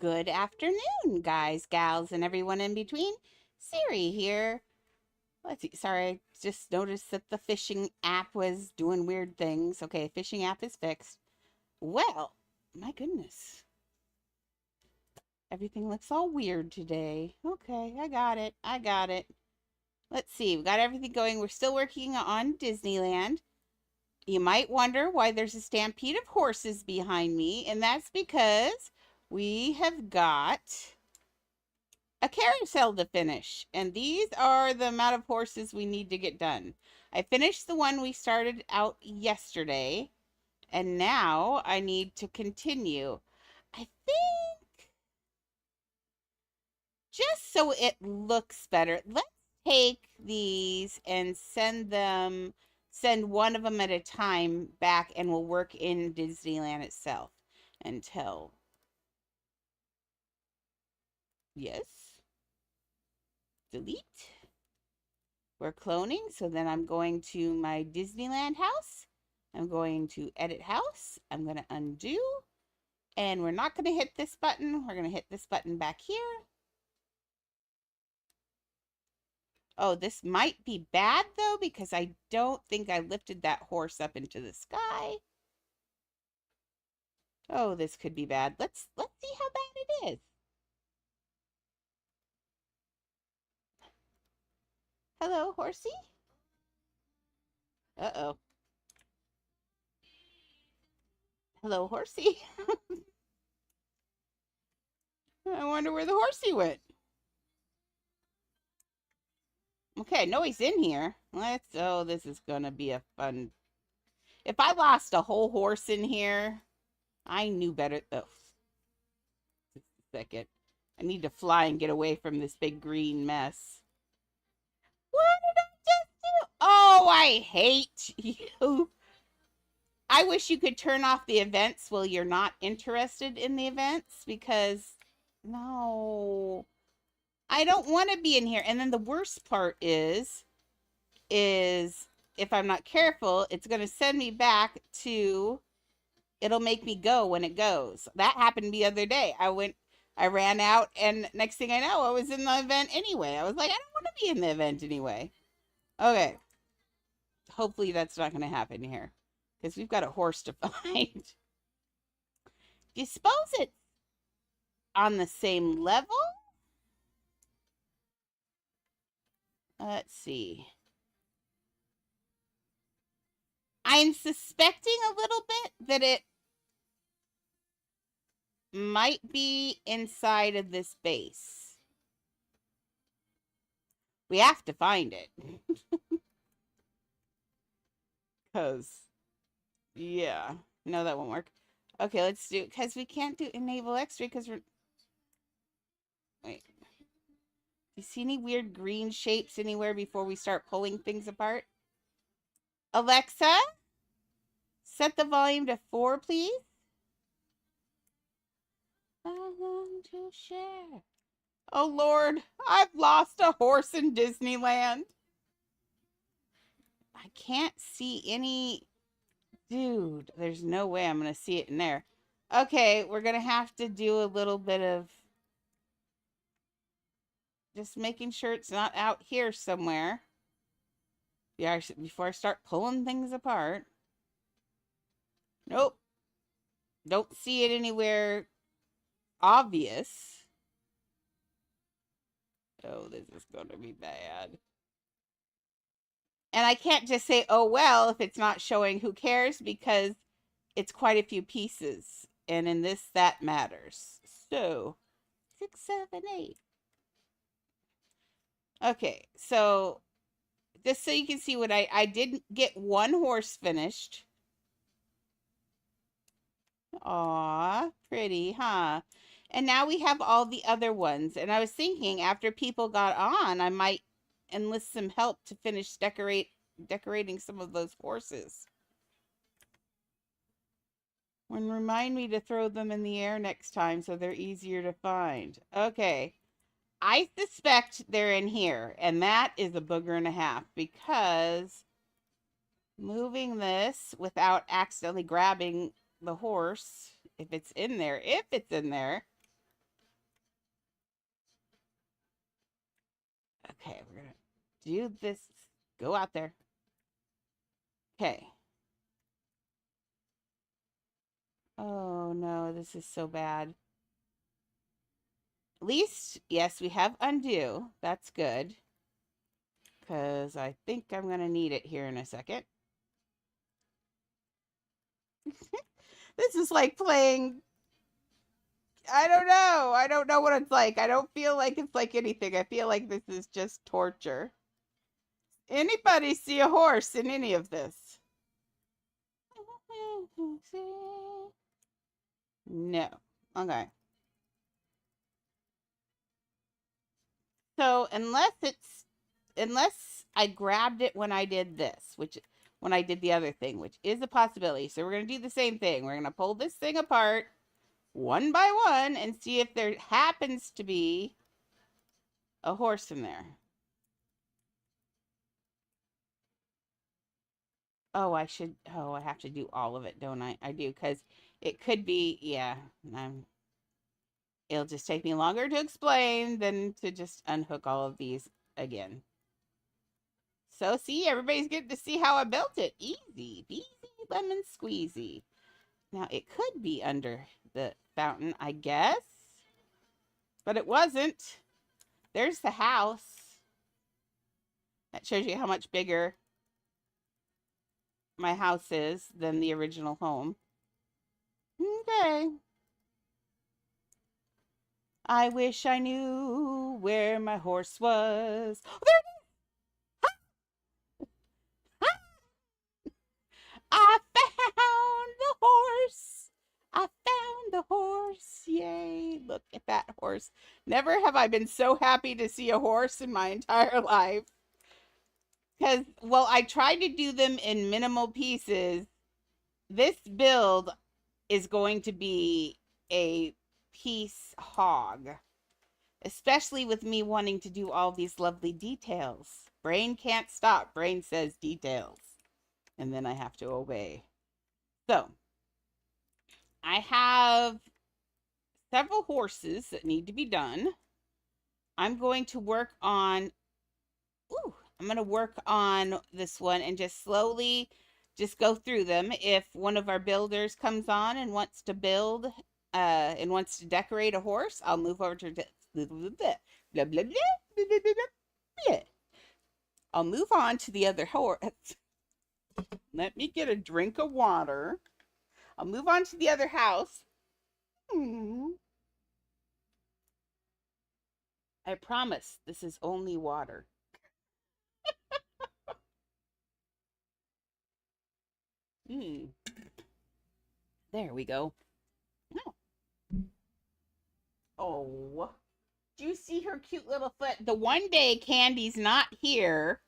Good afternoon, guys, gals, and everyone in between. Siri here. Let's see. Sorry, I just noticed that the fishing app was doing weird things. Okay, fishing app is fixed. Well, my goodness. Everything looks all weird today. Okay, I got it. I got it. Let's see. We got everything going. We're still working on Disneyland. You might wonder why there's a stampede of horses behind me, and that's because we have got a carousel to finish, and these are the amount of horses we need to get done. I finished the one we started out yesterday, and now I need to continue. I think just so it looks better, let's take these and send one of them at a time back, and we'll work in Disneyland itself until, yes, delete. We're cloning, so then I'm going to my Disneyland house. I'm going to edit house. I'm going to undo, and we're not going to hit this button. We're going to hit this button back here. Oh, this might be bad though, because I don't think I lifted that horse up into the sky. Oh, this could be bad. Let's see how bad it is. Hello, horsey. Uh-oh. Hello, horsey. I wonder where the horsey went. Okay, I know he's in here. Oh, this is gonna be a fun. If I lost a whole horse in here, I knew better. Oh, just a second. I need to fly and get away from this big green mess. What did I just do? Oh, I hate you. I wish you could turn off the events while you're not interested in the events, because no, I don't want to be in here. And then the worst part is if I'm not careful, it's going to send me back to, it'll make me go when it goes. That happened the other day. I ran out, and next thing I know, I was in the event anyway. I was like, I don't want to be in the event anyway. Okay. Hopefully that's not going to happen here, because we've got a horse to find. Do you suppose it's on the same level? Let's see. I'm suspecting a little bit that it might be inside of this base. We have to find it. Because, yeah. No, that won't work. Okay, let's do, because we can't do enable x-ray because we're, wait. Do you see any weird green shapes anywhere before we start pulling things apart? Alexa, set the volume to 4, please. I want to share. Oh, Lord, I've lost a horse in Disneyland. I can't see any. Dude, there's no way I'm going to see it in there. Okay, we're going to have to do a little bit of just making sure it's not out here somewhere. Yeah, before I start pulling things apart. Nope. Don't see it anywhere obvious. Oh, this is going to be bad. And I can't just say, oh, well, if it's not showing, who cares? Because it's quite a few pieces. And in this, that matters. So, 6, 7, 8. Okay, so just so you can see what I did get one horse finished. Aw, pretty, huh? And now we have all the other ones. And I was thinking after people got on, I might enlist some help to finish decorating some of those horses. And remind me to throw them in the air next time so they're easier to find. Okay. I suspect they're in here, and that is a booger and a half, because moving this without accidentally grabbing the horse, if it's in there, do this. Go out there. Okay. Oh no, this is so bad. At least, yes, we have undo. That's good. Because I think I'm going to need it here in a second. This is like playing. I don't know. I don't know what it's like. I don't feel like it's like anything. I feel like this is just torture. Anybody see a horse in any of this? No. Okay. So unless I grabbed it when I did this, when I did the other thing, which is a possibility. So we're going to do the same thing. We're going to pull this thing apart one by one and see if there happens to be a horse in there. Oh, I have to do all of it, don't I? I do, because it could be, yeah. It'll just take me longer to explain than to just unhook all of these again. So see, everybody's getting to see how I built it. Easy, peasy, lemon squeezy. Now, it could be under the fountain, I guess. But it wasn't. There's the house. That shows you how much bigger my house is than the original home. Okay. I wish I knew where my horse was. Oh, there it is! I found the horse! I found the horse! Yay! Look at that horse. Never have I been so happy to see a horse in my entire life. Because, well, I tried to do them in minimal pieces. This build is going to be a piece hog. Especially with me wanting to do all these lovely details. Brain can't stop. Brain says details. And then I have to obey. So, I have several horses that need to be done. I'm going to work on... I'm going to work on this one and just slowly just go through them. If one of our builders comes on and wants to build and wants to decorate a horse, I'll move over to blah, blah, blah, blah, blah, blah, blah, blah. I'll move on to the other horse. Let me get a drink of water. I'll move on to the other house. I promise this is only water. There we go. Oh. Oh. Do you see her cute little foot? The one day Candy's not here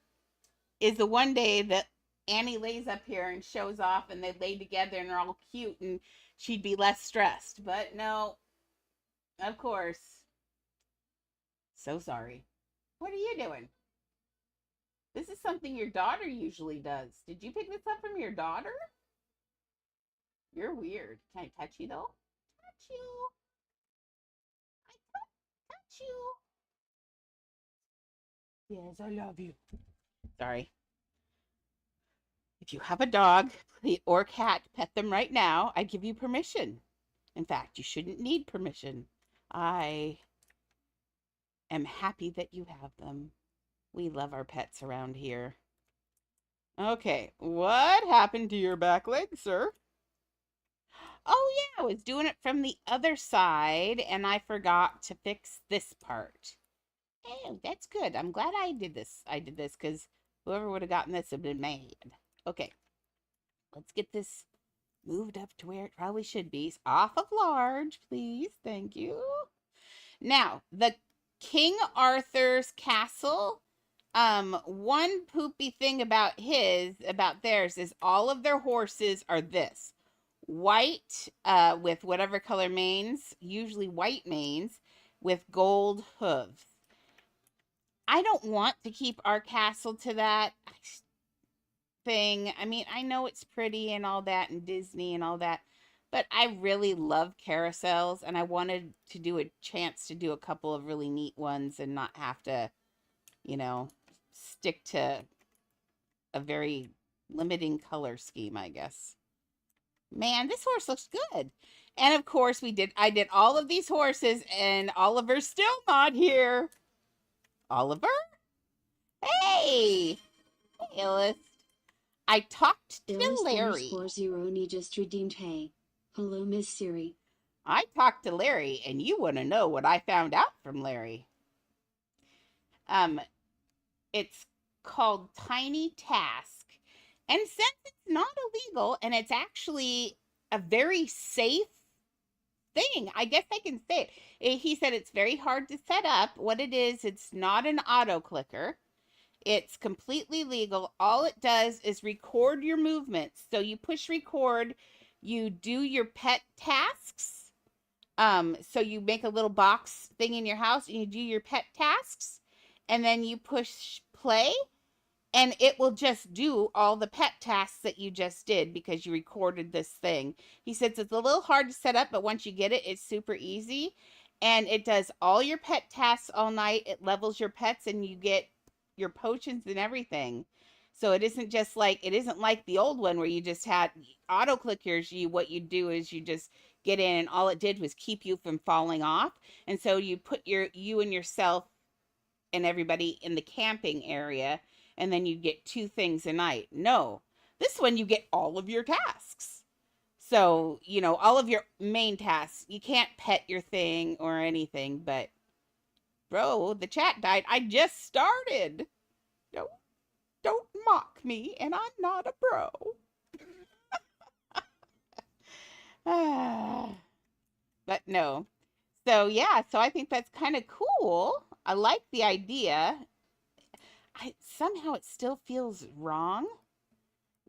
is the one day that Annie lays up here and shows off and they lay together and they're all cute and she'd be less stressed. But no, of course. So sorry. What are you doing? This is something your daughter usually does. Did you pick this up from your daughter? You're weird. Can I touch you though? Touch you. I touch you. Yes, I love you. Sorry. If you have a dog or cat, pet them right now. I give you permission. In fact, you shouldn't need permission. I am happy that you have them. We love our pets around here. Okay, what happened to your back leg, sir? Oh yeah, I was doing it from the other side and I forgot to fix this part. Oh, that's good. I'm glad I did this. I did this because whoever would have gotten this would have been mad. Okay, let's get this moved up to where it probably should be. Off of large, please. Thank you. Now, the King Arthur's castle. One poopy thing about theirs is all of their horses are this. White, with whatever color manes, usually white manes, with gold hooves. I don't want to keep our castle to that thing. I mean, I know it's pretty and all that and Disney and all that, but I really love carousels and I wanted to do a chance to do a couple of really neat ones and not have to, stick to a very limiting color scheme, I guess. Man, this horse looks good. And of course, I did all of these horses, and Oliver's still not here. Oliver? Hey! Hey, Ellis. I talked to Larry. Illis_0 just redeemed hey. Hello, Miss Siri. I talked to Larry, and you want to know what I found out from Larry. It's called Tiny Task. And since it's not illegal and it's actually a very safe thing, I guess I can say it. He said it's very hard to set up. What it is, it's not an auto clicker. It's completely legal. All it does is record your movements. So you push record, you do your pet tasks. So you make a little box thing in your house and you do your pet tasks, and then you push play, and it will just do all the pet tasks that you just did because you recorded this thing. He says it's a little hard to set up, but once you get it, it's super easy. And it does all your pet tasks all night. It levels your pets, and you get your potions and everything. So it isn't like the old one where you just had auto clickers. What you do is you just get in, and all it did was keep you from falling off. And so you put you and yourself and everybody in the camping area, and then you get 2 things a night. No, this one you get all of your tasks. So, all of your main tasks. You can't pet your thing or anything, but bro, the chat died. I just started. Don't mock me, and I'm not a bro. But no. So yeah, so I think that's kind of cool. I like the idea. Somehow it still feels wrong.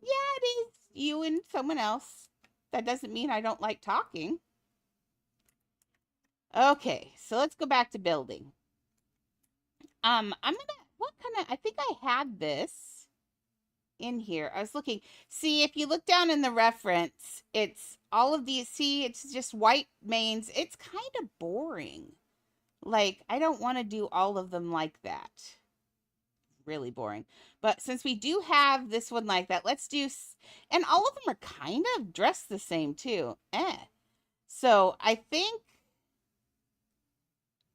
Yeah, it is you and someone else. That doesn't mean I don't like talking. Okay, so let's go back to building. I think I had this in here. I was looking. See, if you look down in the reference, it's all of these. See, it's just white mains. It's kind of boring. Like, I don't want to do all of them like that. Really boring. But since we do have this one like that, let's do, and all of them are kind of dressed the same too. So I think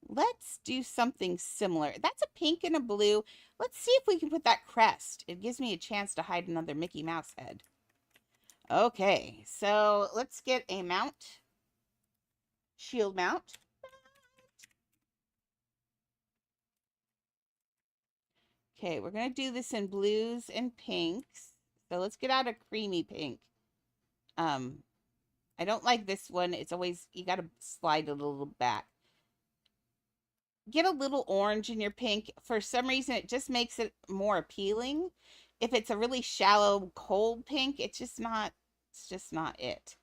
let's do something similar. That's a pink and a blue. Let's see if we can put that crest. It gives me a chance to hide another Mickey Mouse head. Okay, so let's get a mount. Shield mount. Okay, we're going to do this in blues and pinks. So let's get out a creamy pink. I don't like this one. It's always, you got to slide a little back. Get a little orange in your pink. For some reason, it just makes it more appealing. If it's a really shallow, cold pink, it's just not it.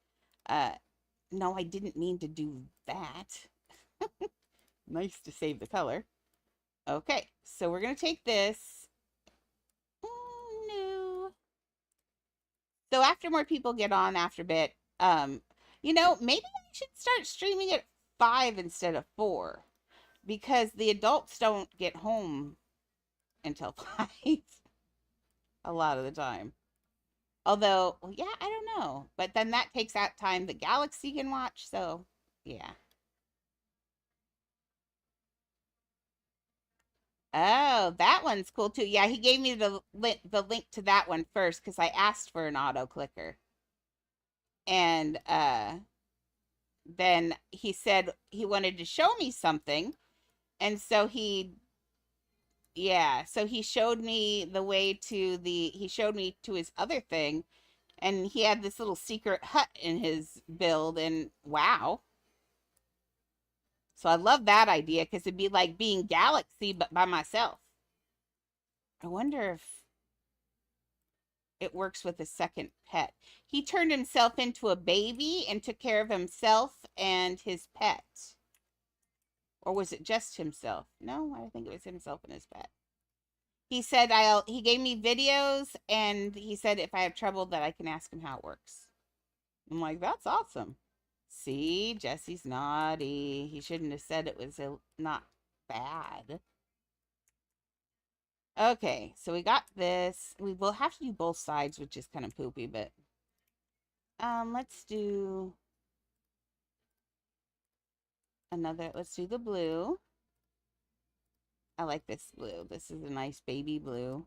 No, I didn't mean to do that. Nice to save the color. Okay, so we're going to take this. Oh, no. So after more people get on after a bit, maybe I should start streaming at 5 instead of 4. Because the adults don't get home until 5. A lot of the time. Although, well, yeah, I don't know. But then that takes out time the Galaxy can watch, so, yeah. Oh, that one's cool too. Yeah, he gave me the link to that one first because I asked for an auto clicker. And then he said he wanted to show me something. And so he showed me the way to he showed me to his other thing, and he had this little secret hut in his build, and wow. So I love that idea because it'd be like being Galaxy, but by myself. I wonder if it works with a second pet. He turned himself into a baby and took care of himself and his pet. Or was it just himself? No, I think it was himself and his pet. He said he gave me videos, and he said if I have trouble that I can ask him how it works. I'm like, that's awesome. See, Jesse's naughty. He shouldn't have said it was not bad. Okay, so we got this. We will have to do both sides, which is kind of poopy, but let's do another. Let's do the blue. I like this blue. This is a nice baby blue.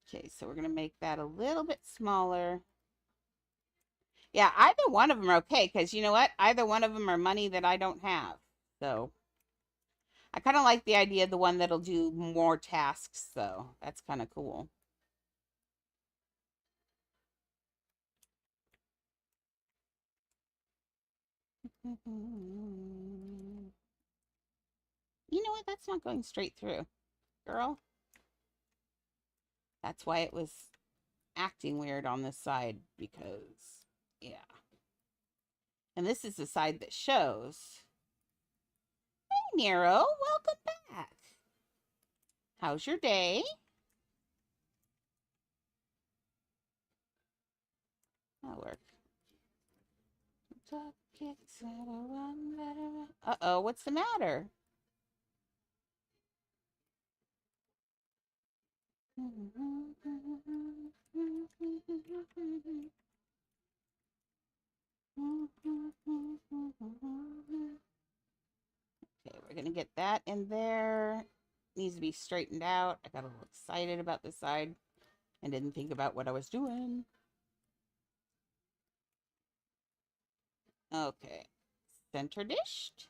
Okay, so we're gonna make that a little bit smaller. Yeah, either one of them are okay, because you know what? Either one of them are money that I don't have. So I kind of like the idea of the one that'll do more tasks, though. That's kind of cool. You know what? That's not going straight through, girl. That's why it was acting weird on this side, because, yeah. And this is the side that shows. Hey, Nero, welcome back. How's your day? That'll work. Uh-oh, what's the matter? Okay, we're gonna get that in there. Needs to be straightened out. I got a little excited about this side and didn't think about what I was doing. Okay, center dished.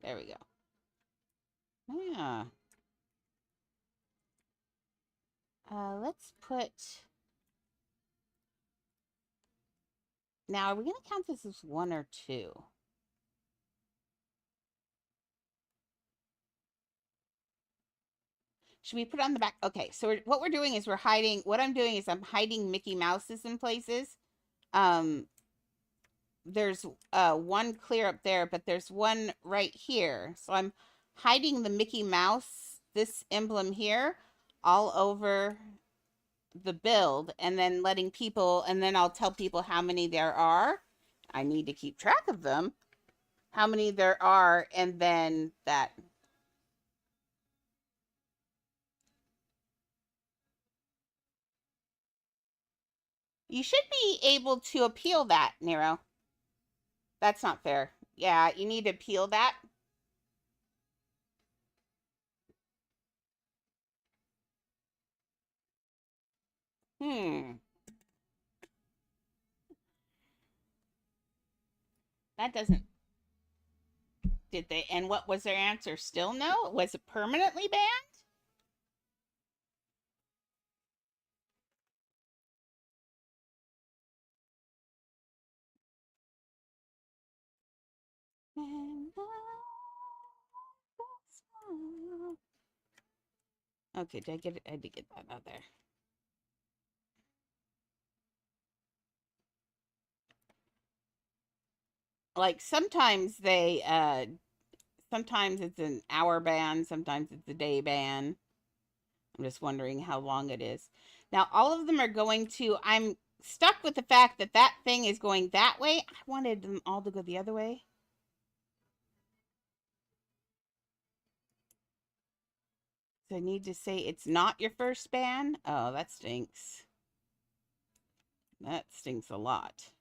There we go. Yeah. Let's put. Now, are we gonna count this as 1 or 2? Should we put it on the back? Okay, so what we're doing is we're hiding. What I'm doing is I'm hiding Mickey Mouses in places. There's one clear up there, but there's one right here. So I'm hiding the Mickey Mouse, this emblem here, all over the build, and then letting people, and then I'll tell people how many there are. I need to keep track of them, how many there are, and then that. You should be able to appeal that, Nero. That's not fair. Yeah, you need to appeal that. Hmm. That doesn't. Did they? And what was their answer? Still no? Was it permanently banned? Okay, did I get it? I did get that out there. Like sometimes it's an hour ban, sometimes it's a day ban. I'm just wondering how long it is. Now all of them are going to. I'm stuck with the fact that that thing is going that way. I wanted them all to go the other way. So I need to say it's not your first ban. Oh, that stinks. That stinks a lot.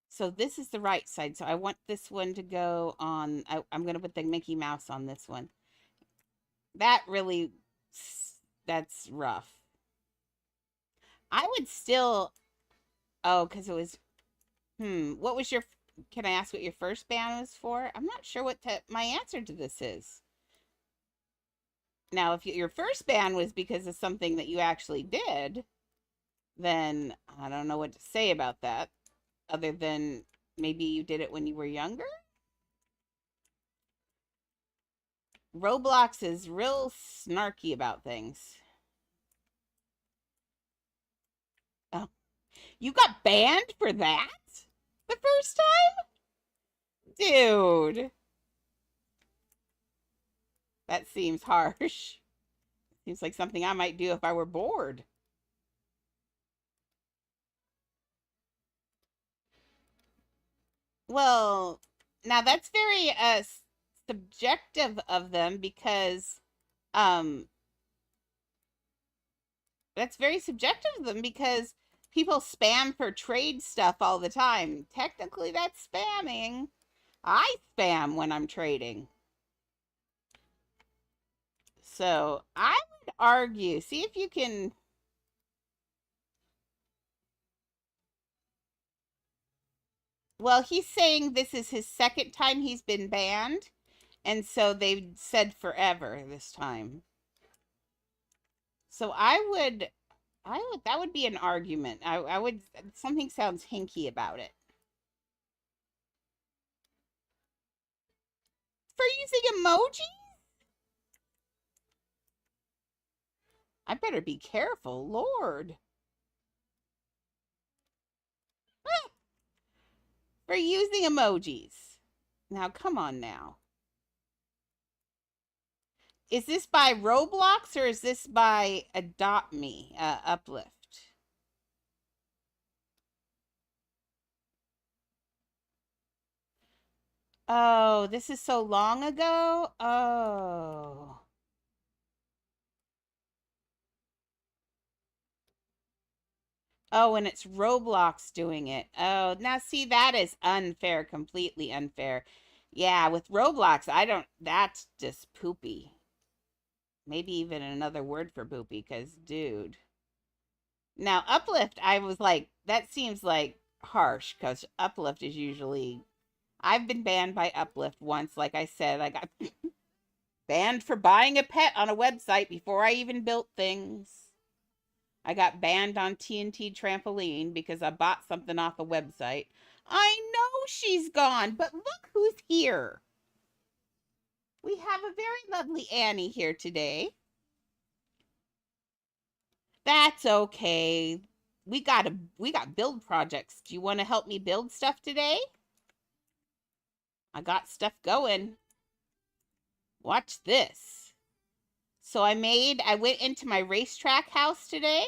So this is the right side. So I want this one to go on. I'm going to put the Mickey Mouse on this one. That really, that's rough. I would still, oh, because it was, what was your, can I ask what your first ban was for? I'm not sure what my answer to this is. Now, if your first ban was because of something that you actually did, then I don't know what to say about that, other than maybe you did it when you were younger. Roblox is real snarky about things. Oh, you got banned for that the first time? Dude, that seems harsh. Seems like something I might do if I were bored. Well, now that's very subjective of them because um that's very subjective of them because people spam for trade stuff all the time. Technically that's spamming. I spam when I'm trading. So I would argue, see if you can. Well, he's saying this is his second time he's been banned, and so they've said forever this time. So that would be an argument. I would, something sounds hinky about it. For using emoji? I better be careful, Lord. For using emojis. Now, come on now. Is this by Roblox or is this by Adopt Me, Uplift? Oh, this is so long ago? Oh. Oh, and it's Roblox doing it. Oh, now see, that is unfair, completely unfair. Yeah, with Roblox, I don't, that's just poopy. Maybe even another word for poopy, because, dude. Now, Uplift, I was like, that seems like harsh, because Uplift is usually, I've been banned by Uplift once, like I said. I got banned for buying a pet on a website before I even built things. I got banned on TNT Trampoline because I bought something off a website. I know she's gone, but look who's here. We have a very lovely Annie here today. That's okay. We got build projects. Do you want to help me build stuff today? I got stuff going. Watch this. So I went into my racetrack house today.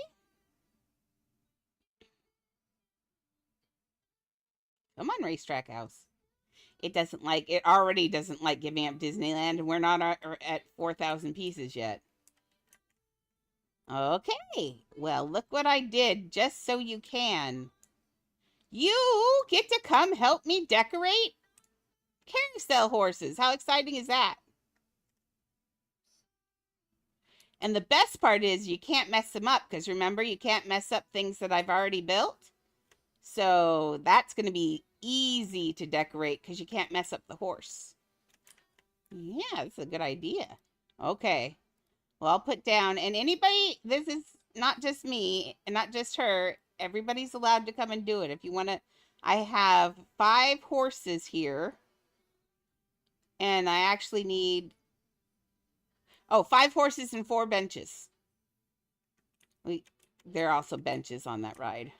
Come on, racetrack house. It already doesn't like giving up Disneyland, and we're not at 4,000 pieces yet. Okay, well, look what I did just so you can. You get to come help me decorate carousel horses. How exciting is that? And the best part is you can't mess them up because remember, you can't mess up things that I've already built. So that's going to be easy to decorate because you can't mess up the horse. Yeah, that's a good idea. Okay. Well, I'll put down, and anybody, this is not just me and not just her, everybody's allowed to come and do it. If you want to, I have 5 horses here, and I actually need, 5 horses and 4 benches. There are also benches on that ride.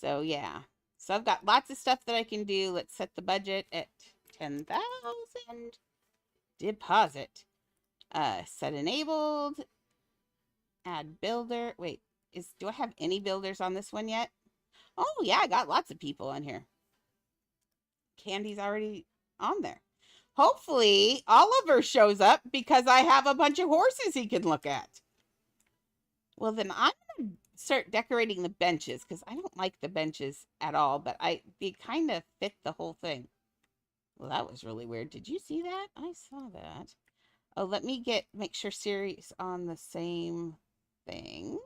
So, yeah. So I've got lots of stuff that I can do. Let's set the budget at 10,000. Deposit. Set enabled. Add builder. Wait, do I have any builders on this one yet? Oh, yeah, I got lots of people on here. Candy's already on there. Hopefully, Oliver shows up because I have a bunch of horses he can look at. Well, then I'm going to start decorating the benches because I don't like the benches at all, but they kind of fit the whole thing. Well, that was really weird. Did you see that? I saw that. Oh, let me make sure Siri's on the same thing.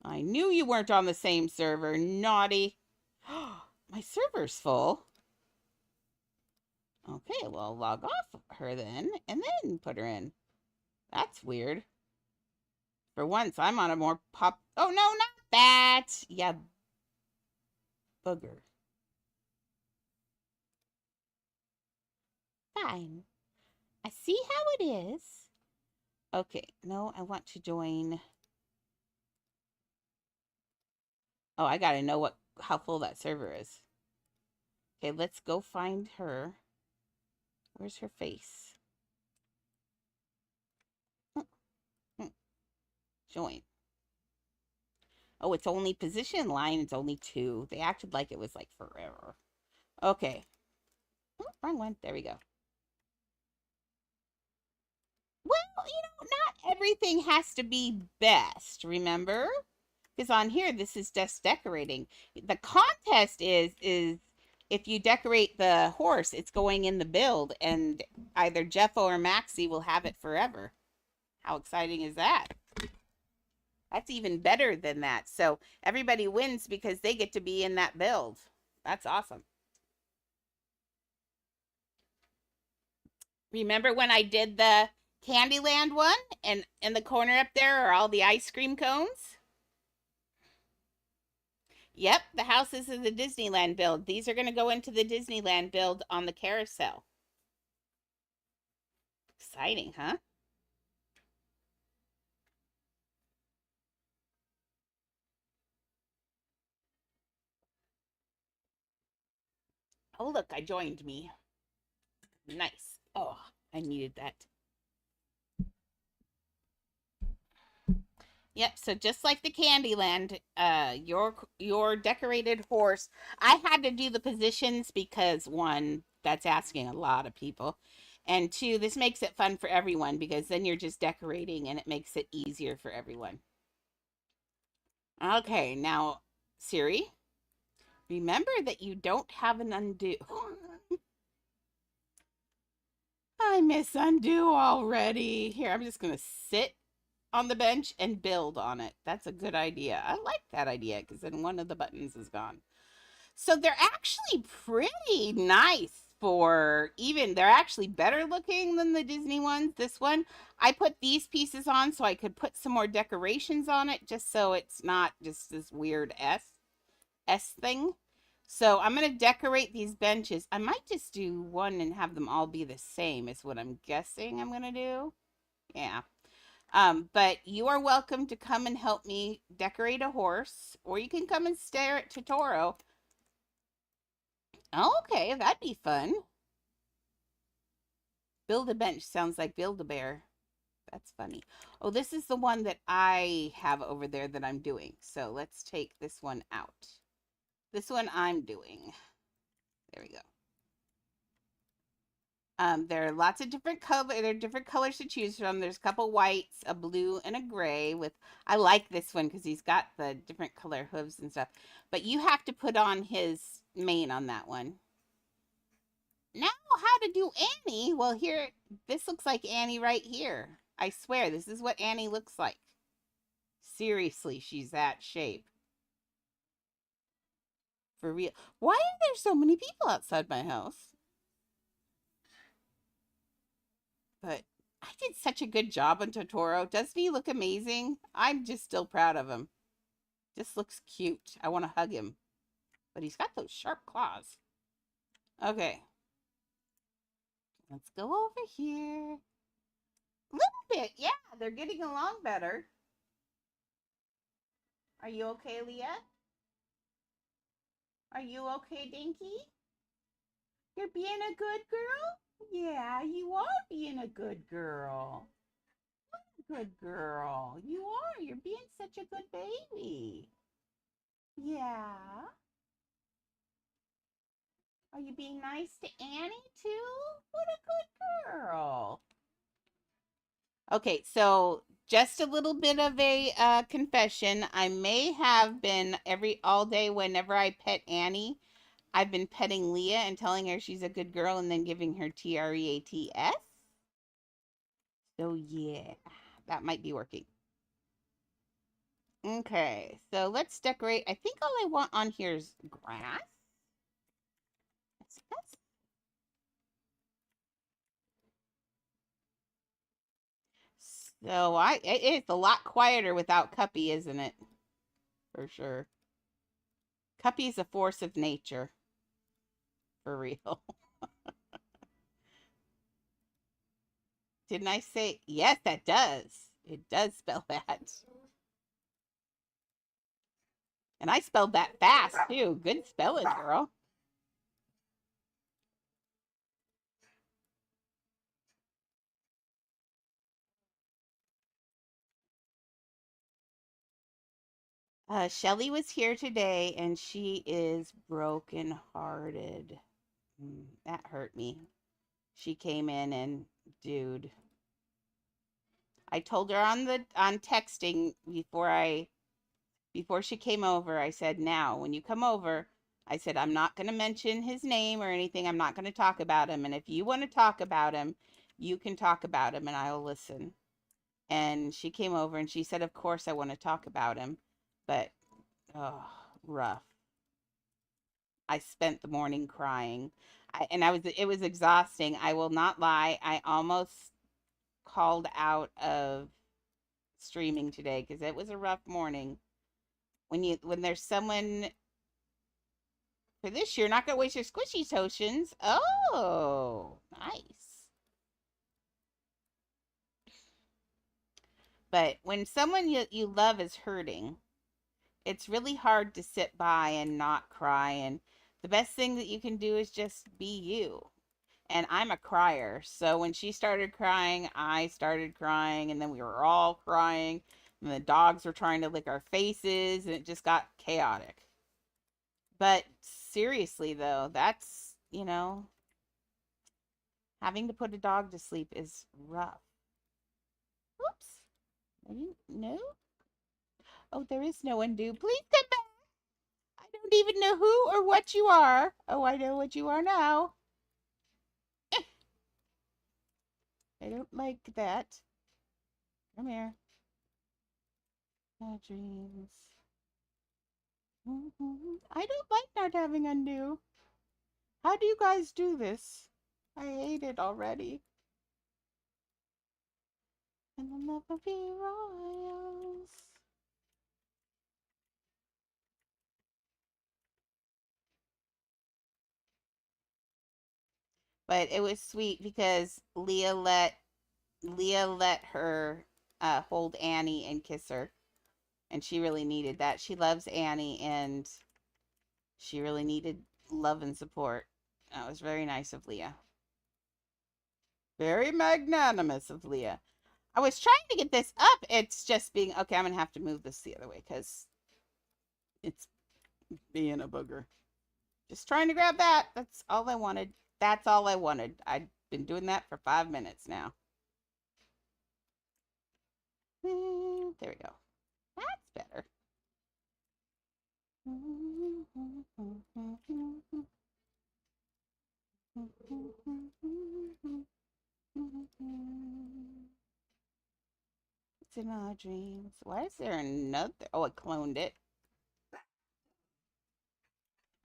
I knew you weren't on the same server. Naughty. My server's full. Okay, well, log off her then, and then put her in. That's weird. For once, I'm on a more pop... Oh, no, not that! Yeah, booger. Fine. I see how it is. Okay, no, I want to join... Oh, I gotta know how full that server is. Okay, let's go find her. Where's her face? Join. Oh, it's only position line. It's only 2. They acted like it was like forever. Okay. Oh, wrong one. There we go. Not everything has to be best, remember? Because on here, this is just decorating. The contest is if you decorate the horse, it's going in the build, and either Jeffo or Maxie will have it forever. How exciting is that? That's even better than that. So everybody wins because they get to be in that build. That's awesome. Remember when I did the Candyland one, and in the corner up there are all the ice cream cones? Yep, the houses is the Disneyland build. These are going to go into the Disneyland build on the carousel. Exciting, huh? Oh, look, I joined me. Nice. Oh, I needed that. Yep, so just like the Candyland, your decorated horse, I had to do the positions because one, that's asking a lot of people. And two, this makes it fun for everyone because then you're just decorating and it makes it easier for everyone. Okay, now Siri, remember that you don't have an undo. I miss undo already. Here, I'm just going to sit on the bench and build on it. That's a good idea. I like that idea because then one of the buttons is gone. So they're actually pretty nice for even, they're actually better looking than the Disney ones. This one, I put these pieces on so I could put some more decorations on it just so it's not just this weird S thing. So I'm going to decorate these benches. I might just do one and have them all be the same is what I'm guessing I'm going to do. Yeah. But you are welcome to come and help me decorate a horse, or you can come and stare at Totoro. Okay, that'd be fun. Build a bench sounds like Build a Bear. That's funny. Oh, this is the one that I have over there that I'm doing. So let's take this one out. This one I'm doing. There we go. There are lots of different colors to choose from. There's a couple whites, a blue, and a gray. With I like this one because he's got the different color hooves and stuff. But you have to put on his mane on that one. Now, how to do Annie? Well, here, this looks like Annie right here. I swear, this is what Annie looks like. Seriously, she's that shape. For real. Why are there so many people outside my house? But I did such a good job on Totoro. Doesn't he look amazing? I'm just still proud of him. Just looks cute. I want to hug him. But he's got those sharp claws. Okay. Let's go over here. A little bit. Yeah, they're getting along better. Are you okay, Leah? Are you okay, Dinky? You're being a good girl? Yeah, you are being a good girl. Good girl. You are. You're being such a good baby. Yeah. Are you being nice to Annie too? What a good girl. Okay, so just a little bit of a confession. I may have been all day whenever I pet Annie, I've been petting Leah and telling her she's a good girl and then giving her TREATS. So yeah, that might be working. Okay, so let's decorate. I think all I want on here is grass. So it's a lot quieter without Cuppy, isn't it? For sure. Cuppy's a force of nature. For real. Didn't I say? Yes, that does. It does spell that. And I spelled that fast, too. Good spelling, girl. Shelly was here today, and she is brokenhearted. That hurt me. She came in and, dude, I told her on texting before she came over. I said, now when you come over, I said, I'm not going to mention his name or anything. I'm not going to talk about him. And if you want to talk about him, you can talk about him and I'll listen. And she came over and she said, of course I want to talk about him, but oh, rough. I spent the morning crying. It was exhausting. I will not lie. I almost called out of streaming today because it was a rough morning. When there's someone for this year, not gonna waste your squishy potions. Oh, nice. But when someone you love is hurting, it's really hard to sit by and not cry. And the best thing that you can do is just be you. And I'm a crier. So when she started crying, I started crying. And then we were all crying. And the dogs were trying to lick our faces. And it just got chaotic. But seriously, though, having to put a dog to sleep is rough. Oops. I didn't know. Oh, there is no undo. Please come back. I don't even know who or what you are. Oh, I know what you are now. I don't like that. Come here. Oh, dreams. I don't like not having undo. How do you guys do this? I hate it already. And they'll never be royals. But it was sweet because Leah let her hold Annie and kiss her, and she really needed that. She loves Annie, and she really needed love and support. That was very nice of Leah. Very magnanimous of Leah. I was trying to get this up. It's just being okay. I'm gonna have to move this the other way because it's being a booger. Just trying to grab that. That's all I wanted. That's all I wanted. I've been doing that for 5 minutes now. There we go. That's better. It's in our dreams. Why is there another? Oh, I cloned it.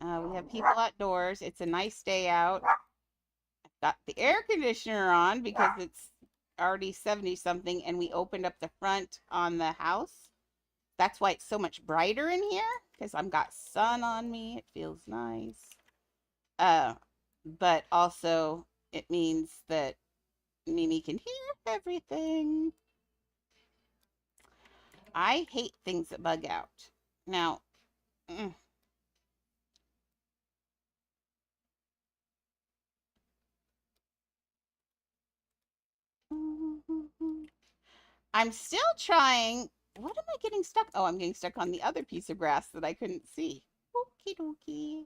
We have people outdoors. It's a nice day out. I've got the air conditioner on because it's already 70 something, and we opened up the front on the house. That's why it's so much brighter in here because I've got sun on me. It feels nice. Uh, but also it means that Mimi can hear everything. I hate things that bug out. Now, I'm still trying. What am I getting stuck? Oh, I'm getting stuck on the other piece of grass that I couldn't see. Okie dokie.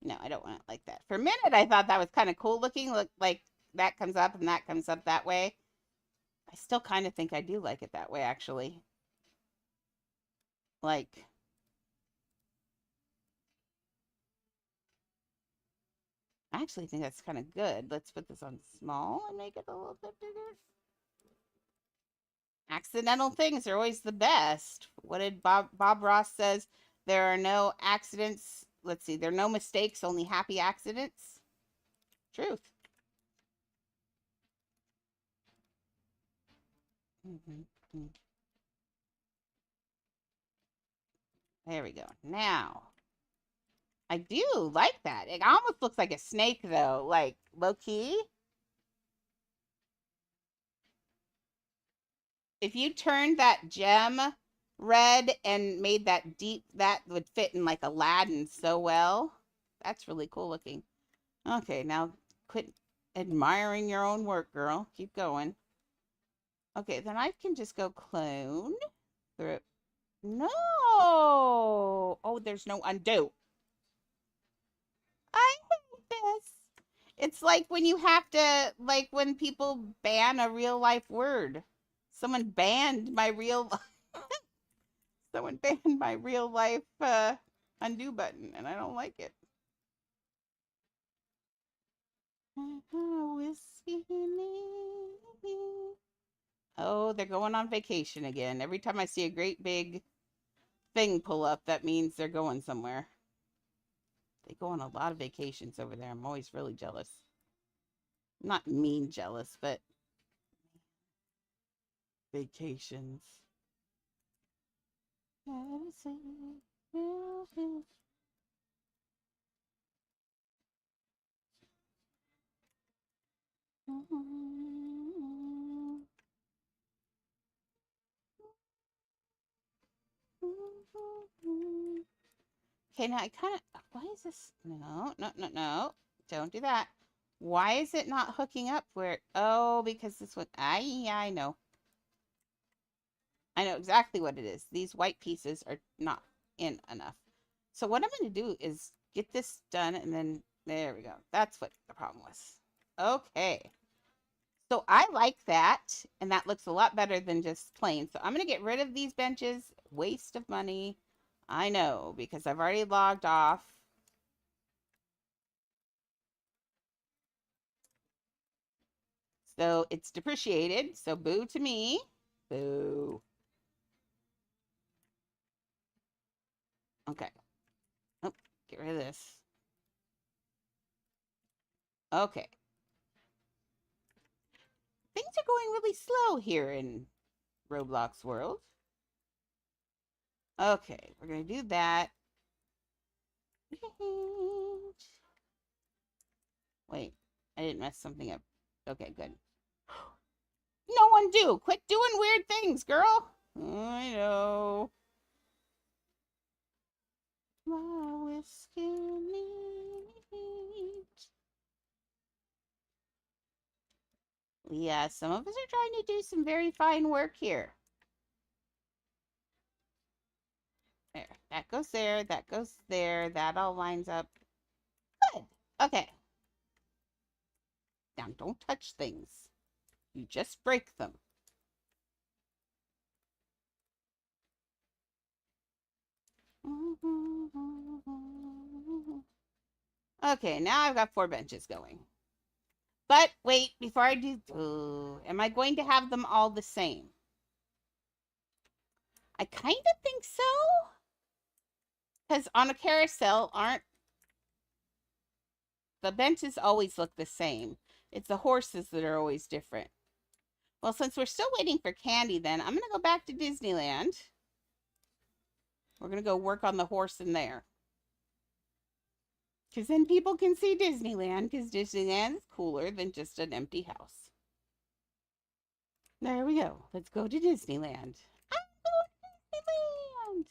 No, I don't want it like that. For a minute, I thought that was kind of cool looking. Look, like that comes up and that comes up that way. I still kind of think I do like it that way, actually. Like, I actually think that's kind of good. Let's put this on small and make it a little bit bigger. Accidental things are always the best. What did Bob Ross says? There are no accidents. Let's see. There are no mistakes, only happy accidents. Truth. There we go. Now, I do like that. It almost looks like a snake, though, like low key. If you turned that gem red and made that deep, that would fit in like Aladdin so well. That's really cool looking. Okay, now quit admiring your own work, girl. Keep going. Okay, then I can just go clone. Through. No! Oh, there's no undo. I hate this. It's like when you have to, like when people ban a real life word. Someone banned my real, someone banned my real life undo button, and I don't like it. Whiskey. Oh, they're going on vacation again. Every time I see a great big thing pull up, that means they're going somewhere. They go on a lot of vacations over there. I'm always really jealous. Not mean jealous, but vacations. Okay, now I kind of, why is this? No, no, no, no. Don't do that. Why is it not hooking up where, oh, because this one, I know. I know exactly what it is. These white pieces are not in enough. So what I'm going to do is get this done and then, there we go. That's what the problem was. Okay. So I like that, and that looks a lot better than just plain. So I'm going to get rid of these benches. Waste of money. I know, because I've already logged off. So it's depreciated. So boo to me. Boo. Okay. Oh, get rid of this. Okay. Things are going really slow here in Roblox world. Okay, we're going to do that. Wait, I didn't mess something up. Okay, good. No undo. Quit doing weird things, girl. I know. My whiskey neat. Yeah, some of us are trying to do some very fine work here. There, that goes there, that goes there, that all lines up. Good. Okay. Now, don't touch things. You just break them. Okay, now I've got 4 benches going. But wait, before I do, am I going to have them all the same? I kind of think so. Because on a carousel, aren't the benches always look the same? It's the horses that are always different. Well, since we're still waiting for candy, then I'm going to go back to Disneyland. We're going to go work on the horse in there. Because then people can see Disneyland, because Disneyland is cooler than just an empty house. There we go. Let's go to Disneyland. I'm going to Disneyland.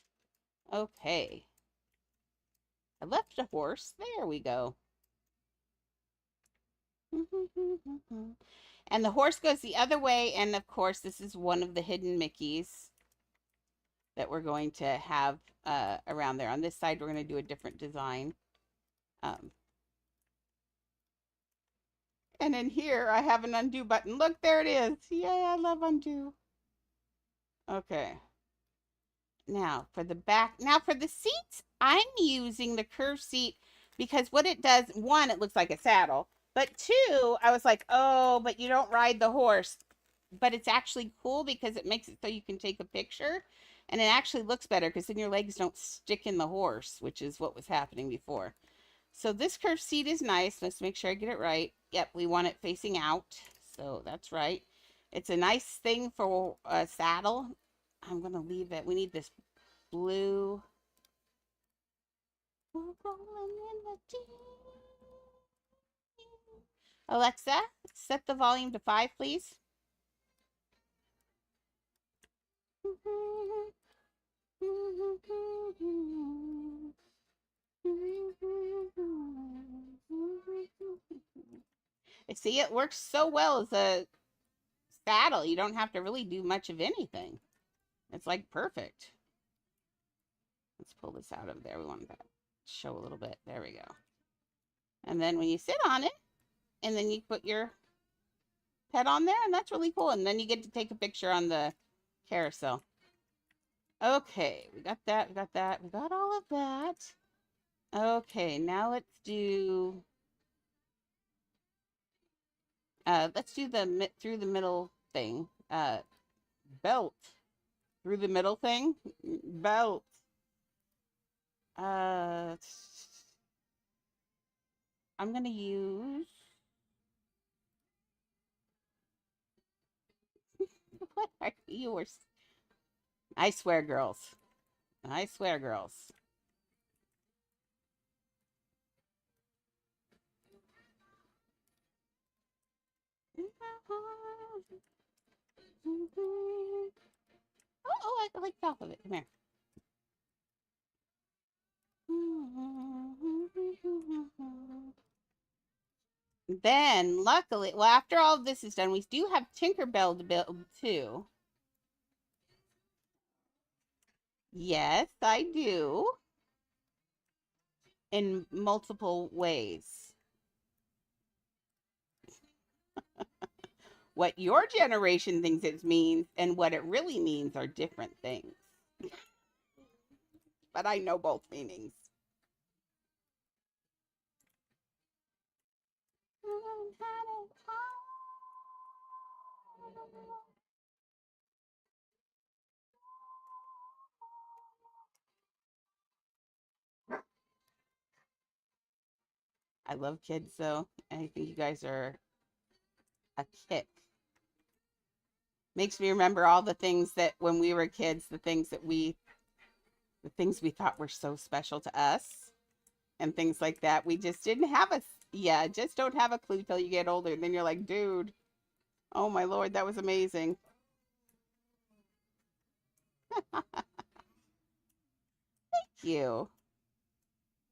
Okay. I left a horse. There we go. And the horse goes the other way. And of course, this is one of the hidden Mickeys that we're going to have around there. On this side, we're going to do a different design. And in here, I have an undo button. Look, there it is. Yay, I love undo. Okay. Now, for the back. Now, for the seats, I'm using the curved seat because what it does, one, it looks like a saddle. But two, I was like, oh, but you don't ride the horse. But it's actually cool because it makes it so you can take a picture. And it actually looks better because then your legs don't stick in the horse, which is what was happening before. So this curved seat is nice. Let's make sure I get it right. Yep, we want it facing out. So that's right. It's a nice thing for a saddle. I'm going to leave it. We need this blue. Alexa, set the volume to 5, please. See, it works so well as a saddle. You don't have to really do much of anything. It's like perfect. Let's pull this out of there. We want that to show a little bit. There we go. And then when you sit on it, and then you put your pet on there, and that's really cool. And then you get to take a picture on the carousel. Okay, we got that, we got that, we got all of that. Okay, now let's do the through the middle thing. Belt through the middle thing. Belt. Uh, I'm gonna use. What are you? I swear, girls. I swear, girls. Oh, I like top of it. Come here. Then, luckily, well, after all of this is done, we do have Tinkerbell to build too. Yes, I do. In multiple ways. What your generation thinks it means and what it really means are different things. But I know both meanings. I love kids, though. I think you guys are a kick. Makes me remember all the things that when we were kids, the things we thought were so special to us and things like that. We just didn't have just don't have a clue till you get older. And then you're like, dude, oh my Lord, that was amazing. Thank you.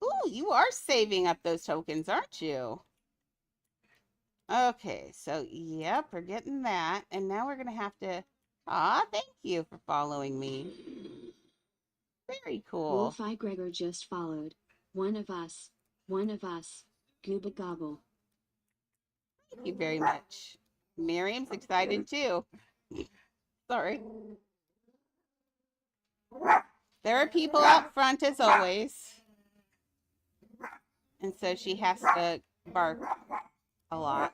Ooh, you are saving up those tokens, aren't you? Okay, so yep, we're getting that. And now we're going to have to... thank you for following me. Very cool. Wolf-Eye Gregor just followed. One of us. One of us. Gooba gobble. Thank you very much. Miriam's excited too. Sorry. There are people out front as always. And so she has to bark a lot.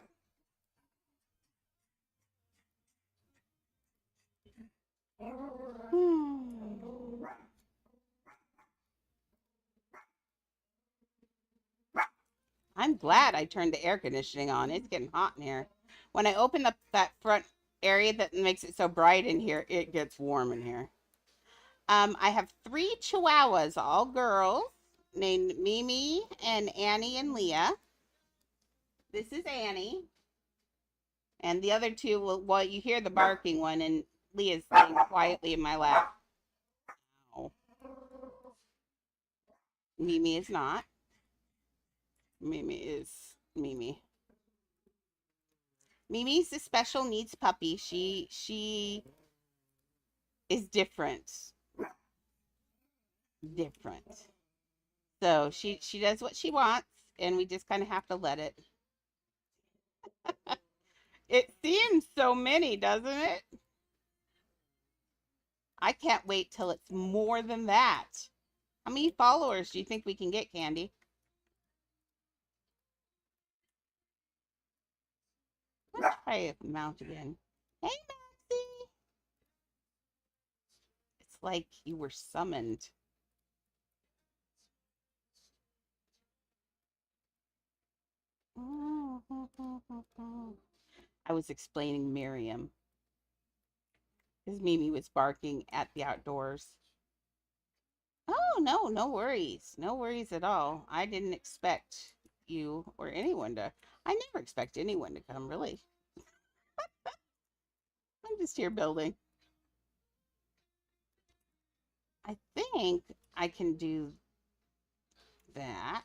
I'm glad I turned the air conditioning on. It's getting hot in here. When I open up that front area that makes it so bright in here, it gets warm in here. I have 3 Chihuahuas, all girls, named Mimi and Annie and Leah. This is Annie. And the other 2, well, you hear the barking one, and Leah's laying quietly in my lap. Oh. Mimi is not. Mimi is Mimi. Mimi's a special needs puppy. She is different. So she does what she wants, and we just kind of have to let it. It seems so many, doesn't it? I can't wait till it's more than that. How many followers do you think we can get, Candy? Let's try a mount again. Hey, Maxie. It's like you were summoned. I was explaining Miriam. Because Mimi was barking at the outdoors. Oh, no, no worries. No worries at all. I didn't expect you or anyone to. I never expect anyone to come, really. I'm just here building. I think I can do that.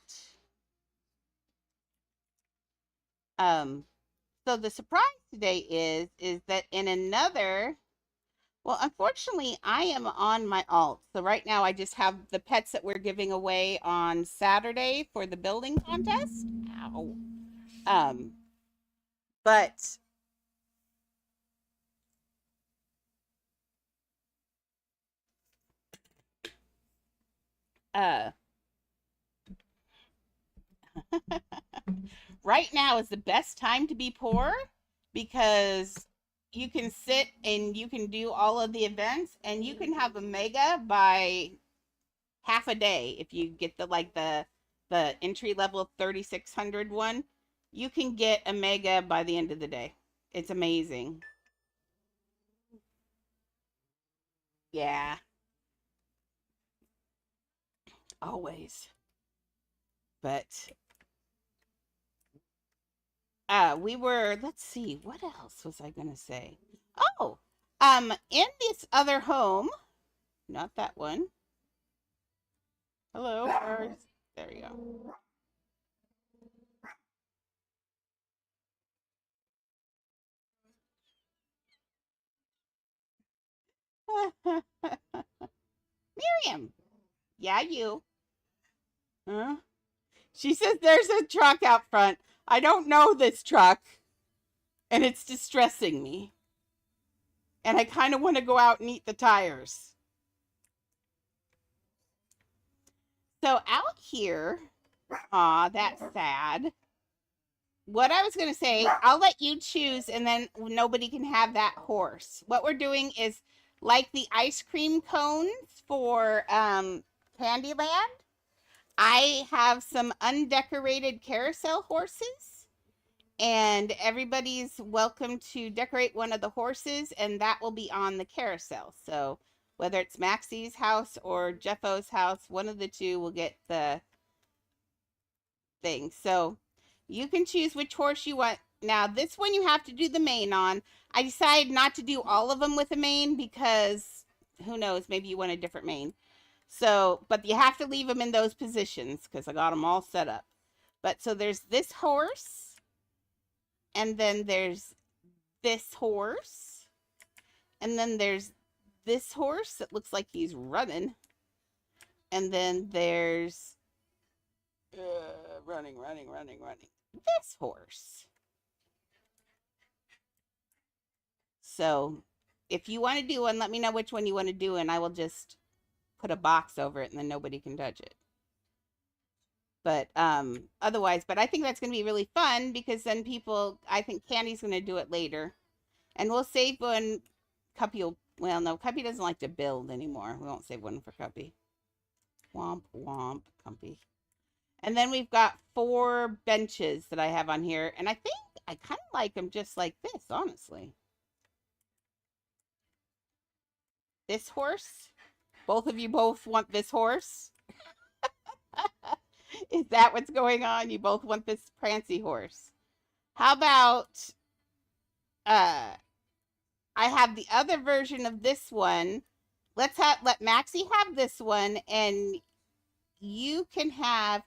So the surprise today is that in another, well, unfortunately, I am on my alt. So right now I just have the pets that we're giving away on Saturday for the building contest. Ow. But uh right now is the best time to be poor because you can sit and you can do all of the events and you can have a mega by half a day if you get the entry level 3600 one. You can get a mega by the end of the day. It's amazing. Yeah, always. But we were, let's see, what else was I going to say? Oh, in this other home, not that one. Hello, birds. There we go. Miriam. Yeah, you. Huh? She says there's a truck out front. I don't know this truck, and it's distressing me. And I kind of want to go out and eat the tires. So out here, aw, that's sad. What I was going to say, I'll let you choose, and then nobody can have that horse. What we're doing is like the ice cream cones for Candyland. I have some undecorated carousel horses, and everybody's welcome to decorate one of the horses, and that will be on the carousel. So whether it's Maxie's house or Jeffo's house, one of the two will get the thing. So you can choose which horse you want. Now, this one you have to do the mane on. I decided not to do all of them with a mane because who knows, maybe you want a different mane. So, but you have to leave them in those positions because I got them all set up. But so there's this horse, and then there's this horse, and then there's this horse that looks like he's running, and then there's running, this horse. So if you want to do one, let me know which one you want to do, and I will just put a box over it, and then nobody can touch it. But otherwise, but I think that's going to be really fun because then people, I think Candy's going to do it later, and we'll save one. Cuppy will, well, no, Cuppy doesn't like to build anymore. We won't save one for Cuppy. Womp womp, Cuppy. And then we've got 4 benches that I have on here, and I think I kind of like them just like this, honestly. This horse. Both of you both want this horse? Is that what's going on? You both want this prancy horse. How about I have the other version of this one. Let Maxie have this one, and you can have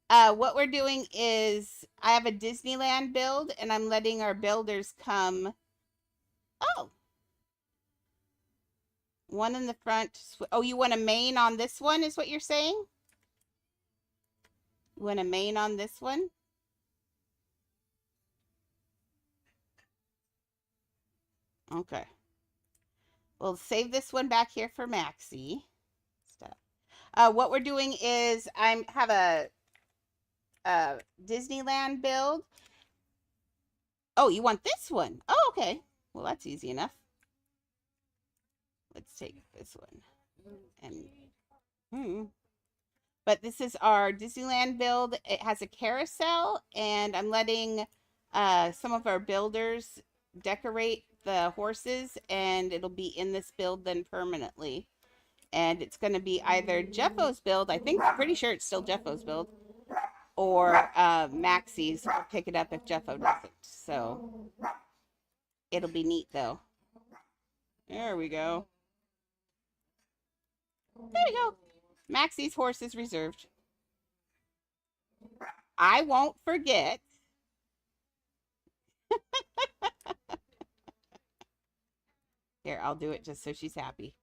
what we're doing is I have a Disneyland build, and I'm letting our builders come. Oh, one in the front. Oh, you want a mane on this one is what you're saying? You want a mane on this one? Okay. We'll save this one back here for Maxie. Stuff. What we're doing is I have a Disneyland build. Oh, you want this one? Oh, okay. Well, that's easy enough. Let's take this one. And but this is our Disneyland build. It has a carousel, and I'm letting some of our builders decorate the horses, and it'll be in this build then permanently. And it's going to be either Jeffo's build, I think, pretty sure it's still Jeffo's build, or Maxie's will pick it up if Jeffo doesn't. So it'll be neat, though. There we go. There we go. Maxie's horse is reserved. I won't forget. Here, I'll do it just so she's happy.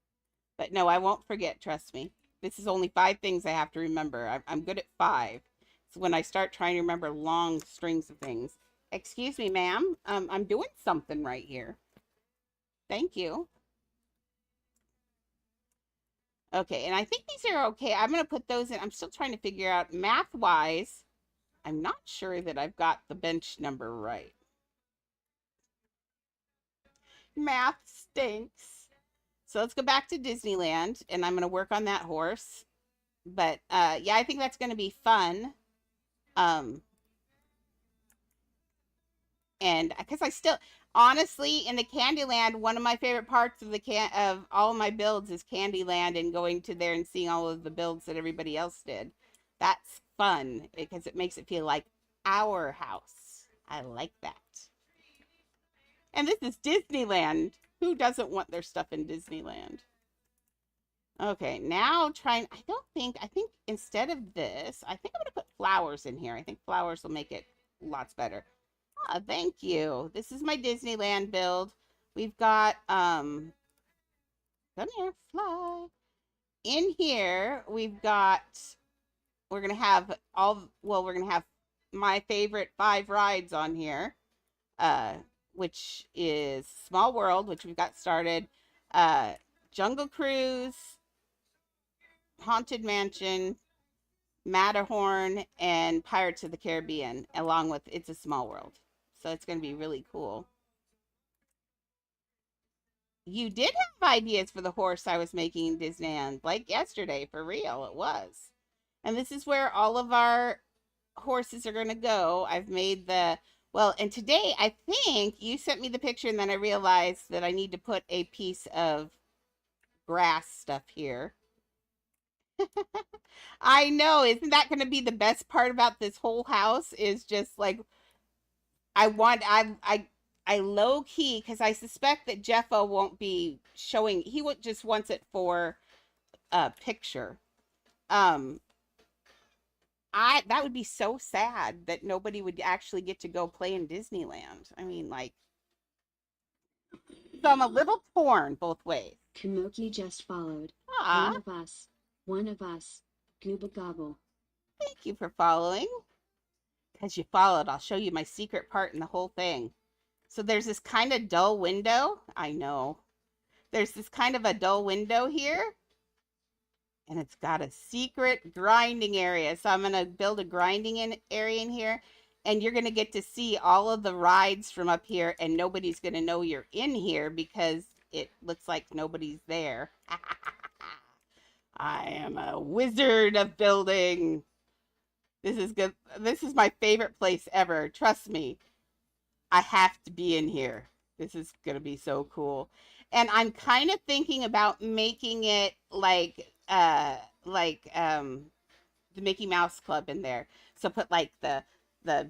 But no, I won't forget, trust me. This is only 5 things I have to remember. I'm good at 5. It's when I start trying to remember long strings of things. Excuse me, ma'am. I'm doing something right here. Thank you. Okay, and I think these are okay. I'm going to put those in. I'm still trying to figure out math-wise. I'm not sure that I've got the bench number right. Math stinks. So let's go back to Disneyland, and I'm going to work on that horse. But yeah, I think that's going to be fun. And because I still, honestly, in the Candyland, one of my favorite parts of of all my builds is Candyland and going to there and seeing all of the builds that everybody else did. That's fun because it makes it feel like our house. I like that. And this is Disneyland. Who doesn't want their stuff in Disneyland? Okay, now trying, I think instead of this, I think I'm going to put flowers in here. I think flowers will make it lots better. Ah, thank you. This is my Disneyland build. We've got, come here, fly. In here, we're going to have we're going to have my favorite 5 rides on here, which is Small World, which we've got started, Jungle Cruise, Haunted Mansion, Matterhorn, and Pirates of the Caribbean, along with It's a Small World. So it's going to be really cool. You did have ideas for the horse I was making in Disneyland, like yesterday, for real, it was. And this is where all of our horses are going to go. I've made well, and today I think you sent me the picture, and then I realized that I need to put a piece of grass stuff here. I know, isn't that going to be the best part about this whole house? Is just like I low key, because I suspect that JEFFO won't be showing. He would just wants it for a picture. Um, I that would be so sad that nobody would actually get to go play in Disneyland. I mean, like, so I'm a little torn both ways. Kamoki just followed. Ah, One of us, Gooba Gobble. thank you for following. Because you followed, I'll show you my secret part in the whole thing. So there's this kind of dull window. I know. There's this kind of a dull window here. And it's got a secret grinding area. So I'm going to build a grinding area in here. And you're going to get to see all of the rides from up here. And nobody's going to know you're in here because it looks like nobody's there. I am a wizard of building. This is good. This is my favorite place ever. Trust me. I have to be in here. This is going to be so cool. And I'm kind of thinking about making it the Mickey Mouse Club in there. So put like the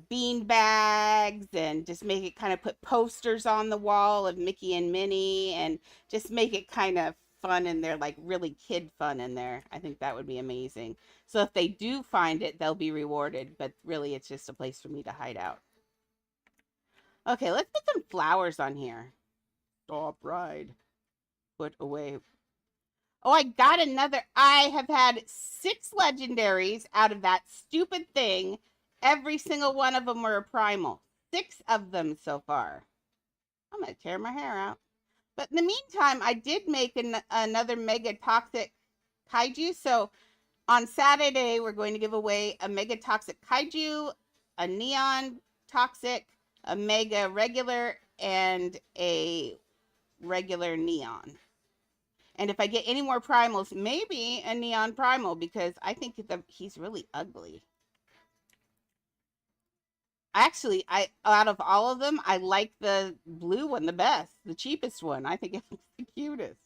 bean bags and just make it kind of put posters on the wall of Mickey and Minnie and just make it kind of fun in there, like really kid fun in there. I think that would be amazing. So if they do find it, they'll be rewarded, but really it's just a place for me to hide out. Okay, let's put some flowers on here. Stop ride. Put away. Oh, I got another. I have had 6 legendaries out of that stupid thing. Every single one of them were a primal. 6 of them so far. I'm going to tear my hair out. But in the meantime, I did make another mega toxic kaiju. So on Saturday, we're going to give away a mega toxic kaiju, a neon toxic, a mega regular, and a regular neon. And if I get any more primals, maybe a neon primal, because I think he's really ugly. Actually, out of all of them, I like the blue one the best, the cheapest one. I think it's the cutest.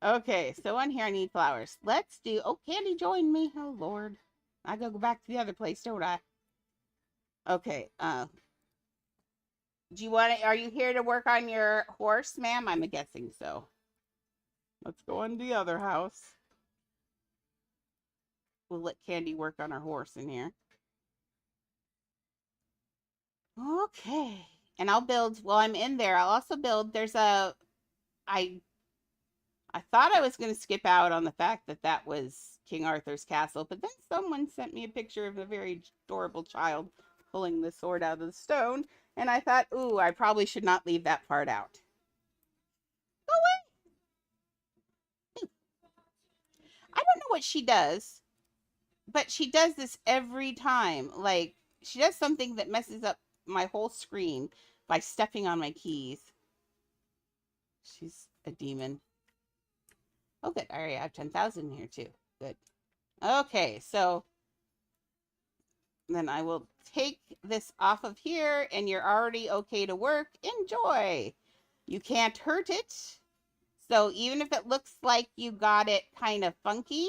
Okay, so on here I need flowers. Let's do. Oh, Candy joined me. Oh Lord, I gotta go back to the other place, don't I? Okay. Do you want to? Are you here to work on your horse, ma'am? I'm guessing so. Let's go on the other house. We'll let Candy work on her horse in here. Okay. And I'll build, while I'm in there, I'll also build, I thought I was going to skip out on the fact that that was King Arthur's castle, but then someone sent me a picture of a very adorable child pulling the sword out of the stone, and I thought, ooh, I probably should not leave that part out. Go away. I don't know what she does, but she does this every time. Like, she does something that messes up my whole screen by stepping on my keys. She's a demon. Oh, good. All right, I have 10,000 here too. Good. Okay, so then I will take this off of here, and you're already okay to work. Enjoy. You can't hurt it. So even if it looks like you got it kind of funky,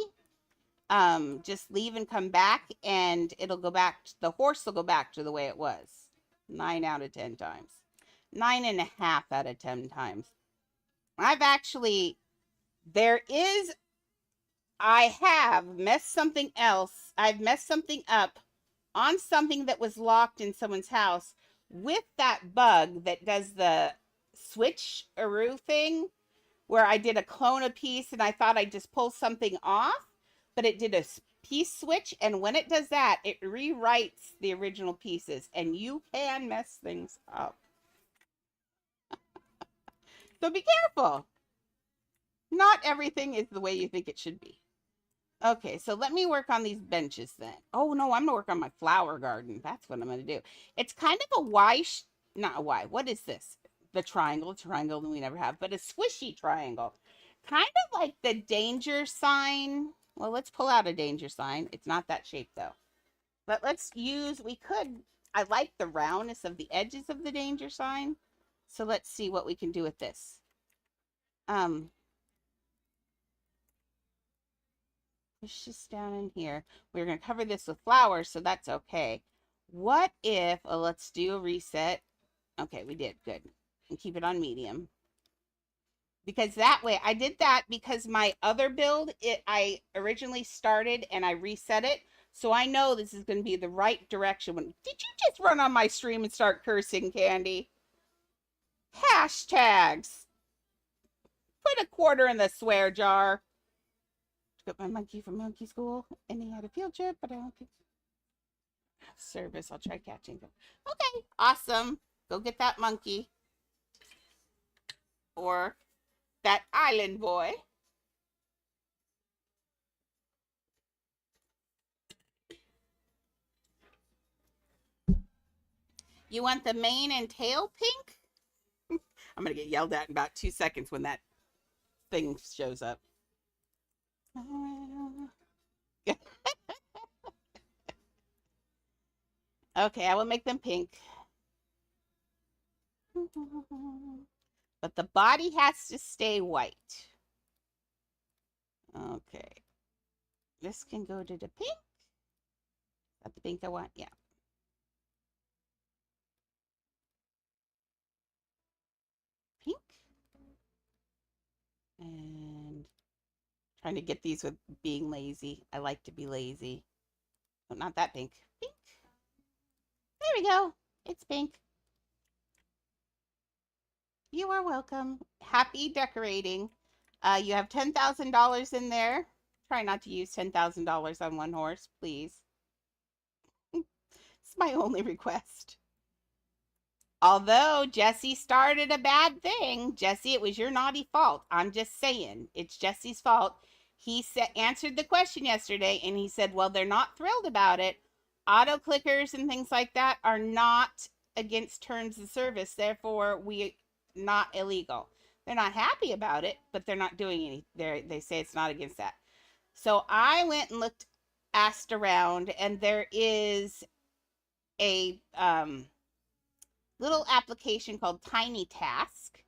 just leave and come back, and it'll go back. The horse will go back to the way it was. 9 out of 10 times. 9.5 out of 10 times. I've actually, I have messed something else. I've messed something up on something that was locked in someone's house with that bug that does the switch-a-roo thing, where I did a clone a piece and I thought I'd just pull something off, but it did a piece switch, and when it does that, it rewrites the original pieces, and you can mess things up. So be careful. Not everything is the way you think it should be. Okay, so let me work on these benches then. Oh no, I'm gonna work on my flower garden. That's what I'm gonna do. It's kind of a Y, not a Y. What is this? The triangle that we never have, but a squishy triangle. Kind of like the danger sign. Well, let's pull out a danger sign. It's not that shape though. But I like the roundness of the edges of the danger sign. So let's see what we can do with this. Push this down in here. We're going to cover this with flowers, so that's okay. What if, let's do a reset. Okay, we did. Good. And keep it on medium. Because that way, I did that because my other build, I originally started and I reset it. So I know this is going to be the right direction. Did you just run on my stream and start cursing, Candy? Hashtags. Put a quarter in the swear jar. Got my monkey from monkey school, and he had a field trip, but I don't think service. I'll try catching him. Okay, awesome. Go get that monkey or that island boy. You want the mane and tail pink? I'm gonna get yelled at in about 2 seconds when that thing shows up. Okay, I will make them pink. But the body has to stay white. Okay. This can go to the pink. Is that the pink I want? Yeah. Pink. And trying to get these with being lazy. I like to be lazy. Oh, not that pink. Pink. There we go. It's pink. You are welcome. Happy decorating. You have $10,000 in there. Try not to use $10,000 on one horse, please. It's my only request. Although Jesse started a bad thing, Jesse, it was your naughty fault. I'm just saying, it's Jesse's fault. He answered the question yesterday, and he said, well, they're not thrilled about it. Auto clickers and things like that are not against terms of service. Therefore, not illegal. They're not happy about it, but they're not doing anything. They say it's not against that. So I went and asked around, and there is a little application called Tiny Task.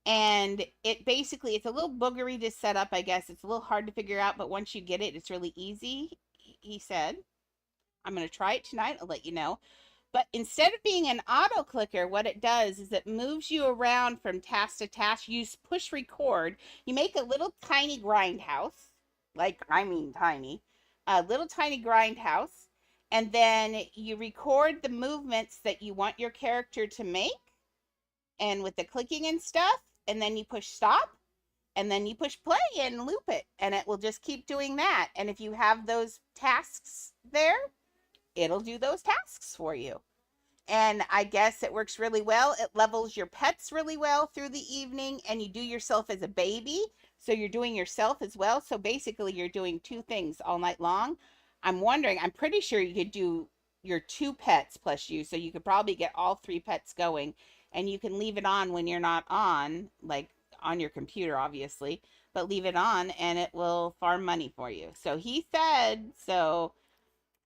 And it's a little boogery to set up, I guess. It's a little hard to figure out, but once you get it, it's really easy, he said. I'm going to try it tonight. I'll let you know. But instead of being an auto clicker, what it does is it moves you around from task to task. You push record. You make a little tiny grindhouse. Tiny. A little tiny grindhouse. And then you record the movements that you want your character to make. And with the clicking and stuff. And then you push stop. And then you push play and loop it. And it will just keep doing that. And if you have those tasks there, it'll do those tasks for you. And I guess it works really well. It levels your pets really well through the evening, and you do yourself as a baby. So you're doing yourself as well. So basically, you're doing two things all night long. I'm wondering, I'm pretty sure you could do your two pets plus you. So you could probably get all three pets going, and you can leave it on when you're not on, like on your computer, obviously, but leave it on and it will farm money for you. So he said, so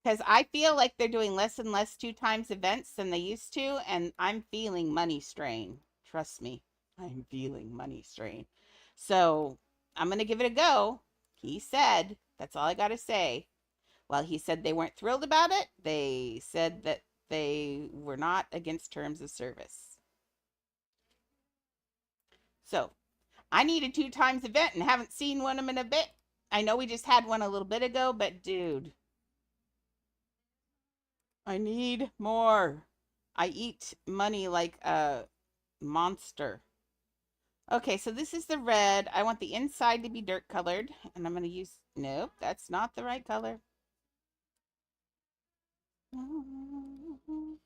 because I feel like they're doing less and less two times events than they used to, and I'm feeling money strain. Trust me, I'm feeling money strain. So I'm gonna give it a go. He said, that's all I gotta say. Well, he said they weren't thrilled about it. They said that they were not against terms of service. So I need a two times event and haven't seen one of them in a bit. I know we just had one a little bit ago, but dude, I need more. I eat money like a monster. Okay, so this is the red. I want the inside to be dirt colored, and I'm going to use... Nope, that's not the right color.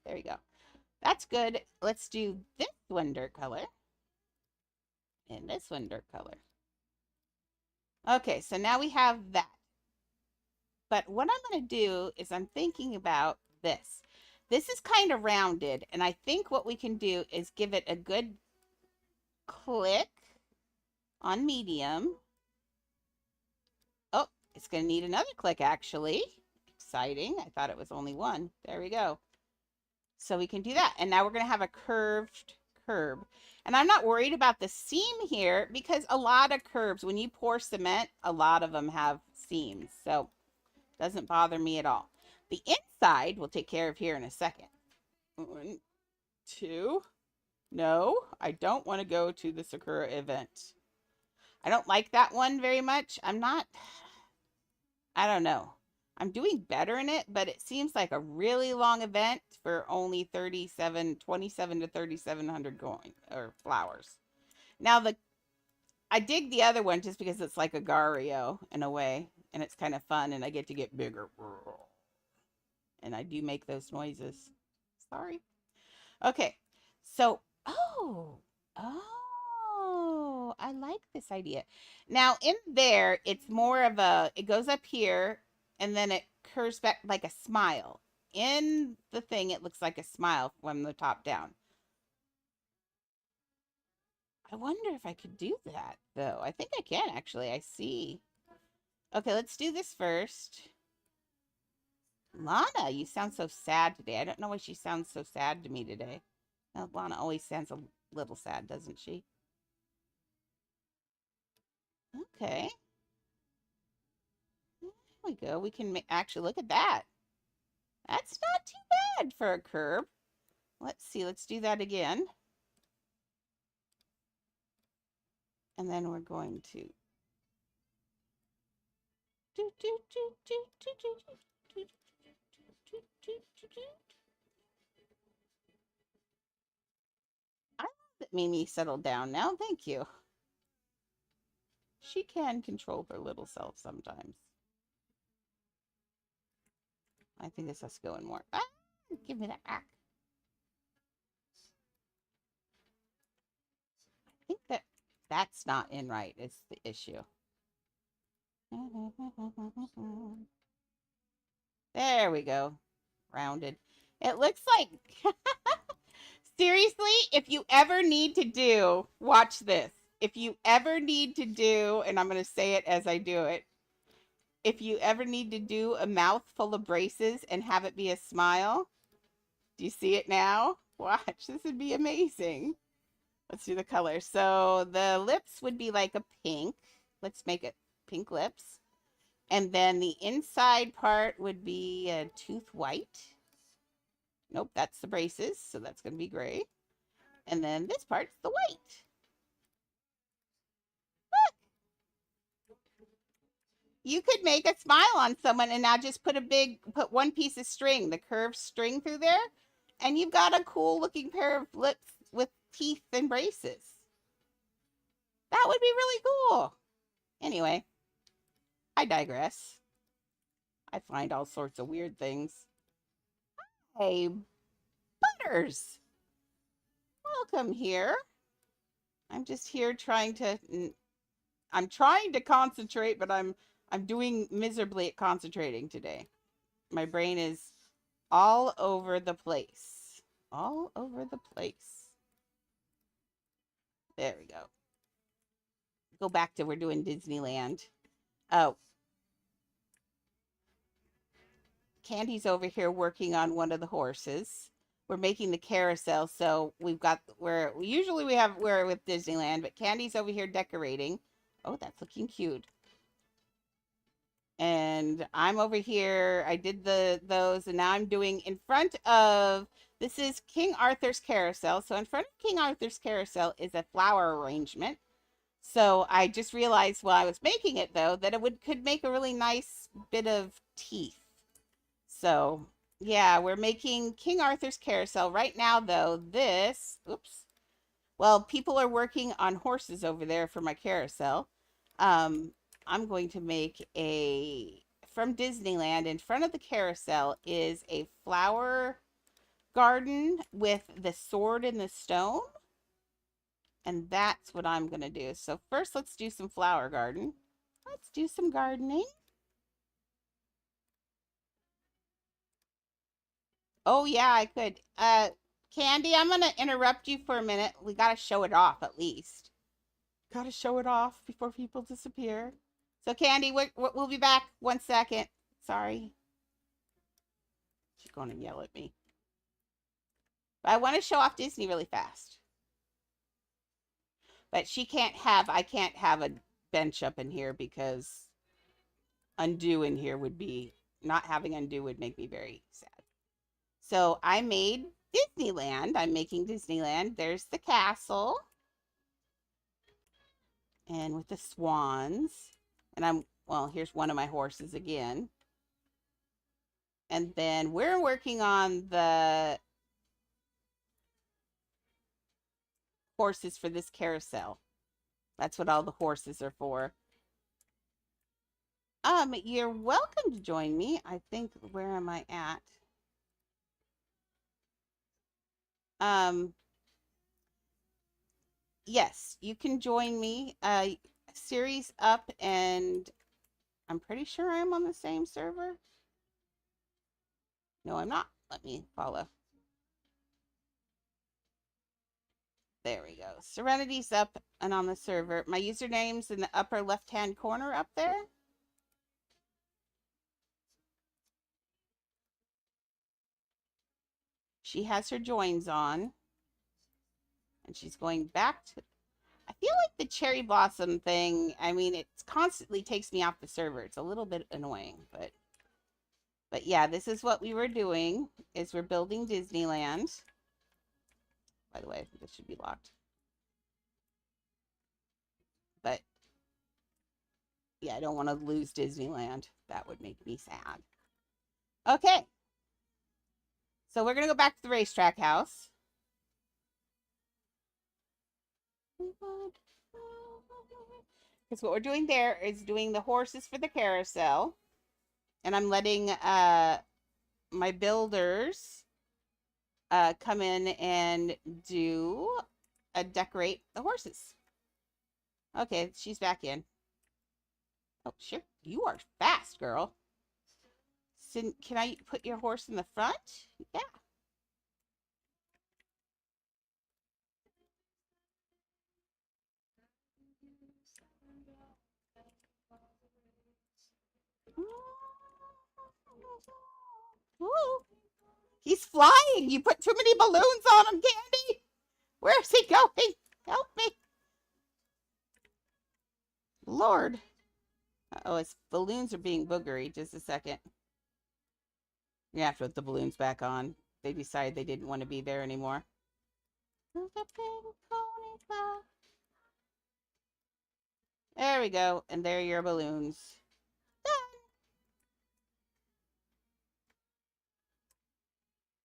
There you go. That's good. Let's do this one dirt color, and this one dirt color. Okay, so now we have that. But what I'm going to do is I'm thinking about this. This is kind of rounded, and I think what we can do is give it a good click on medium. Oh, it's going to need another click, actually. Exciting. I thought it was only one. There we go. So we can do that. And now we're going to have a curved curb. And I'm not worried about the seam here because a lot of curbs, when you pour cement, a lot of them have seams. So it doesn't bother me at all. The inside we'll take care of here in a second. 1, 2. No, I don't want to go to the Sakura event. I don't like that one very much. I don't know. I'm doing better in it, but it seems like a really long event for only 27 to 3,700 coin or flowers. Now I dig the other one just because it's like a Gario in a way, and it's kind of fun, and I get to get bigger. And I do make those noises. Sorry. Okay. So, I like this idea. Now, in there, it's more of it goes up here and then it curves back like a smile. In the thing, it looks like a smile from the top down. I wonder if I could do that, though. I think I can, actually. I see. Okay, let's do this first. Lana, you sound so sad today. I don't know why she sounds so sad to me today. Lana always sounds a little sad, doesn't she? Okay. There we go. We can actually look at that. That's not too bad for a curb. Let's see. Let's do that again. And then we're going to... I love that Mimi settled down now. Thank you. She can control her little self sometimes. I think this has to go in more. Ah, give me that back. I think that's not in right is the issue. There we go. Rounded. It looks like... Seriously, if you ever need to do... Watch this. If you ever need to do... And I'm going to say it as I do it. If you ever need to do a mouth full of braces and have it be a smile... Do you see it now? Watch. This would be amazing. Let's do the color. So the lips would be like a pink. Let's make it pink lips. And then the inside part would be a tooth white. Nope, that's the braces. So that's going to be gray. And then this part's the white. Look. You could make a smile on someone and now just put one piece of string, the curved string through there. And you've got a cool looking pair of lips with teeth and braces. That would be really cool. Anyway, I digress. I find all sorts of weird things. Hey, Butters. Welcome here. I'm just here trying to I'm trying to concentrate, but I'm doing miserably at concentrating today. My brain is all over the place. All over the place. There we go. Go back to we're doing Disneyland. Oh, Candy's over here working on one of the horses. We're making the carousel, so we've got where usually we're with Disneyland, but Candy's over here decorating. Oh, that's looking cute. And I'm over here. I did those, and now I'm doing in front of. This is King Arthur's carousel. So in front of King Arthur's carousel is a flower arrangement. So I just realized while I was making it though that it could make a really nice bit of teeth. So yeah, we're making King Arthur's carousel right now though. Oops. Well, people are working on horses over there for my carousel. Um, I'm going to make from Disneyland. In front of the carousel is a flower garden with the sword and the stone. And that's what I'm going to do. So first, let's do some flower garden. Let's do some gardening. Oh, yeah, I could. Candy, I'm going to interrupt you for a minute. We got to show it off at least. Got to show it off before people disappear. So, Candy, we'll be back 1 second. Sorry. She's going to yell at me. But I want to show off Disney really fast. But I can't have a bench up in here because undo in here would be, not having undo would make me very sad. So I made Disneyland. I'm making Disneyland. There's the castle. And with the swans. And here's one of my horses again. And then we're working on the horses for this carousel. That's what all the horses are for. You're welcome to join me. I think, where am I at? Yes, you can join me. Series up, and I'm pretty sure I'm on the same server. No, I'm not. Let me follow. There we go. Serenity's up and on the server. My username's in the upper left-hand corner up there. She has her joins on. And she's going back to... I feel like the cherry blossom thing, I mean, it constantly takes me off the server. It's a little bit annoying, but yeah, this is what we were doing, is we're building Disneyland. By the way, I think this should be locked. But yeah, I don't want to lose Disneyland. That would make me sad. Okay. So we're going to go back to the racetrack house. Because what we're doing there is doing the horses for the carousel. And I'm letting my builders come in and decorate the horses. Okay, she's back in. Oh, sure. You are fast, girl. So, can I put your horse in the front? Yeah. Ooh. He's flying. You put too many balloons on him, Candy. Where's he going? Help me. Lord. Uh-oh, his balloons are being boogery. Just a second. You have to put the balloons back on. They decided they didn't want to be there anymore. There we go. And there are your balloons.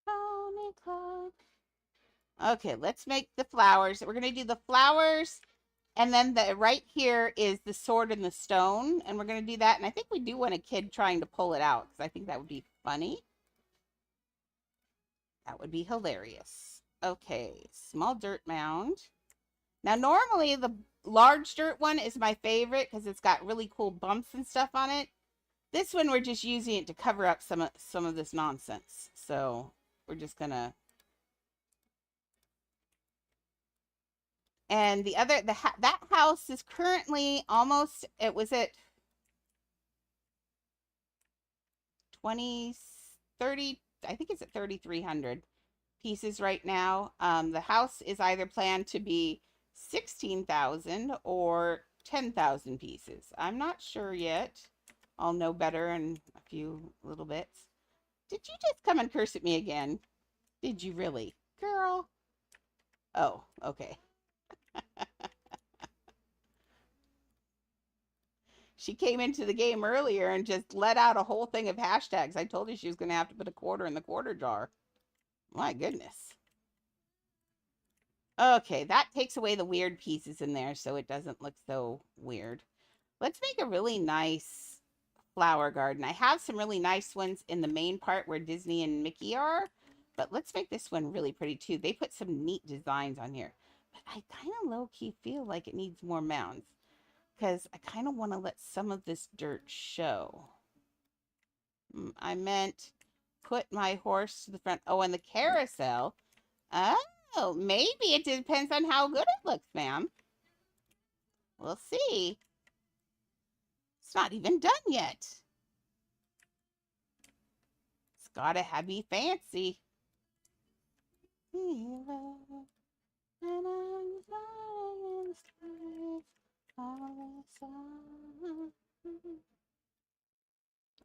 Pony Club. Okay, let's make the flowers. We're going to do the flowers. And then right here is the sword and the stone. And we're going to do that. And I think we do want a kid trying to pull it out, because I think that would be funny. That would be hilarious. Okay, small dirt mound. Now, normally the large dirt one is my favorite because it's got really cool bumps and stuff on it. This one, we're just using it to cover up some of this nonsense. So we're just gonna. And the other, that house is currently almost. It was at 20, 30. I think it's at 3,300 pieces right now. The house is either planned to be 16,000 or 10,000 pieces. I'm not sure yet. I'll know better in a few little bits. Did you just come and curse at me again? Did you really? Girl. Oh, okay. She came into the game earlier and just let out a whole thing of hashtags. I told her she was going to have to put a quarter in the quarter jar. My goodness. Okay, that takes away the weird pieces in there so it doesn't look so weird. Let's make a really nice flower garden. I have some really nice ones in the main part where Disney and Mickey are, but let's make this one really pretty too. They put some neat designs on here, but I kind of low-key feel like it needs more mounds because I kind of want to let some of this dirt show. I meant put my horse to the front. Oh, and the carousel. Oh, maybe it depends on how good it looks, ma'am. We'll see. It's not even done yet. It's gotta be fancy.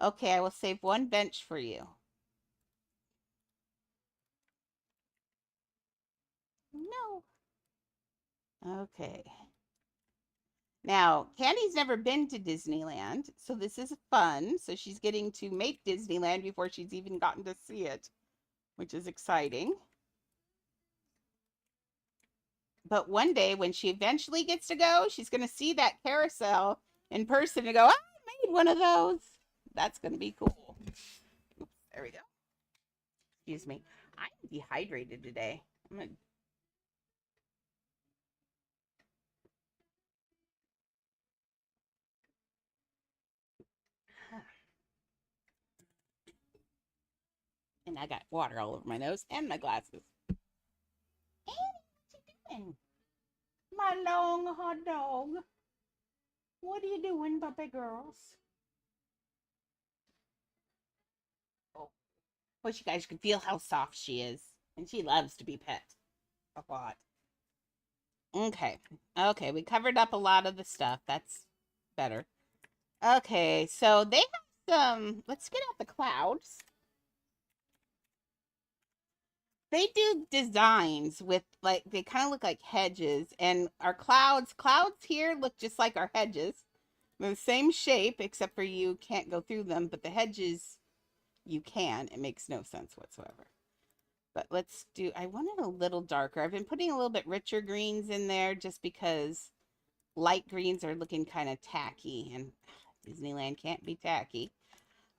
Okay, I will save one bench for you. No. Okay. Now, Candy's never been to Disneyland, so this is fun. So she's getting to make Disneyland before she's even gotten to see it, which is exciting. But one day when she eventually gets to go, she's going to see that carousel in person and go, I made one of those. That's going to be cool. Oops, there we go. Excuse me. I'm dehydrated today. I'm gonna... And I got water all over my nose and my glasses. Annie, what you doing? My long hot dog. What are you doing, puppy girls? Oh, wish you guys could feel how soft she is. And she loves to be pet a lot. Okay. Okay, we covered up a lot of the stuff. That's better. Okay, so they have some, let's get out the clouds. They do designs with like, they kind of look like hedges, and our clouds here look just like our hedges. They're the same shape, except for you can't go through them, but the hedges, you can. It makes no sense whatsoever. But let's do, I want it a little darker. I've been putting a little bit richer greens in there just because light greens are looking kind of tacky, and Disneyland can't be tacky.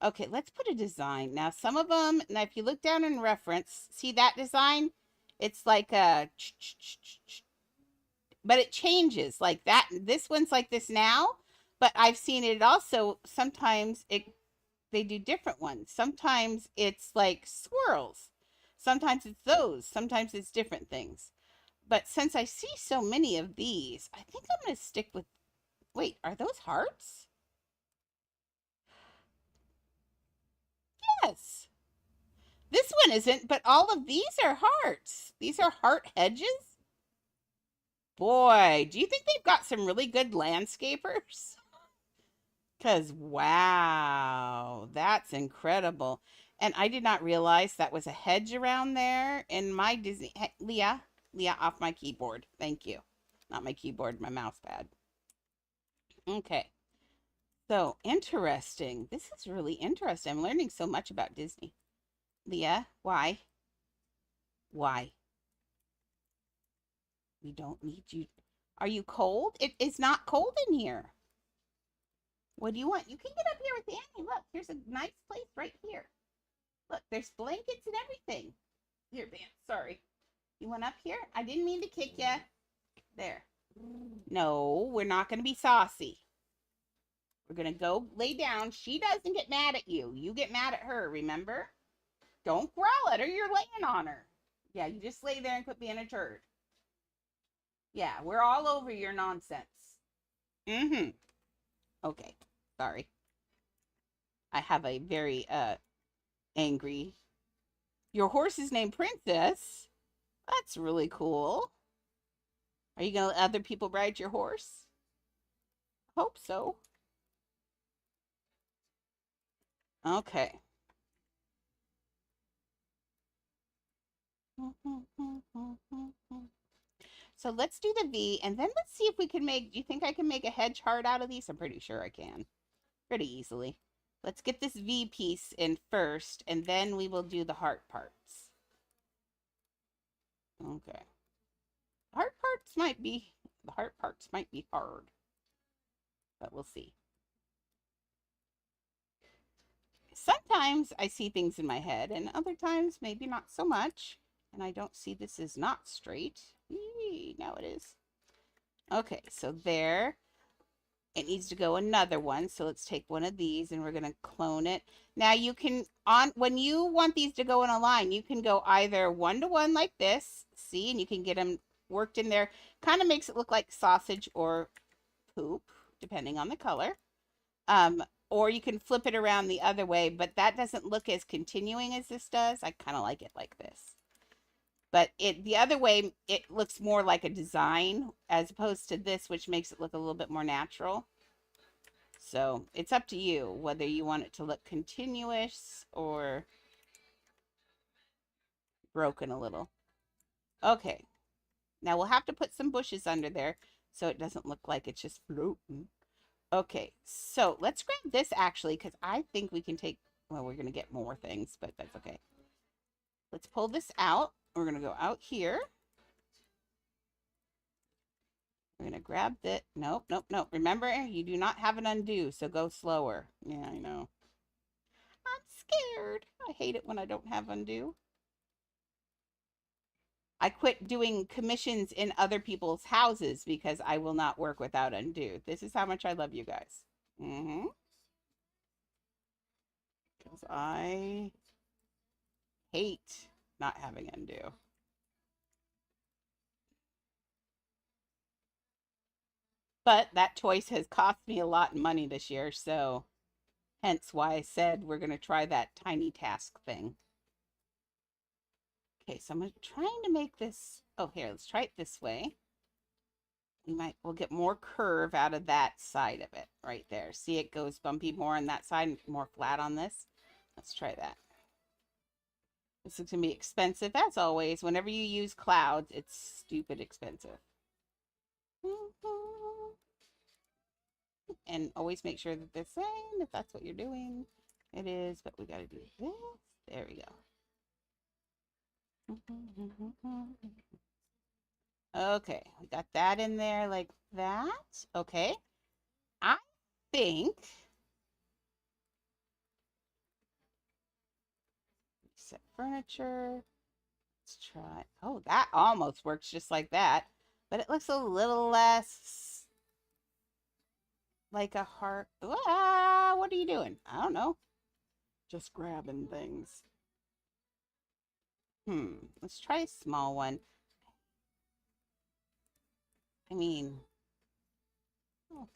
Okay, let's put a design. Now, some of them, now if you look down in reference, see that design? It's like a, but it changes like that. This one's like this now, but I've seen it also, sometimes they do different ones. Sometimes it's like swirls. Sometimes it's those. Sometimes it's different things. But since I see so many of these, I think I'm going to stick with, wait, are those hearts? Yes. This one isn't, but all of these are hearts. These are heart hedges. Boy, do you think they've got some really good landscapers? Because, wow, that's incredible. And I did not realize that was a hedge around there in my Disney. Hey, Leah, off my keyboard. Thank you. Not my keyboard, my mouse pad. Okay. So, interesting. This is really interesting. I'm learning so much about Disney. Leah, why? Why? We don't need you. Are you cold? It is not cold in here. What do you want? You can get up here with Annie. Look, here's a nice place right here. Look, there's blankets and everything. Here, Vance. Sorry. You went up here? I didn't mean to kick you. There. No, we're not going to be saucy. We're going to go lay down. She doesn't get mad at you. You get mad at her, remember? Don't growl at her. You're laying on her. Yeah, you just lay there and quit being a turd. Yeah, we're all over your nonsense. Mm-hmm. Okay. Sorry. I have a very angry. Your horse is named Princess. That's really cool. Are you gonna let other people ride your horse? Hope so. Okay. So let's do the V, and then let's see if we can make. Do you think I can make a hedge heart out of these? I'm pretty sure I can. Pretty easily. Let's get this V piece in first, and then we will do the heart parts. Okay. The heart parts might be hard, but we'll see. Sometimes I see things in my head, and other times maybe not so much. And I don't see this is not straight. Eee, now it is. Okay, so there. It needs to go another one. So let's take one of these and we're going to clone it. Now you can, when you want these to go in a line, you can go either 1-to-1 like this. See, and you can get them worked in there. Kind of makes it look like sausage or poop, depending on the color. Or you can flip it around the other way, but that doesn't look as continuing as this does. I kind of like it like this. But the other way, it looks more like a design as opposed to this, which makes it look a little bit more natural. So it's up to you whether you want it to look continuous or broken a little. Okay. Now we'll have to put some bushes under there so it doesn't look like it's just floating. Okay, so let's grab this actually, because I think we can take, well, we're going to get more things, but that's okay. Let's pull this out. We're going to go out here. We're going to grab that. Nope, nope, nope. Remember, you do not have an undo, so go slower. Yeah, I know. I'm scared. I hate it when I don't have undo. I quit doing commissions in other people's houses because I will not work without undo. This is how much I love you guys. Mm-hmm. Because I hate not having undo. But that choice has cost me a lot of money this year, so hence why I said we're going to try that tiny task thing. Okay, so I'm trying to make this, oh, here, let's try it this way. We'll get more curve out of that side of it right there. See, it goes bumpy more on that side and more flat on this. Let's try that. This is going to be expensive, as always. Whenever you use clouds, it's stupid expensive. And always make sure that they're same, if that's what you're doing. It is, but we got to do this. There we go. Okay, we got that in there like that. Okay. I think set furniture. Let's try. Oh, that almost works just like that, but it looks a little less like a heart. Ah, what are you doing? I don't know. Just grabbing things. Let's try a small one. I mean, oh,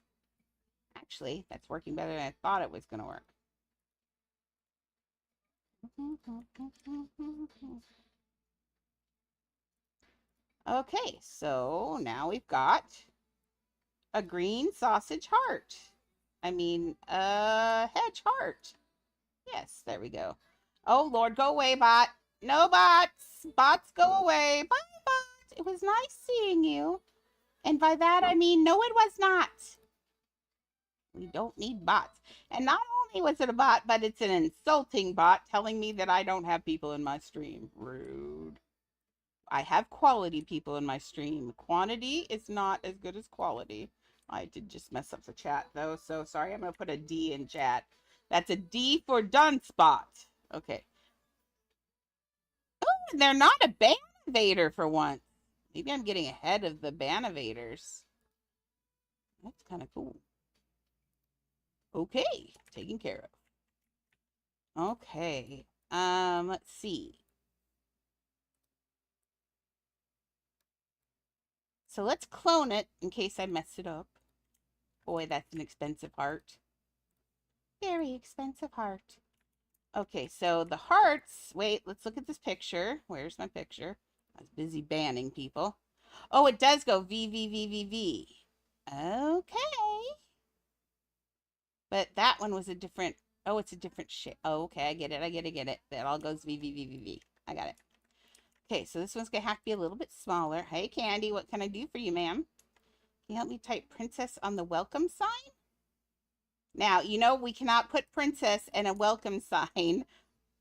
actually, that's working better than I thought it was going to work. Okay, so now we've got a green sausage heart. I mean, a hedge heart. Yes, there we go. Oh, Lord, go away, bot. No bots. Bots, go away. Bye, bot. It was nice seeing you. And by that, I mean, no, it was not. We don't need bots. And not only was it a bot, but it's an insulting bot telling me that I don't have people in my stream. Rude. I have quality people in my stream. Quantity is not as good as quality. I did just mess up the chat, though, so sorry. I'm going to put a D in chat. That's a D for done spot. Okay. Oh, they're not a Banavator for once. Maybe I'm getting ahead of the Banavators. That's kind of cool. Okay, taken care of. Okay. Let's see. So let's clone it in case I mess it up. Boy, that's an expensive heart. Very expensive heart. Okay, so the hearts. Wait, let's look at this picture. Where's my picture? I was busy banning people. Oh, it does go V, V, V, V, V. Okay. But that one was a different. Oh, it's a different shape. Oh, okay, I get it. I get it. That all goes V, V, V, V, V. I got it. Okay, so this one's going to have to be a little bit smaller. Hey, Candy, what can I do for you, ma'am? Can you help me type princess on the welcome sign? Now, you know we cannot put princess and a welcome sign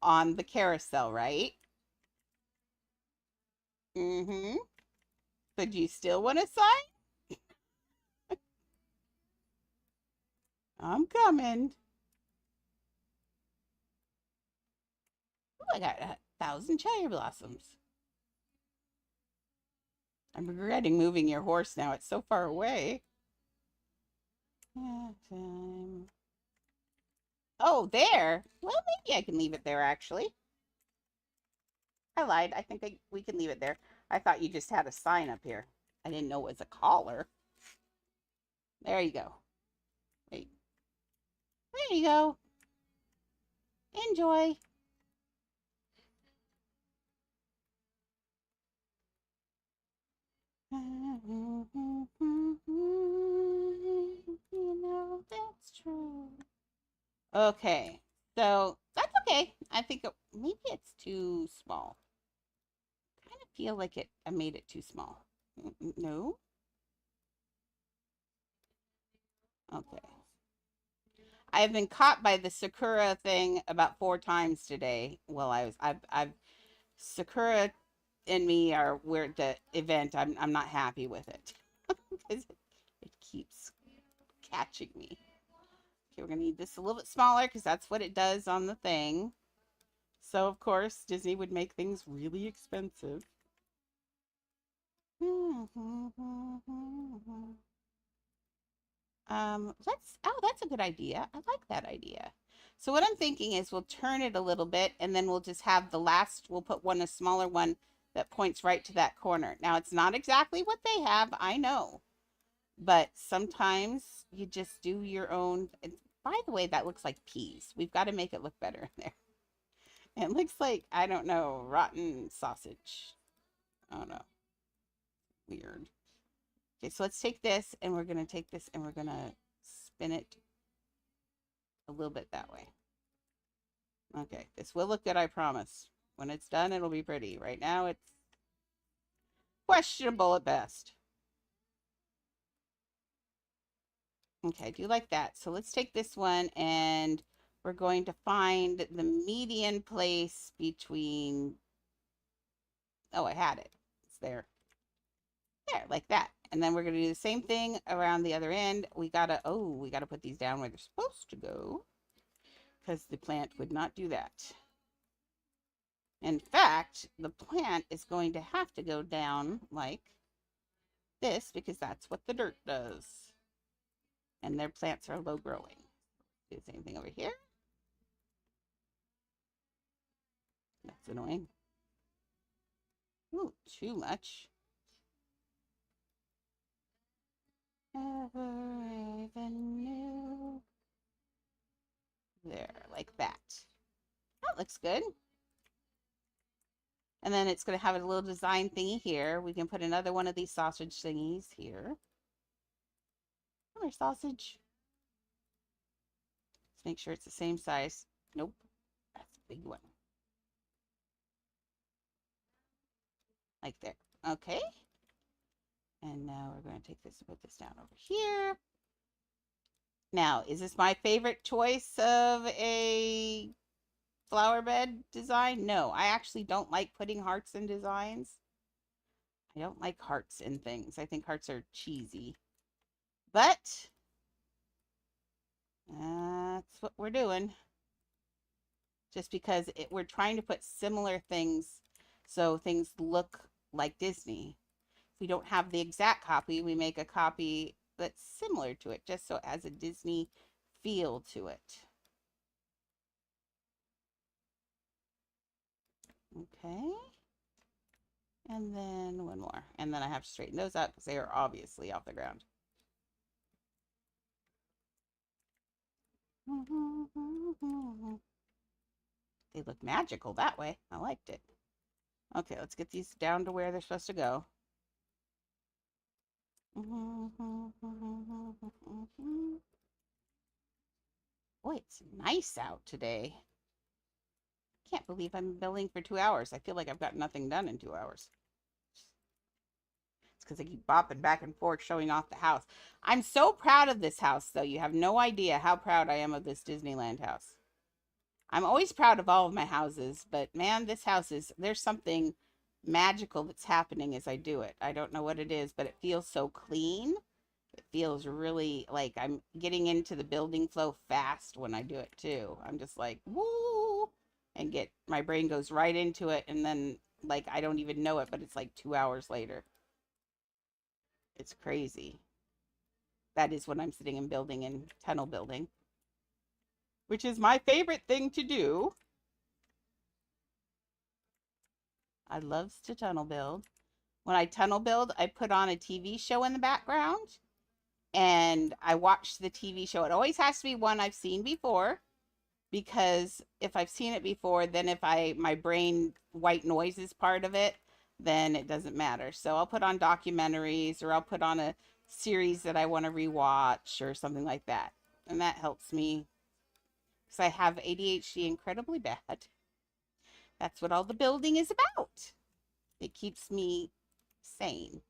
on the carousel, right? Mm-hmm. But do you still want a sign? I'm coming. Oh, I got 1,000 cherry blossoms. I'm regretting moving your horse now. It's so far away. Yeah, time. Oh, there. Well, maybe I can leave it there, actually. I lied. I think we can leave it there. I thought you just had a sign up here. I didn't know it was a collar. There you go. Wait. There you go. Enjoy. You know that's true. Okay. So that's okay. I think maybe it's too small. Kind of feel like I made it too small. No? Okay. I've been caught by the Sakura thing about 4 times today. Well, I've Sakura and me are we're at the event. I'm not happy with it because it keeps catching me. Okay, we're gonna need this a little bit smaller because that's what it does on the thing. So of course Disney would make things really expensive. That's a good idea. I like that idea. So what I'm thinking is we'll turn it a little bit and then we'll just have we'll put a smaller one that points right to that corner. Now it's not exactly what they have, I know, but sometimes you just do your own. And by the way, that looks like peas. We've got to make it look better in there. It looks like, I don't know, rotten sausage. I don't know. Weird. Okay, so let's take this and we're going to take this and we're going to spin it a little bit that way. Okay, this will look good, I promise. When it's done, it'll be pretty. Right now, it's questionable at best. Okay, I do like that. So let's take this one and we're going to find the median place between... Oh, I had it. It's there. There, like that. And then we're going to do the same thing around the other end. We got to put these down where they're supposed to go because the plant would not do that. In fact, the plant is going to have to go down like this because that's what the dirt does. And their plants are low growing. Do the same thing over here. That's annoying. Ooh, too much. Ever even knew. There, like that. That looks good. And then it's going to have a little design thingy here. We can put another one of these sausage thingies here. Come here, sausage. Let's make sure it's the same size. Nope. That's a big one. Like there. Okay. And now we're going to take this and put this down over here. Now, is this my favorite choice of a flower bed design? No, I actually don't like putting hearts in designs. I don't like hearts in things. I think hearts are cheesy. But that's what we're doing. Just because we're trying to put similar things so things look like Disney. If we don't have the exact copy, we make a copy that's similar to it, just so it has a Disney feel to it. Okay. And then one more. And then I have to straighten those up because they are obviously off the ground. They look magical that way. I liked it. Okay, let's get these down to where they're supposed to go. Boy, it's nice out today. Can't believe I'm building for 2 hours. I feel like I've got nothing done in 2 hours. It's because I keep bopping back and forth showing off the house. I'm so proud of this house, though. You have no idea how proud I am of this Disneyland house. I'm always proud of all of my houses, but man, this house is, there's something magical that's happening as I do it. I don't know what it is, but it feels so clean. It feels really like I'm getting into the building flow fast when I do it too. I'm just like, woo, and get, my brain goes right into it. And then like, I don't even know it, but it's like 2 hours later. It's crazy. That is when I'm sitting and building and tunnel building, which is my favorite thing to do. I loves to tunnel build. When I tunnel build, I put on a TV show in the background and I watch the TV show. It always has to be one I've seen before, because if I've seen it before, then if my brain white noise is part of it, then it doesn't matter. So I'll put on documentaries, or I'll put on a series that I want to rewatch or something like that. And that helps me because I have ADHD incredibly bad. That's what all the building is about. It keeps me sane.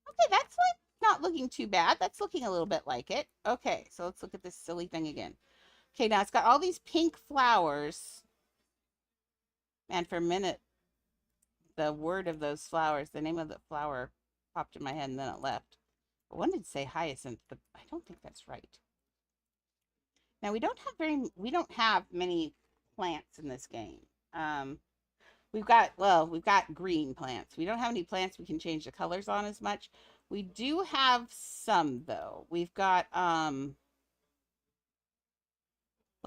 Okay, that's like not looking too bad. That's looking a little bit like it. Okay, so let's look at this silly thing again. Okay, now it's got all these pink flowers. And for a minute, the word of those flowers, the name of the flower popped in my head and then it left. I wanted to say hyacinth, but I don't think that's right. Now we don't have many plants in this game. We've got green plants. We don't have any plants we can change the colors on as much. We do have some though. We've got well,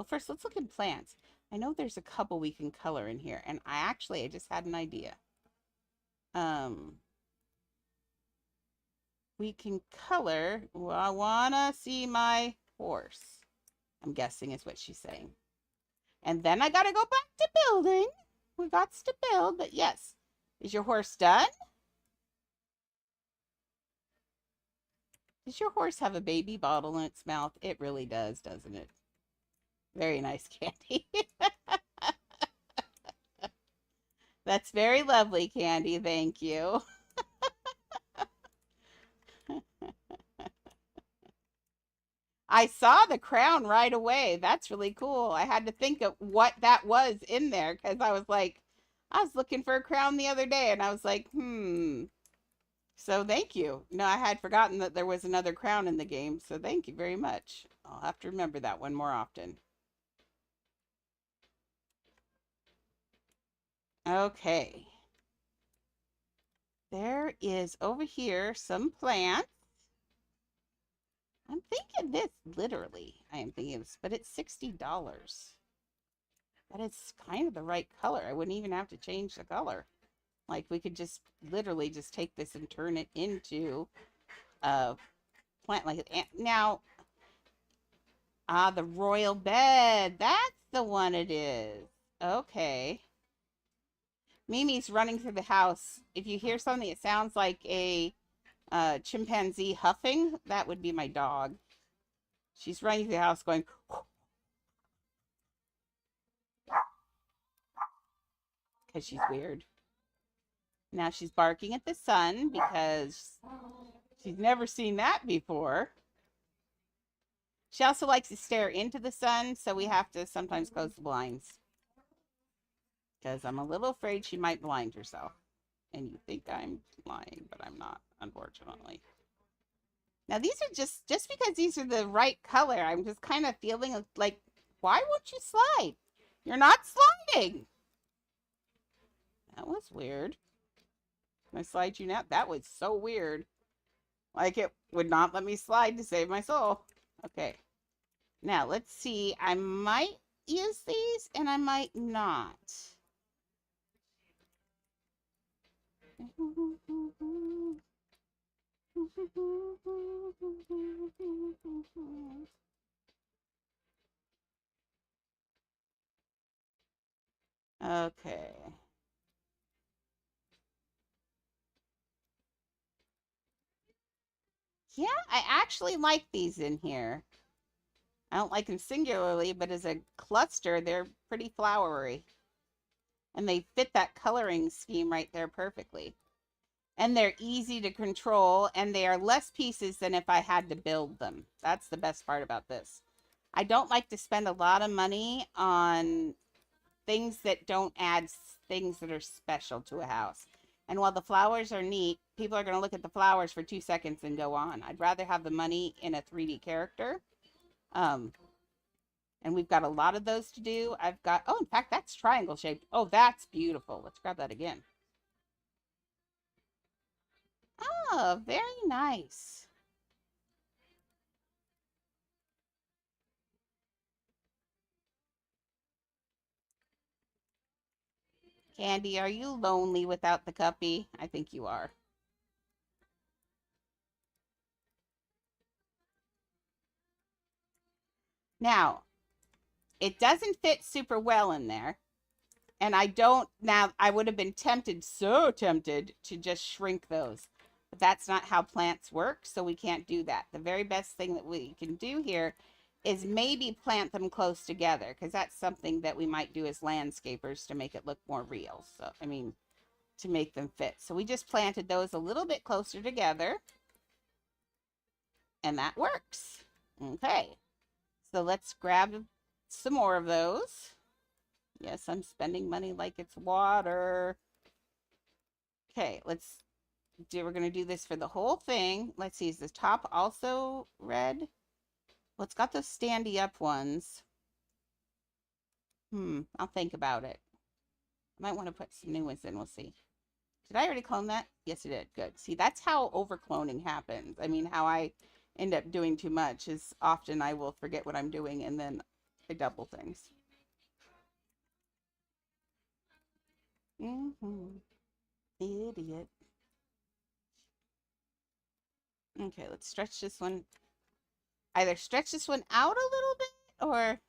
first let's look at plants. I know there's a couple we can color in here, and I just had an idea. We can color. Well, I wanna see my horse, I'm guessing is what she's saying. And then I gotta go back to building. We got to build, but yes. Is your horse done? Does your horse have a baby bottle in its mouth? It really does, doesn't it? Very nice, Candy. That's very lovely, Candy. Thank you. I saw the crown right away. That's really cool. I had to think of what that was in there because I was looking for a crown the other day and I was like, So thank you. No, I had forgotten that there was another crown in the game. So thank you very much. I'll have to remember that one more often. Okay. There is over here some plants. I'm thinking this, literally, I am thinking this, but it's $60. But it's kind of the right color. I wouldn't even have to change the color. Like, we could just literally just take this and turn it into a plant. Like, now, the royal bed. That's the one it is. Okay. Mimi's running through the house. If you hear something that sounds like a chimpanzee huffing, that would be my dog. She's running through the house going, because she's weird. Now she's barking at the sun because she's never seen that before. She also likes to stare into the sun, so we have to sometimes close the blinds. Because I'm a little afraid she might blind herself. And you think I'm lying, but I'm not, unfortunately. Now these are just because these are the right color, I'm just kind of feeling like, why won't you slide? You're not sliding. That was weird. Can I slide you now? That was so weird. Like it would not let me slide to save my soul. Okay. Now let's see. I might use these and I might not. Okay. Yeah, I actually like these in here. I don't like them singularly, but as a cluster, they're pretty flowery. And they fit that coloring scheme right there perfectly. And they're easy to control, and they are less pieces than if I had to build them. That's the best part about this. I don't like to spend a lot of money on things that don't add things that are special to a house. And while the flowers are neat, people are going to look at the flowers for 2 seconds and go on. I'd rather have the money in a 3D character. And we've got a lot of those to do. I've got, oh, in fact, that's triangle shaped. Oh, that's beautiful. Let's grab that again. Oh, very nice. Candy, are you lonely without the cuppy? I think you are. Now, it doesn't fit super well in there. And I don't, now I would have been tempted, so tempted to just shrink those. But that's not how plants work, so we can't do that. The very best thing that we can do here is maybe plant them close together, because that's something that we might do as landscapers to make it look more real. So, I mean, to make them fit. So we just planted those a little bit closer together, and that works. Okay, so let's grab some more of those. Yes, I'm spending money like it's water. Okay, let's do, we're going to do this for the whole thing. Let's see, is the top also red? Well, it's got those standy up ones. I'll think about it. I might want to put some new ones in. We'll see. Did I already clone that? Yes, I did. Good. See, that's how overcloning happens. I mean, how I end up doing too much is often I will forget what I'm doing and then I double things. Idiot. Okay, let's stretch this one. Either stretch this one out a little bit or...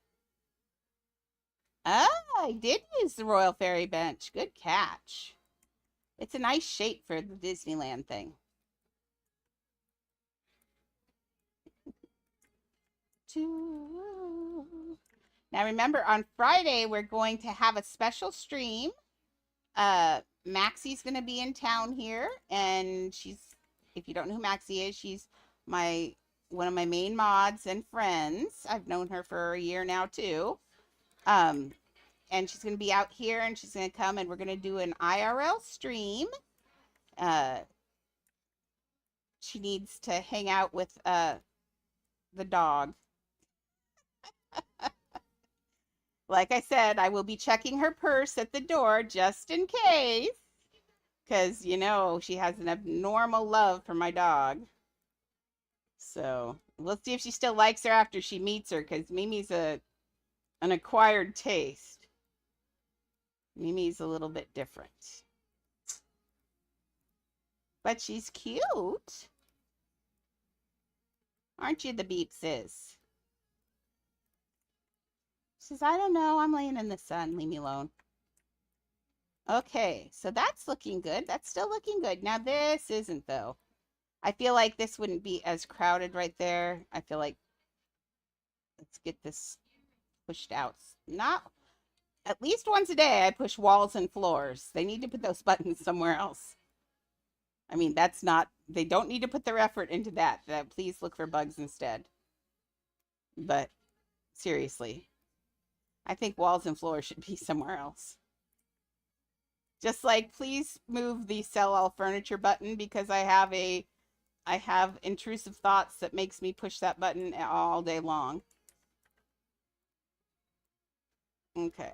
Oh, I did use the Royal Fairy Bench. Good catch. It's a nice shape for the Disneyland thing. Now remember, on Friday, we're going to have a special stream. Maxie's going to be in town here, and she's, if you don't know who Maxie is, she's one of my main mods and friends. I've known her for a year now, too. And she's going to be out here, and she's going to come, and we're going to do an IRL stream. She needs to hang out with the dog. Like I said, I will be checking her purse at the door just in case. Because, you know, she has an abnormal love for my dog. So, we'll see if she still likes her after she meets her. Because Mimi's an acquired taste. Mimi's a little bit different. But she's cute. Aren't you, the Beepses? She says, I don't know. I'm laying in the sun. Leave me alone. Okay, so that's looking good. That's still looking good. Now this isn't, though. I feel like this wouldn't be as crowded right there. I feel like, let's get this pushed out. Not, at least once a day I push walls and floors. They need to put those buttons somewhere else. I mean, that's not, they don't need to put their effort into that. Please look for bugs instead. But seriously, I think walls and floors should be somewhere else. Just like, please move the sell all furniture button, because I have intrusive thoughts that makes me push that button all day long. Okay.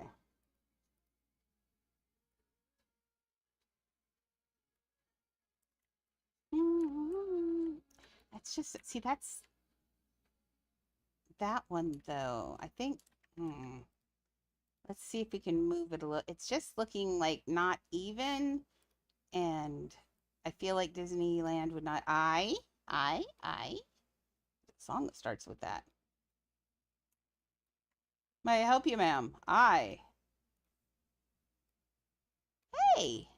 Let's just see. That's that one though. I think. Let's see if we can move it a little. It's just looking like not even, and I feel like Disneyland would not. I. The song that starts with that. May I help you, ma'am? I. Hey.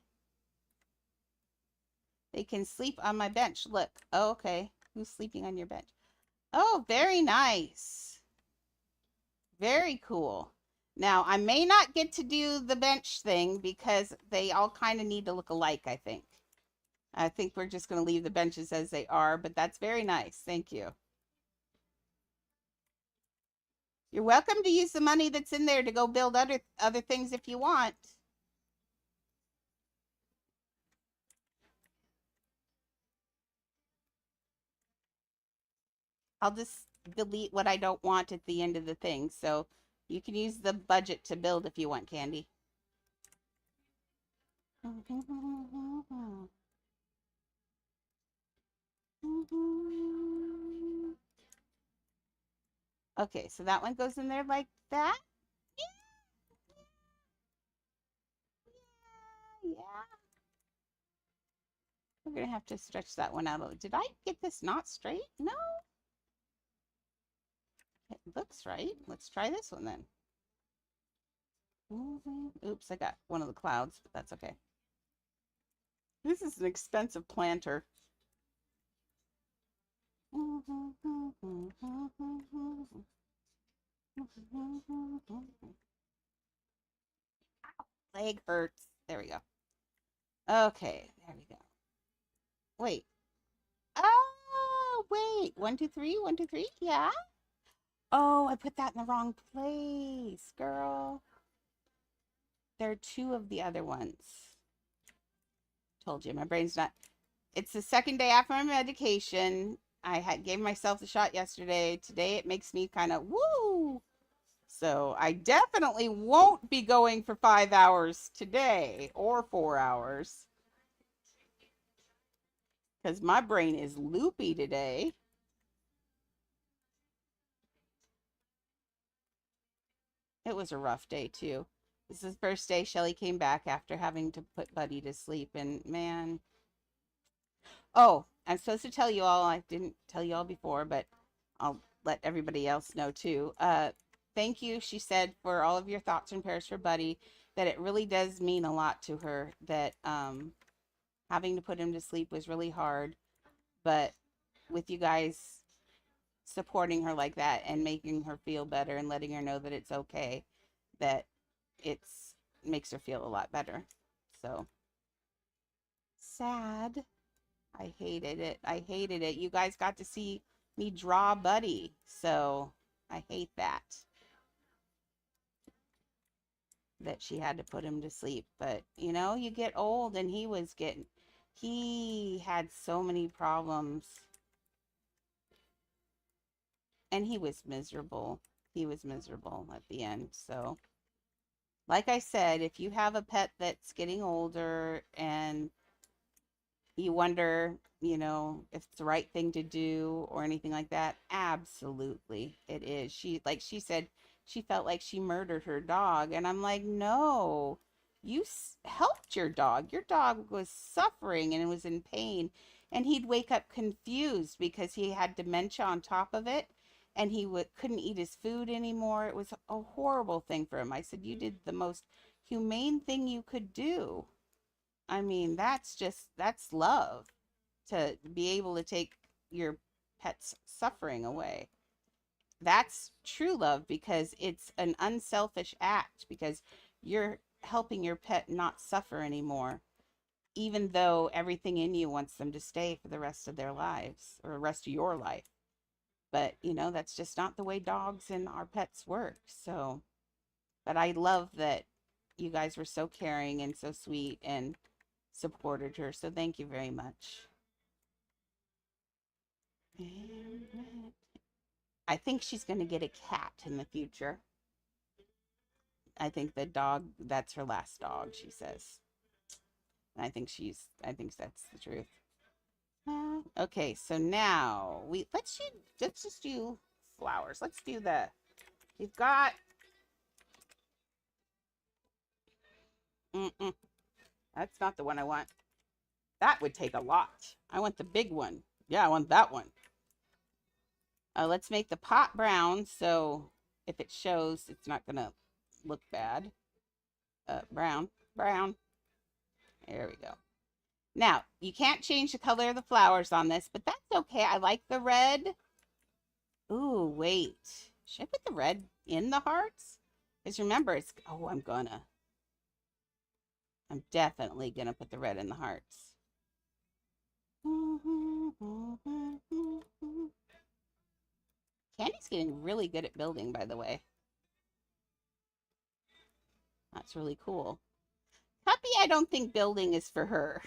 They can sleep on my bench. Look. Oh, okay. Who's sleeping on your bench? Oh, very nice. Very cool. Now, I may not get to do the bench thing because they all kind of need to look alike, I think. I think we're just going to leave the benches as they are, but that's very nice. Thank you. You're welcome to use the money that's in there to go build other things if you want. I'll just delete what I don't want at the end of the thing. So you can use the budget to build if you want, Candy. Okay, so that one goes in there like that. Yeah. We're going to have to stretch that one out a little. Did I get this not straight? No. It looks right. Let's try this one then. Oops, I got one of the clouds, but that's okay. This is an expensive planter. Leg hurts. There we go. Okay, there we go. Wait. Oh, wait. 1, 2, 3. 1, 2, 3. Yeah. Oh, I put that in the wrong place, girl. There are 2 of the other ones. Told you, my brain's not. It's the second day after my medication. I gave myself the shot yesterday. Today it makes me kind of woo. So I definitely won't be going for 5 hours today or 4 hours. Because my brain is loopy today. It was a rough day too. This is the first day Shelly came back after having to put Buddy to sleep. And man, oh, I'm supposed to tell you all. I didn't tell you all before, but I'll let everybody else know too. Thank you, she said, for all of your thoughts and prayers for Buddy. That it really does mean a lot to her. That having to put him to sleep was really hard, but with you guys supporting her like that and making her feel better and letting her know that it's okay, that it's makes her feel a lot better. So sad. I hated it. I hated it. You guys got to see me draw Buddy, so I hate that she had to put him to sleep. But you know, you get old, and he had so many problems, and he was miserable. He was miserable at the end. So like I said, if you have a pet that's getting older and you wonder, you know, if it's the right thing to do or anything like that, absolutely it is. She said she felt like she murdered her dog, and I'm like, no, you helped your dog. Your dog was suffering and it was in pain, and he'd wake up confused because he had dementia on top of it, and he couldn't eat his food anymore. It was a horrible thing for him. I said, you did the most humane thing you could do. I mean, that's love, to be able to take your pet's suffering away. That's true love, because it's an unselfish act, because you're helping your pet not suffer anymore, even though everything in you wants them to stay for the rest of their lives or the rest of your life. But, you know, that's just not the way dogs and our pets work. So, but I love that you guys were so caring and so sweet and supported her. So thank you very much. I think she's going to get a cat in the future. I think the dog, that's her last dog, she says. And I think that's the truth. Okay, so now let's just do flowers. Let's do the we've got mm-mm, that's not the one I want. That would take a lot. I want the big one. Yeah, I want that one. Let's make the pot brown so if it shows, it's not gonna look bad. Brown, brown. There we go. Now, you can't change the color of the flowers on this, but that's okay. I like the red. Ooh, wait. Should I put the red in the hearts? Because remember, it's... Oh, I'm definitely gonna put the red in the hearts. Candy's getting really good at building, by the way. That's really cool. Puppy, I don't think building is for her.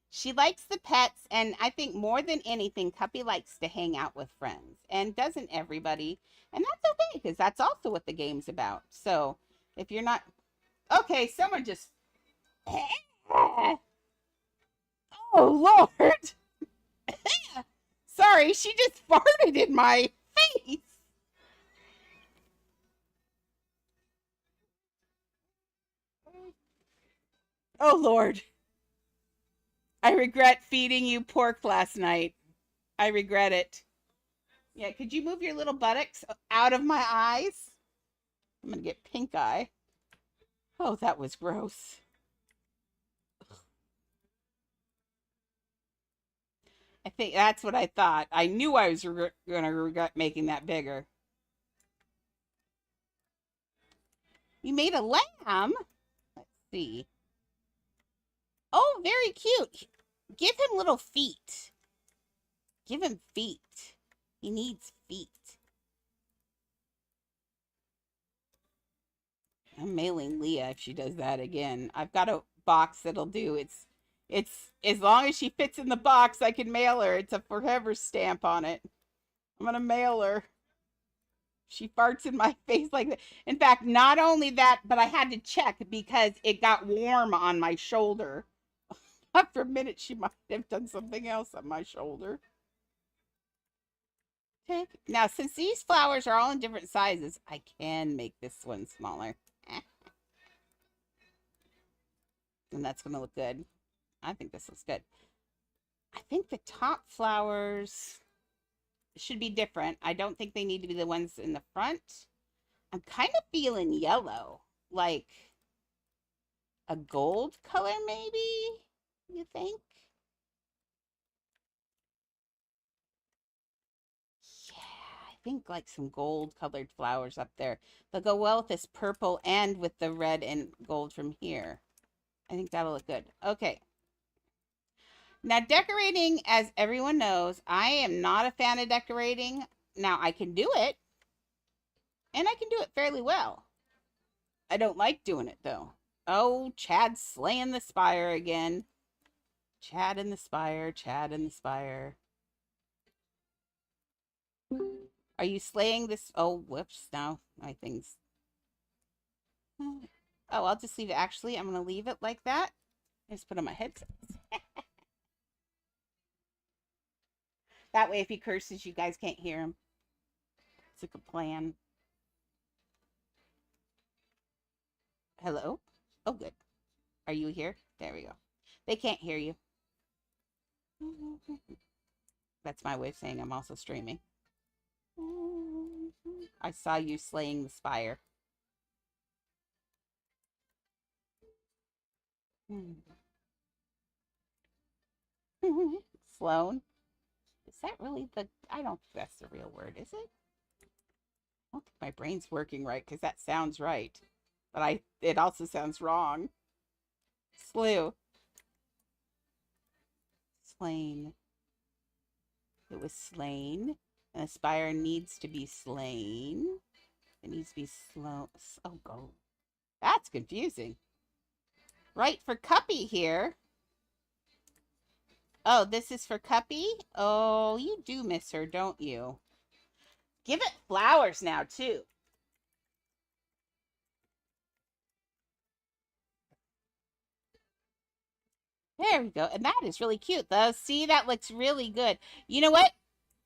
She likes the pets, and I think more than anything, Cuppy likes to hang out with friends. And doesn't everybody? And that's okay, because that's also what the game's about. So, if you're not... Okay, someone just... Oh, Lord! Sorry, she just farted in my face! Oh, Lord. I regret feeding you pork last night. I regret it. Yeah, could you move your little buttocks out of my eyes? I'm gonna get pink eye. Oh, that was gross. I think that's what I thought. I knew I was gonna regret making that bigger. You made a lamb? Let's see. Oh, very cute. Give him little feet. Give him feet. He needs feet. I'm mailing Leah if she does that again. I've got a box that'll do. It's as long as she fits in the box, I can mail her. It's a forever stamp on it. I'm gonna mail her. She farts in my face like that. In fact, not only that, but I had to check because it got warm on my shoulder. After a minute, she might have done something else on my shoulder. Okay. Now, since these flowers are all in different sizes, I can make this one smaller. And that's going to look good. I think this looks good. I think the top flowers should be different. I don't think they need to be the ones in the front. I'm kind of feeling yellow. Like a gold color, maybe? You think? Yeah, I think like some gold colored flowers up there. They'll go well with this purple and with the red and gold from here. I think that'll look good. Okay. Now, decorating, as everyone knows, I am not a fan of decorating. Now, I can do it, and I can do it fairly well. I don't like doing it, though. Oh, Chad's slaying the spire again. Chad in the spire, Chad in the spire. Are you slaying this? Oh, whoops. No, my thing's... Oh, I'll just leave it. Actually, I'm going to leave it like that. Just put on my headset. That way, if he curses, you guys can't hear him. It's like a plan. Hello? Oh, good. Are you here? There we go. They can't hear you. That's my way of saying I'm also streaming. I saw you slaying the spire. Sloan? Is that really the... I don't think that's the real word, is it? I don't think my brain's working right, because that sounds right. But it also sounds wrong. Slew. Slain. It was slain. And the spire needs to be slain. It needs to be slow. Oh, go. That's confusing. Right for Cuppy here. Oh, this is for Cuppy? Oh, you do miss her, don't you? Give it flowers now, too. There we go. And that is really cute, though. See, that looks really good. You know what?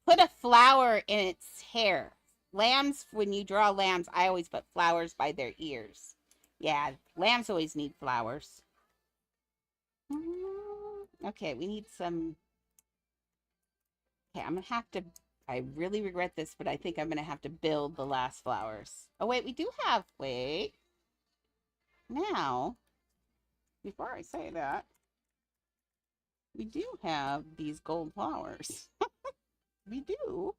Put a flower in its hair. Lambs, when you draw lambs, I always put flowers by their ears. Yeah, lambs always need flowers. Okay, we need some. Okay, I'm gonna have to. I really regret this, but I think I'm gonna have to build the last flowers. Oh, wait, we do have. Wait. Now, before I say that, we do have these gold flowers. We do.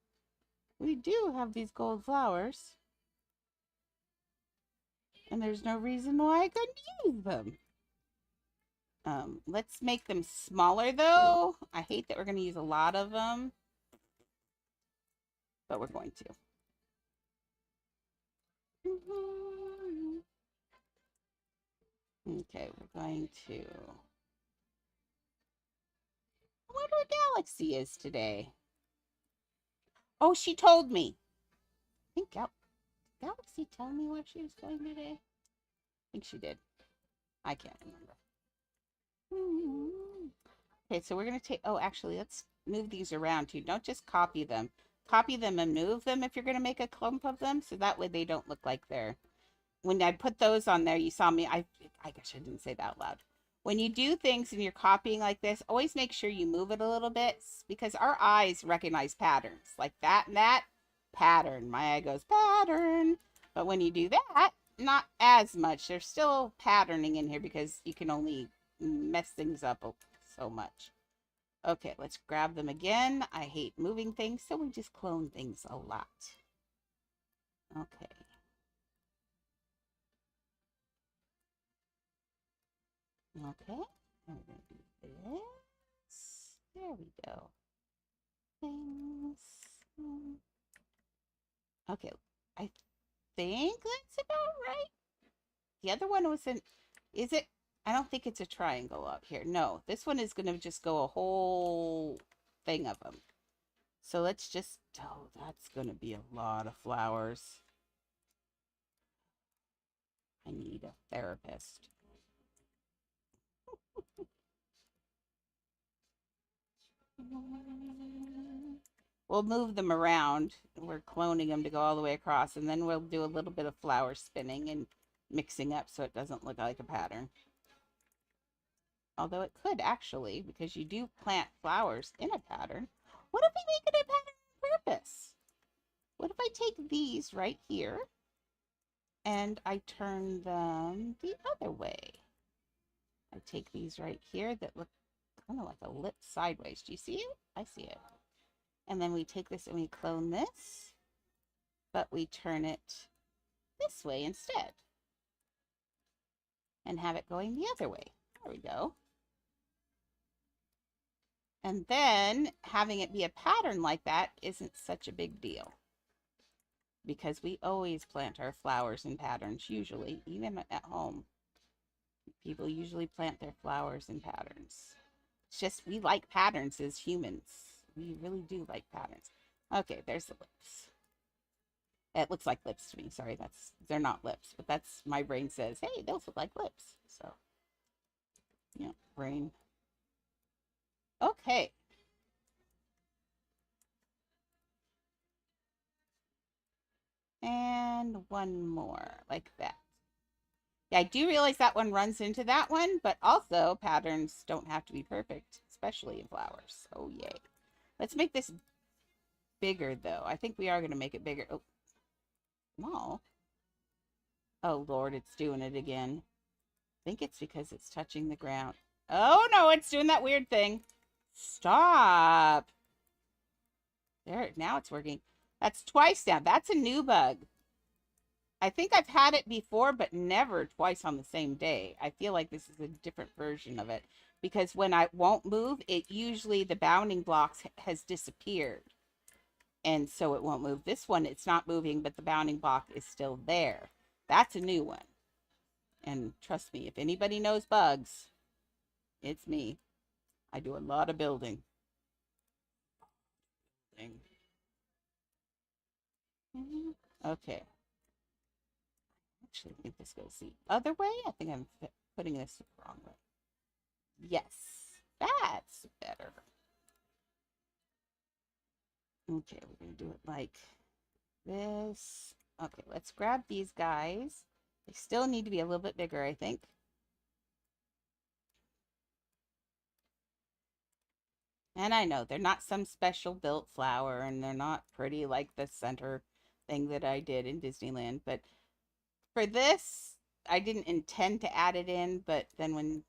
We do have these gold flowers. And there's no reason why I couldn't use them. Let's make them smaller, though. I hate that we're going to use a lot of them. But we're going to. Okay, we're going to. I wonder what Galaxy is today. Oh, she told me. I think Galaxy tell me what she was doing today? I think she did. I can't remember. Okay, so we're going to take... Oh, actually, let's move these around, too. Don't just copy them. Copy them and move them if you're going to make a clump of them, so that way they don't look like they're... When I put those on there, you saw me... I guess I didn't say that out loud. When you do things and you're copying like this, always make sure you move it a little bit, because our eyes recognize patterns. Like that and that, pattern. My eye goes, pattern. But when you do that, not as much. There's still patterning in here because you can only mess things up so much. Okay, let's grab them again. I hate moving things, so we just clone things a lot. Okay. Okay, and we're going to do this. There we go. Things. Okay, I think that's about right. The other one was is it? I don't think it's a triangle up here. No, this one is going to just go a whole thing of them. So let's just, oh, that's going to be a lot of flowers. I need a therapist. We'll move them around. We're cloning them to go all the way across, and then we'll do a little bit of flower spinning and mixing up so it doesn't look like a pattern. Although it could actually, because you do plant flowers in a pattern. What if we make it a pattern on purpose? What if I take these right here and I turn them the other way? I take these right here that look kind of like a lip sideways. Do you see it? I see it. And then we take this and we clone this, but we turn it this way instead and have it going the other way. There we go. And then having it be a pattern like that isn't such a big deal, because we always plant our flowers in patterns, usually, even at home. People usually plant their flowers in patterns. It's just we like patterns as humans. We really do like patterns. Okay, there's the lips. It looks like lips to me. Sorry, they're not lips, but that's my brain says, hey, those look like lips. So, yeah, brain. Okay. And one more like that. Yeah, I do realize that one runs into that one, but also patterns don't have to be perfect, especially in flowers. Oh, yay. Let's make this bigger, though. I think we are going to make it bigger. Oh, small. Oh, Lord, it's doing it again. I think it's because it's touching the ground. Oh, no, it's doing that weird thing. Stop. There, now it's working. That's twice now. That's a new bug. I think I've had it before, but never twice on the same day. I feel like this is a different version of it, because when I won't move, it usually the bounding blocks has disappeared. And so it won't move. This one, it's not moving, but the bounding block is still there. That's a new one. And trust me, if anybody knows bugs, it's me. I do a lot of building. Okay. Actually, I think this goes the other way. I think I'm putting this the wrong way. Yes. That's better. Okay, we're going to do it like this. Okay, let's grab these guys. They still need to be a little bit bigger, I think. And I know they're not some special built flower and they're not pretty like the center thing that I did in Disneyland. But for this, I didn't intend to add it in. But then when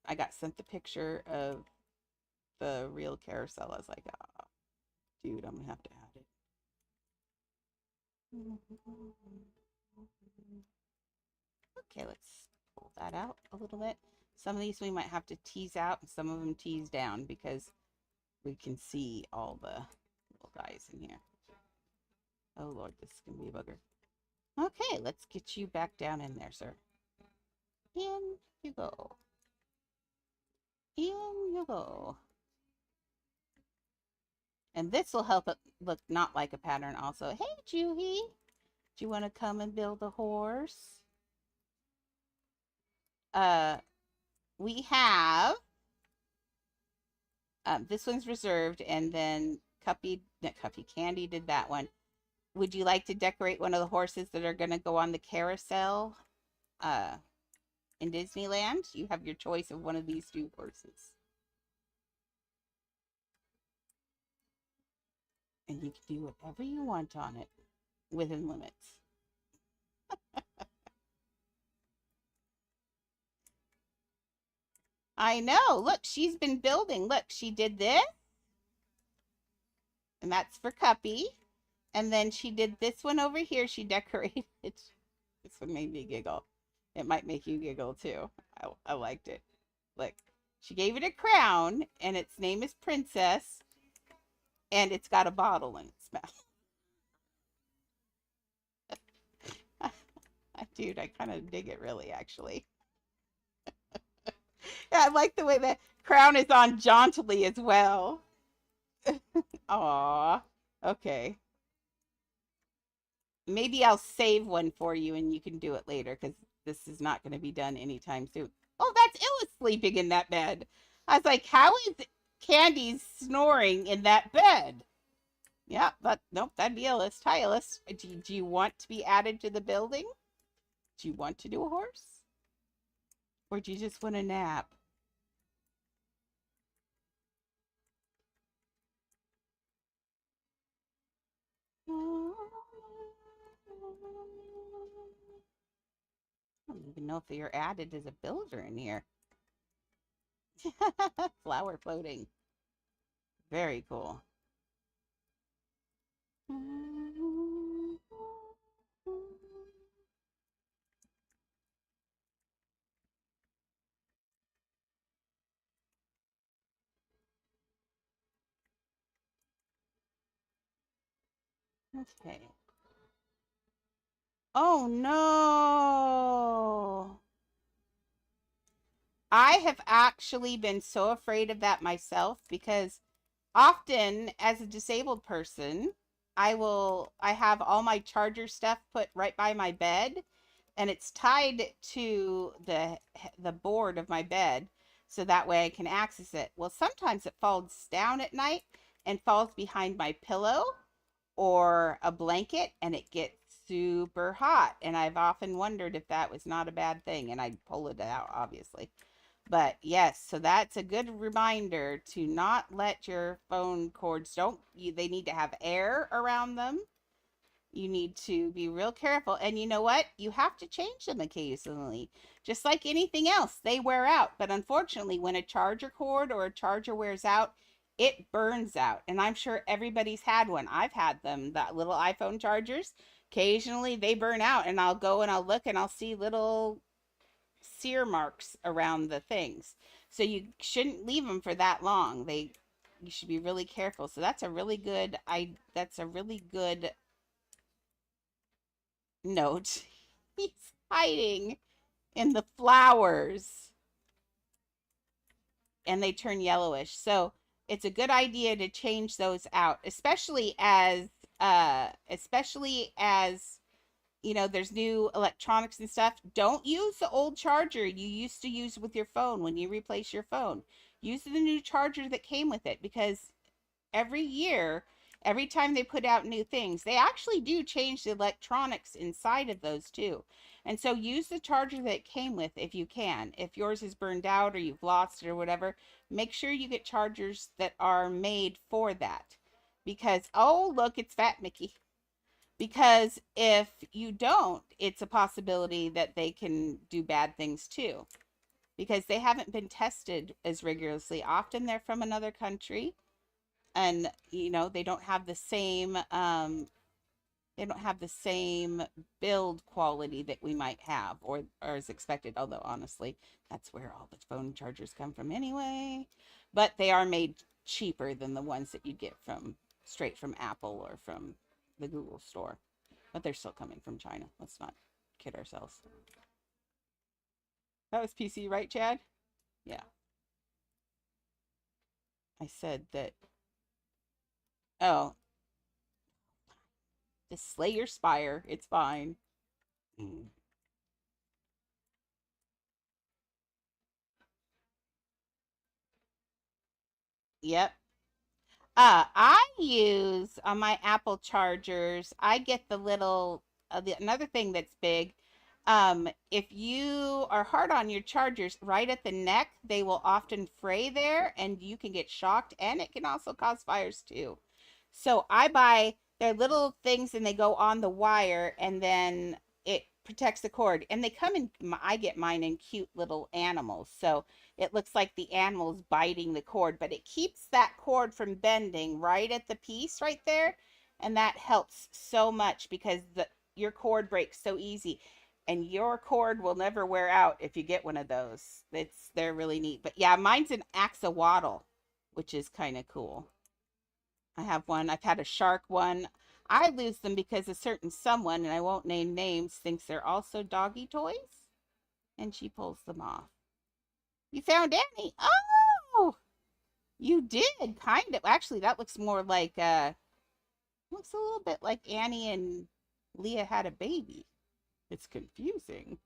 I got sent the picture of the real carousel, I was like, oh, dude, I'm going to have to add it. Okay, let's pull that out a little bit. Some of these we might have to tease out and some of them tease down because we can see all the little guys in here. Oh Lord, this is going to be a bugger. Okay, let's get you back down in there, sir. In you go. In you go. And this will help it look not like a pattern also. Hey, Juhi, do you want to come and build a horse? We have this one's reserved, and then Candy did that one. Would you like to decorate one of the horses that are going to go on the carousel in Disneyland? You have your choice of one of these two horses. And you can do whatever you want on it within limits. I know. Look, she's been building. Look, she did this. And that's for Cuppy. And then she did this one over here. She decorated. This one made me giggle. It might make you giggle too. I liked it. Look, she gave it a crown, and its name is Princess, and it's got a bottle in its mouth. Dude, I kind of dig it, really, actually. Yeah, I like the way the crown is on jauntily as well. Aw. Okay. Maybe I'll save one for you and you can do it later because this is not going to be done anytime soon. Oh, that's Illa sleeping in that bed. I was like, how is Candy snoring in that bed? Yeah, but nope, that'd be Illis. Hi, Illis. Do you want to be added to the building? Do you want to do a horse? Or do you just want a nap? I don't even know if you're added as a builder in here. Flower floating. Very cool. Okay. Oh no. I have actually been so afraid of that myself because often as a disabled person, I have all my charger stuff put right by my bed and it's tied to the board of my bed so that way I can access it. Well, sometimes it falls down at night and falls behind my pillow or a blanket and it gets super hot. And I've often wondered if that was not a bad thing. And I'd pull it out, obviously. But yes, so that's a good reminder to not let your phone cords, they need to have air around them. You need to be real careful. And you know what? You have to change them occasionally. Just like anything else, they wear out. But unfortunately, when a charger cord or a charger wears out, it burns out. And I'm sure everybody's had one. I've had them, that little iPhone chargers. Occasionally they burn out and I'll go and I'll look and I'll see little sear marks around the things. So you shouldn't leave them for that long. You should be really careful. So that's a really good note. He's hiding in the flowers and they turn yellowish. So it's a good idea to change those out, especially as there's new electronics and stuff. Don't use the old charger you used to use with your phone when you replace your phone. use the new charger that came with it, because every year, every time they put out new things, they actually do change the electronics inside of those too. And so use the charger that it came with if you can. If yours is burned out or you've lost it or whatever, make sure you get chargers that are made for that. Because, oh, look, it's Fat Mickey. Because if you don't, it's a possibility that they can do bad things too. Because they haven't been tested as rigorously. Often they're from another country, and they don't have the same build quality that we might have, or is expected, although honestly that's where all the phone chargers come from anyway. But they are made cheaper than the ones that you get from straight from Apple or from the Google store, but they're still coming from China. Let's not kid ourselves. That was PC, right, Chad? Yeah, I said that. Oh, just slay your spire. It's fine. Mm. Yep. I use on my Apple chargers, I get the little, another thing that's big. If you are hard on your chargers, right at the neck, they will often fray there and you can get shocked, and it can also cause fires too. So I buy their little things and they go on the wire, and then it protects the cord. And they come in, I get mine in cute little animals. So it looks like the animal's biting the cord, but it keeps that cord from bending right at the piece right there. And that helps so much because your cord breaks so easy. And your cord will never wear out if you get one of those. They're really neat. But yeah, mine's an axolotl, which is kind of cool. I have one. I've had a shark one. I lose them because a certain someone, and I won't name names, thinks they're also doggy toys, and she pulls them off. You found Annie. Oh, you did kind of. Actually, that looks more like looks a little bit like Annie and Leah had a baby. It's confusing.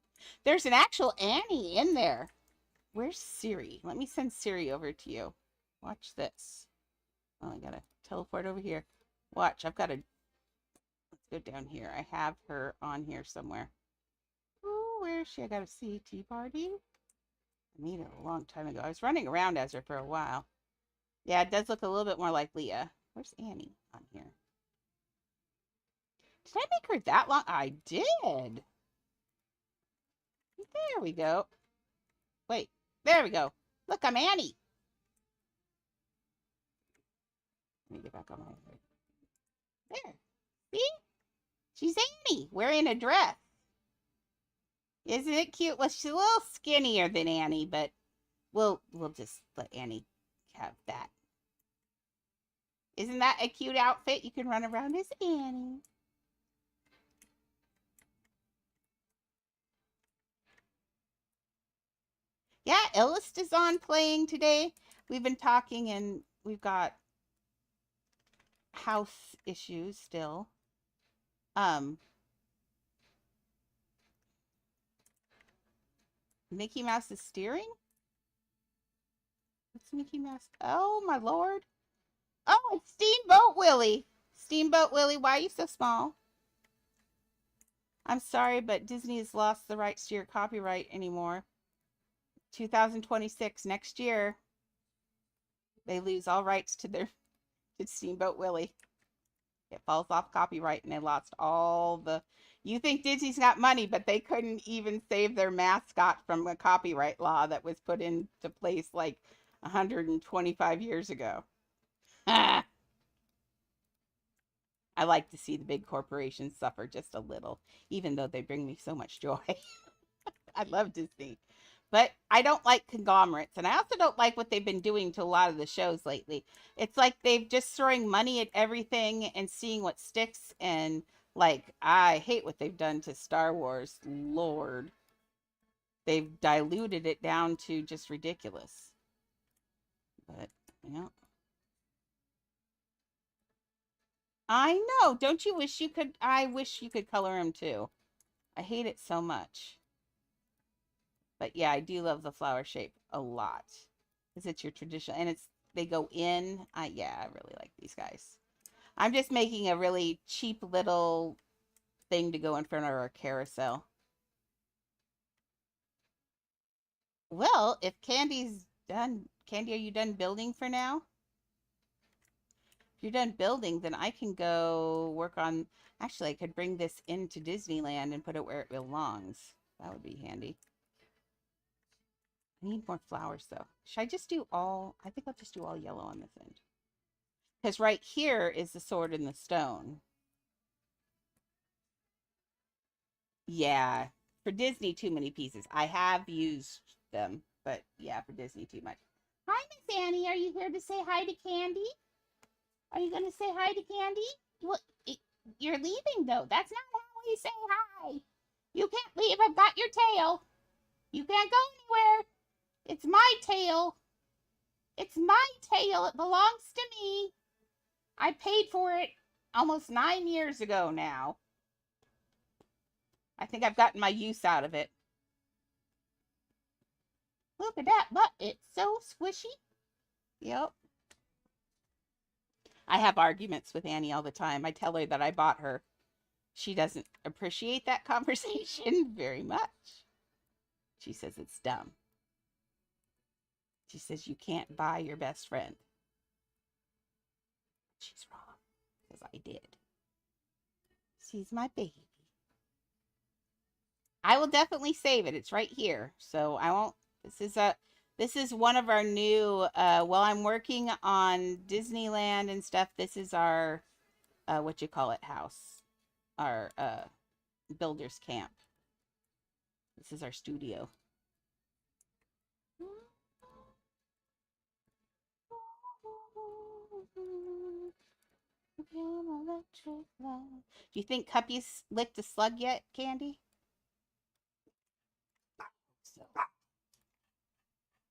There's an actual Annie in there. Where's Siri? Let me send Siri over to you. Watch this. Oh, I gotta teleport over here. Watch, I've got to. Let's go down here. I have her on here somewhere. Oh, where is she? I gotta see. Tea party. I made it a long time ago. I was running around as her for a while. Yeah, it does look a little bit more like Leah. Where's Annie on here? Did I make her that long? I did. There we go. Wait, there we go. Look, I'm Annie. Let me get back on my head. There. See? She's Annie wearing a dress. Isn't it cute? Well, she's a little skinnier than Annie, but we'll just let Annie have that. Isn't that a cute outfit? You can run around as Annie. Yeah, Illust is on playing today. We've been talking, and we've got house issues still. Mickey Mouse is steering? What's Mickey Mouse? Oh, my lord. Oh, it's Steamboat Willie. Steamboat Willie, why are you so small? I'm sorry, but Disney has lost the rights to your copyright anymore. 2026, next year, they lose all rights to Steamboat Willie. It falls off copyright, and they lost all the. You think Disney's got money, but they couldn't even save their mascot from a copyright law that was put into place like 125 years ago. I like to see the big corporations suffer just a little, even though they bring me so much joy. I love Disney. But I don't like conglomerates, and I also don't like what they've been doing to a lot of the shows lately. It's like they've just throwing money at everything and seeing what sticks, and like I hate what they've done to Star Wars. Lord. They've diluted it down to just ridiculous. But, yeah. I know. Don't you wish you could? I wish you could color them too. I hate it so much. But yeah, I do love the flower shape a lot. because it's your traditional, and they go in. Yeah, I really like these guys. I'm just making a really cheap little thing to go in front of our carousel. Well, if Candy's done, Candy, are you done building for now? If you're done building, then I can go work on. Actually, I could bring this into Disneyland and put it where it belongs. That would be handy. I need more flowers though. Should I just do all? I think I'll just do all yellow on this end. Because right here is the sword and the stone. Yeah. For Disney, too many pieces. I have used them, but yeah, for Disney, too much. Hi, Miss Annie. Are you here to say hi to Candy? Are you going to say hi to Candy? Well, you're leaving, though. That's not how we say hi. You can't leave. I've got your tail. You can't go anywhere. It's my tail. It's my tail. It belongs to me. I paid for it almost 9 years ago now. I think I've gotten my use out of it. Look at that butt. It's so squishy. Yep. I have arguments with Annie all the time. I tell her that I bought her. She doesn't appreciate that conversation very much. She says it's dumb. She says you can't buy your best friend. She's wrong, because I did. She's my baby. I will definitely save it. It's right here. So I won't. This is one of our new. While I'm working on Disneyland and stuff, this is our what you call it house, our builders camp. This is our studio. Do you think Cuppy's licked a slug yet, Candy? So.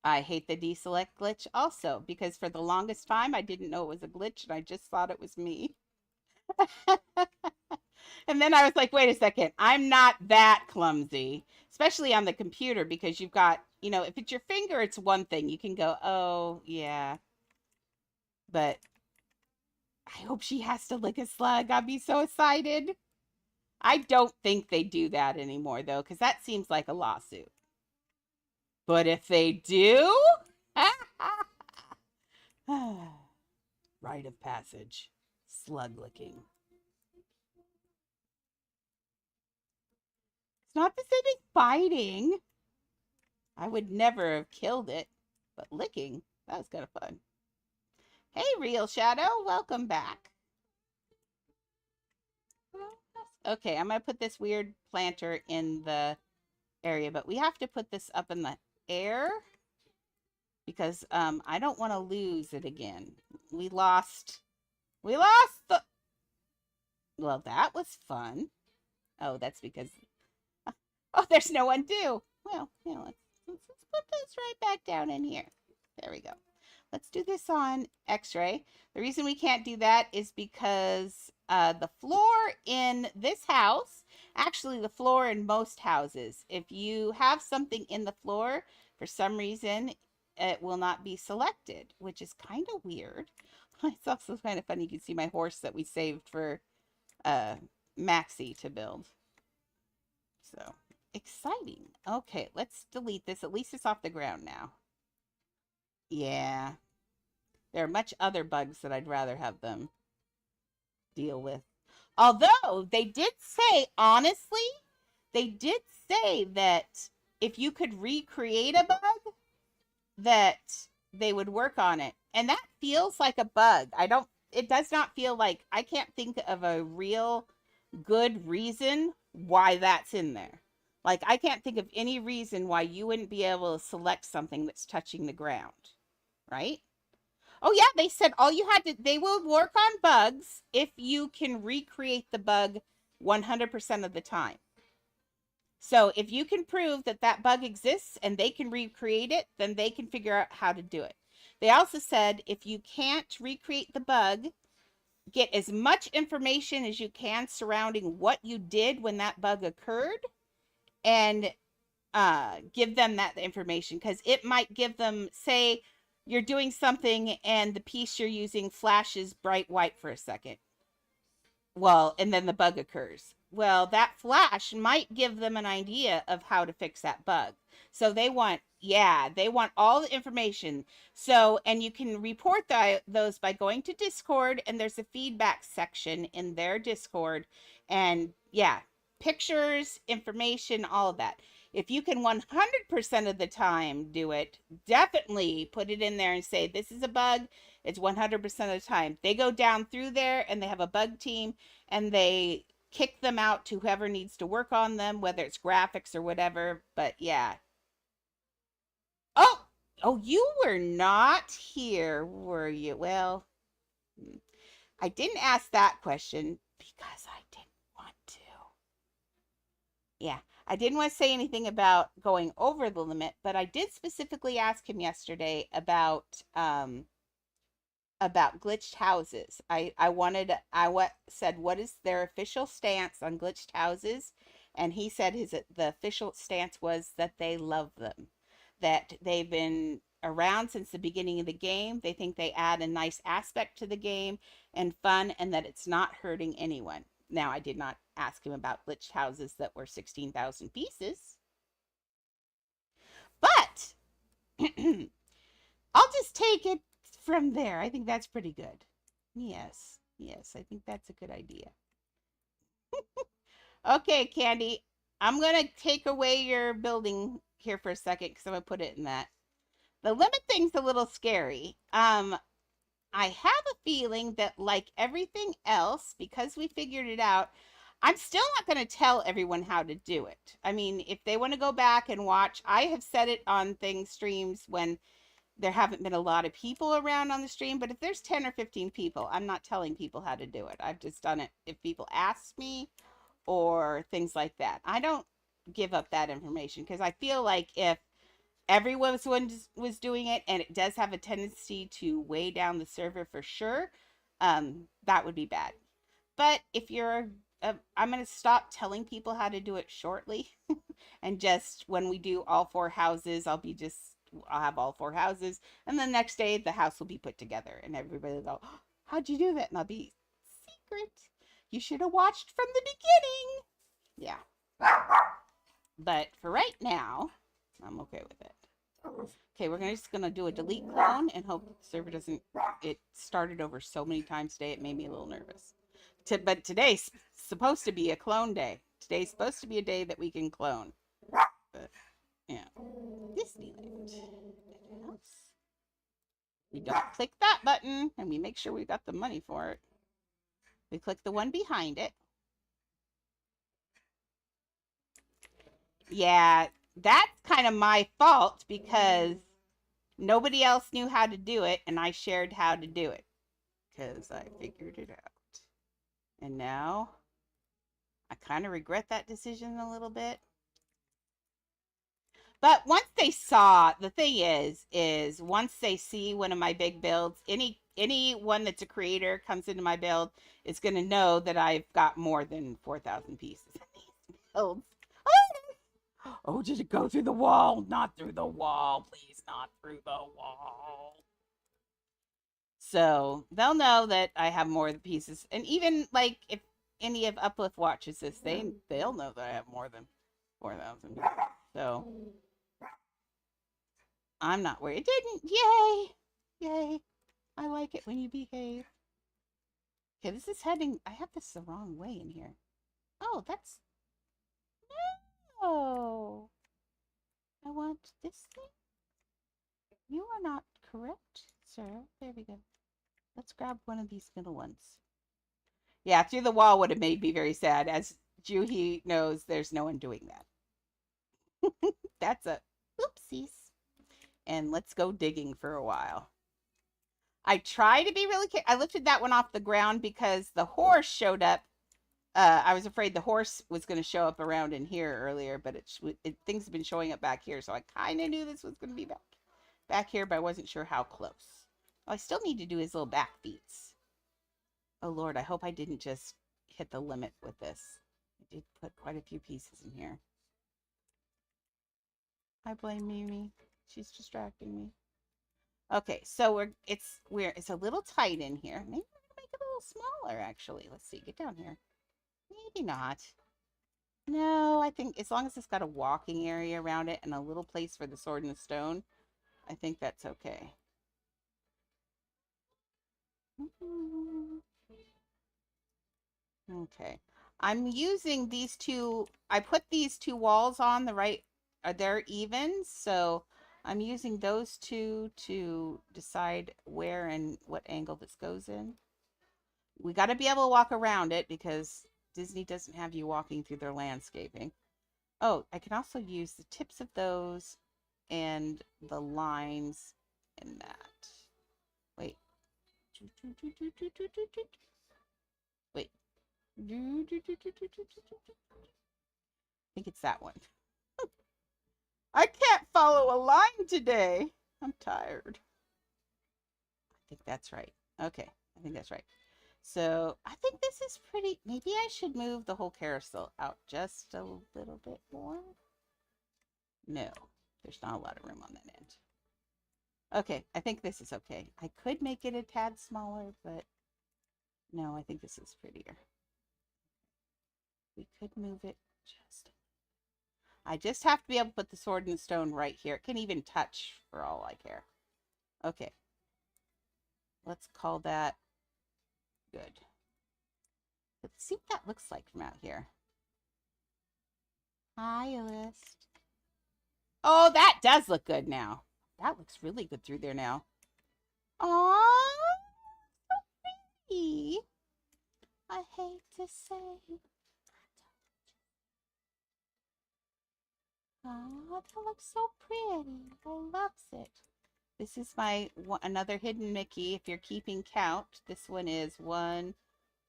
I hate the deselect glitch also, because for the longest time I didn't know it was a glitch and I just thought it was me. And then I was like, wait a second, I'm not that clumsy, especially on the computer, because you've got, if it's your finger, it's one thing. You can go, oh, yeah. But I hope she has to lick a slug. I'd be so excited. I don't think they do that anymore, though, because that seems like a lawsuit. But if they do, rite of passage, slug licking. It's not the same as biting. I would never have killed it, but licking, that was kind of fun. Hey, Real Shadow, welcome back. Okay, I'm going to put this weird planter in the area, but we have to put this up in the air because I don't want to lose it again. We lost the... Well, that was fun. Oh, that's because... Oh, there's no undo. Well, let's put this right back down in here. There we go. Let's do this on X-ray. The reason we can't do that is because the floor in this house, actually the floor in most houses, if you have something in the floor, for some reason, it will not be selected, which is kind of weird. It's also kind of funny. You can see my horse that we saved for Maxie to build. So, exciting. Okay, let's delete this. At least it's off the ground now. Yeah. There are much other bugs that I'd rather have them deal with. Although, they did say, honestly, they did say that if you could recreate a bug, that they would work on it. And that feels like a bug. It does not feel like, I can't think of a real good reason why that's in there. Like, I can't think of any reason why you wouldn't be able to select something that's touching the ground, right? Oh, yeah, they said they will work on bugs if you can recreate the bug 100% of the time. So if you can prove that that bug exists and they can recreate it, then they can figure out how to do it. They also said if you can't recreate the bug, get as much information as you can surrounding what you did when that bug occurred and give them that information, because it might give them, say you're doing something and the piece you're using flashes bright white for a second. Well, and then the bug occurs. Well, that flash might give them an idea of how to fix that bug. So they want, yeah, they want all the information. So, and you can report those by going to Discord, and there's a feedback section in their Discord. And yeah, pictures, information, all of that. If you can 100% of the time do it, definitely put it in there and say, this is a bug. It's 100% of the time. They go down through there and they have a bug team and they kick them out to whoever needs to work on them, whether it's graphics or whatever. But yeah. Oh, oh, you were not here, were you? Well, I didn't ask that question because I didn't want to. Yeah, I didn't want to say anything about going over the limit, but I did specifically ask him yesterday about glitched houses. I said what is their official stance on glitched houses, and he said the official stance was that they love them, that they've been around since the beginning of the game. They think they add a nice aspect to the game and fun, and that it's not hurting anyone. Now, I did not ask him about glitched houses that were 16,000 pieces, but I'll just take it from there. I think that's pretty good. Yes, yes, I think that's a good idea. Okay, Candy, I'm going to take away your building here for a second because I'm going to put it in that. The limit thing's a little scary. I have a feeling that, like everything else, because we figured it out, I'm still not going to tell everyone how to do it. I mean, if they want to go back and watch, I have said it on streams when there haven't been a lot of people around on the stream, but if there's 10 or 15 people, I'm not telling people how to do it. I've just done it if people ask me or things like that. I don't give up that information because I feel like if everyone was doing it, and it does have a tendency to weigh down the server for sure, that would be bad. But if you're I'm going to stop telling people how to do it shortly. And just when we do all four houses, I'll have all four houses. And the next day, the house will be put together. And everybody will go, oh, how'd you do that? And I'll be, secret. You should have watched from the beginning. Yeah. But for right now, I'm okay with it. Okay, we're just going to do a delete clone and hope the server doesn't... It started over so many times today, it made me a little nervous. But today's supposed to be a clone day. Today's supposed to be a day that we can clone. But, yeah. Disneyland. We don't click that button, and we make sure we got the money for it. We click the one behind it. Yeah, that's kind of my fault because nobody else knew how to do it, and I shared how to do it because I figured it out. And now I kind of regret that decision a little bit. But once they saw, the thing is once they see one of my big builds, anyone that's a creator comes into my build is going to know that I've got more than 4,000 pieces in these builds. Oh, did it go through the wall? Not through the wall, please, not through the wall. So they'll know that I have more pieces, and even like if any of Uplift watches this, they'll know that I have more than 4,000 pieces. So I'm not worried. It didn't. Yay. Yay. I like it when you behave. Okay, this is heading... I have this the wrong way in here. Oh, that's... No. I want this thing. You are not correct, sir. There we go. Let's grab one of these middle ones. Yeah, through the wall would have made me very sad. As Juhi knows, there's no one doing that. That's a... Oopsies. And let's go digging for a while. I try to be really careful. I lifted that one off the ground because the horse showed up. I was afraid the horse was going to show up around in here earlier, but things have been showing up back here, so I kind of knew this was going to be back here, but I wasn't sure how close. Oh, I still need to do his little back feet. Oh, Lord, I hope I didn't just hit the limit with this. I did put quite a few pieces in here. I blame Mimi. She's distracting me. Okay, so it's a little tight in here. Maybe we can make it a little smaller actually. Let's see. Get down here. Maybe not. No, I think as long as it's got a walking area around it and a little place for the sword and the stone, I think that's okay. Okay. I'm using these two. I put these two walls on the right. They're even, so I'm using those two to decide where and what angle this goes in. We got to be able to walk around it because Disney doesn't have you walking through their landscaping. Oh, I can also use the tips of those and the lines in that. Wait. Wait. I think it's that one. I can't follow a line today. I'm tired. I think that's right. Okay, I think that's right. So I think this is pretty. Maybe I should move the whole carousel out just a little bit more. No, there's not a lot of room on that end. Okay, I think this is okay. I could make it a tad smaller, but no, I think this is prettier. We could move it just. I just have to be able to put the sword and the stone right here. It can even touch for all I care. Okay. Let's call that good. Let's see what that looks like from out here. Hi, list. Oh, that does look good now. That looks really good through there now. Aww, so pretty. I hate to say. Oh, that looks so pretty. I loves it. This is my another hidden Mickey. If you're keeping count, this one is 1,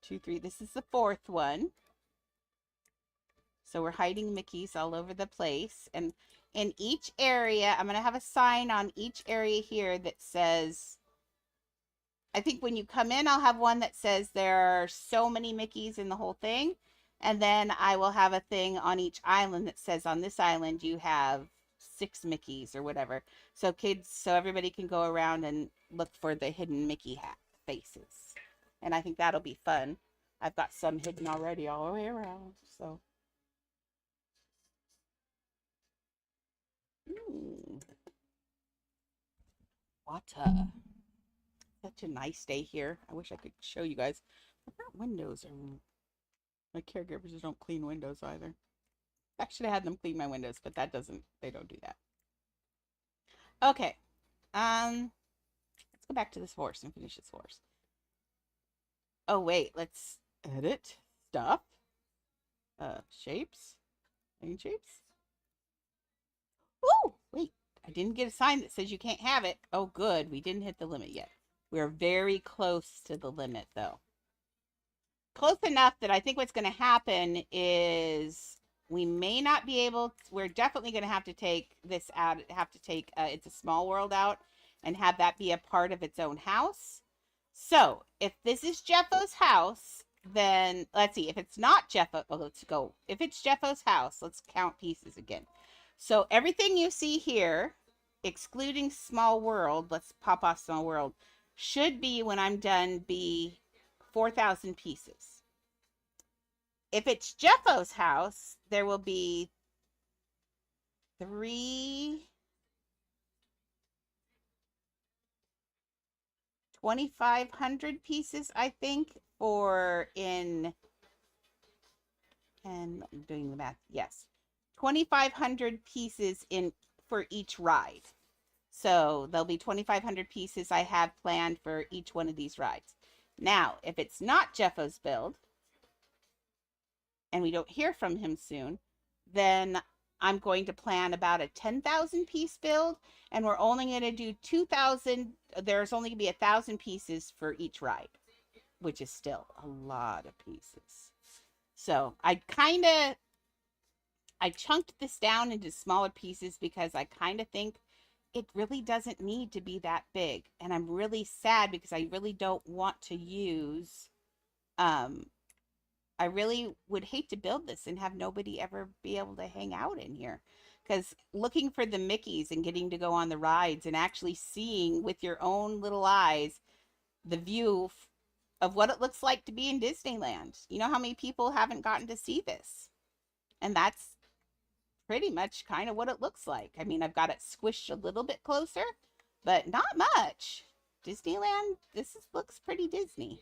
2, 3. This is the fourth one. So we're hiding Mickeys all over the place. And in each area, I'm going to have a sign on each area here that says, I think when you come in, I'll have one that says there are so many Mickeys in the whole thing. And then I will have a thing on each island that says on this island you have 6 Mickeys or whatever. So so everybody can go around and look for the hidden Mickey hat faces. And I think that'll be fun. I've got some hidden already all the way around. So. Water. Such a nice day here. I wish I could show you guys. My windows are. My caregivers don't clean windows either. I should have had them clean my windows, but that doesn't. They don't do that. Okay. Let's go back to this horse and finish this horse. Oh wait, let's edit stuff. Shapes. Any shapes? Oh wait. I didn't get a sign that says you can't have it. Oh, good. We didn't hit the limit yet. We're very close to the limit, though. Close enough that I think what's going to happen is we may not be able to, we're definitely going to have to take this out, It's a Small World out and have that be a part of its own house. So if this is JEFFO's house, then let's see. If it's not JEFFO, well, let's go. If it's JEFFO's house, let's count pieces again. So everything you see here, excluding Small World, let's pop off Small World, should be, when I'm done, be 4,000 pieces. If it's JEFFO's house, there will be 2,500 pieces, I think, and I'm doing the math. Yes. 2,500 pieces for each ride. So there'll be 2,500 pieces I have planned for each one of these rides. Now, if it's not JEFFO's build, and we don't hear from him soon, then I'm going to plan about a 10,000 piece build, and we're only going to do 2,000. There's only going to be 1,000 pieces for each ride, which is still a lot of pieces. So I chunked this down into smaller pieces because I kind of think it really doesn't need to be that big. And I'm really sad because I really don't want to use, I really would hate to build this and have nobody ever be able to hang out in here. Because looking for the Mickeys and getting to go on the rides and actually seeing with your own little eyes the view of what it looks like to be in Disneyland. You know how many people haven't gotten to see this? And that's pretty much kind of what it looks like. I mean, I've got it squished a little bit closer, but not much. Disneyland, looks pretty Disney.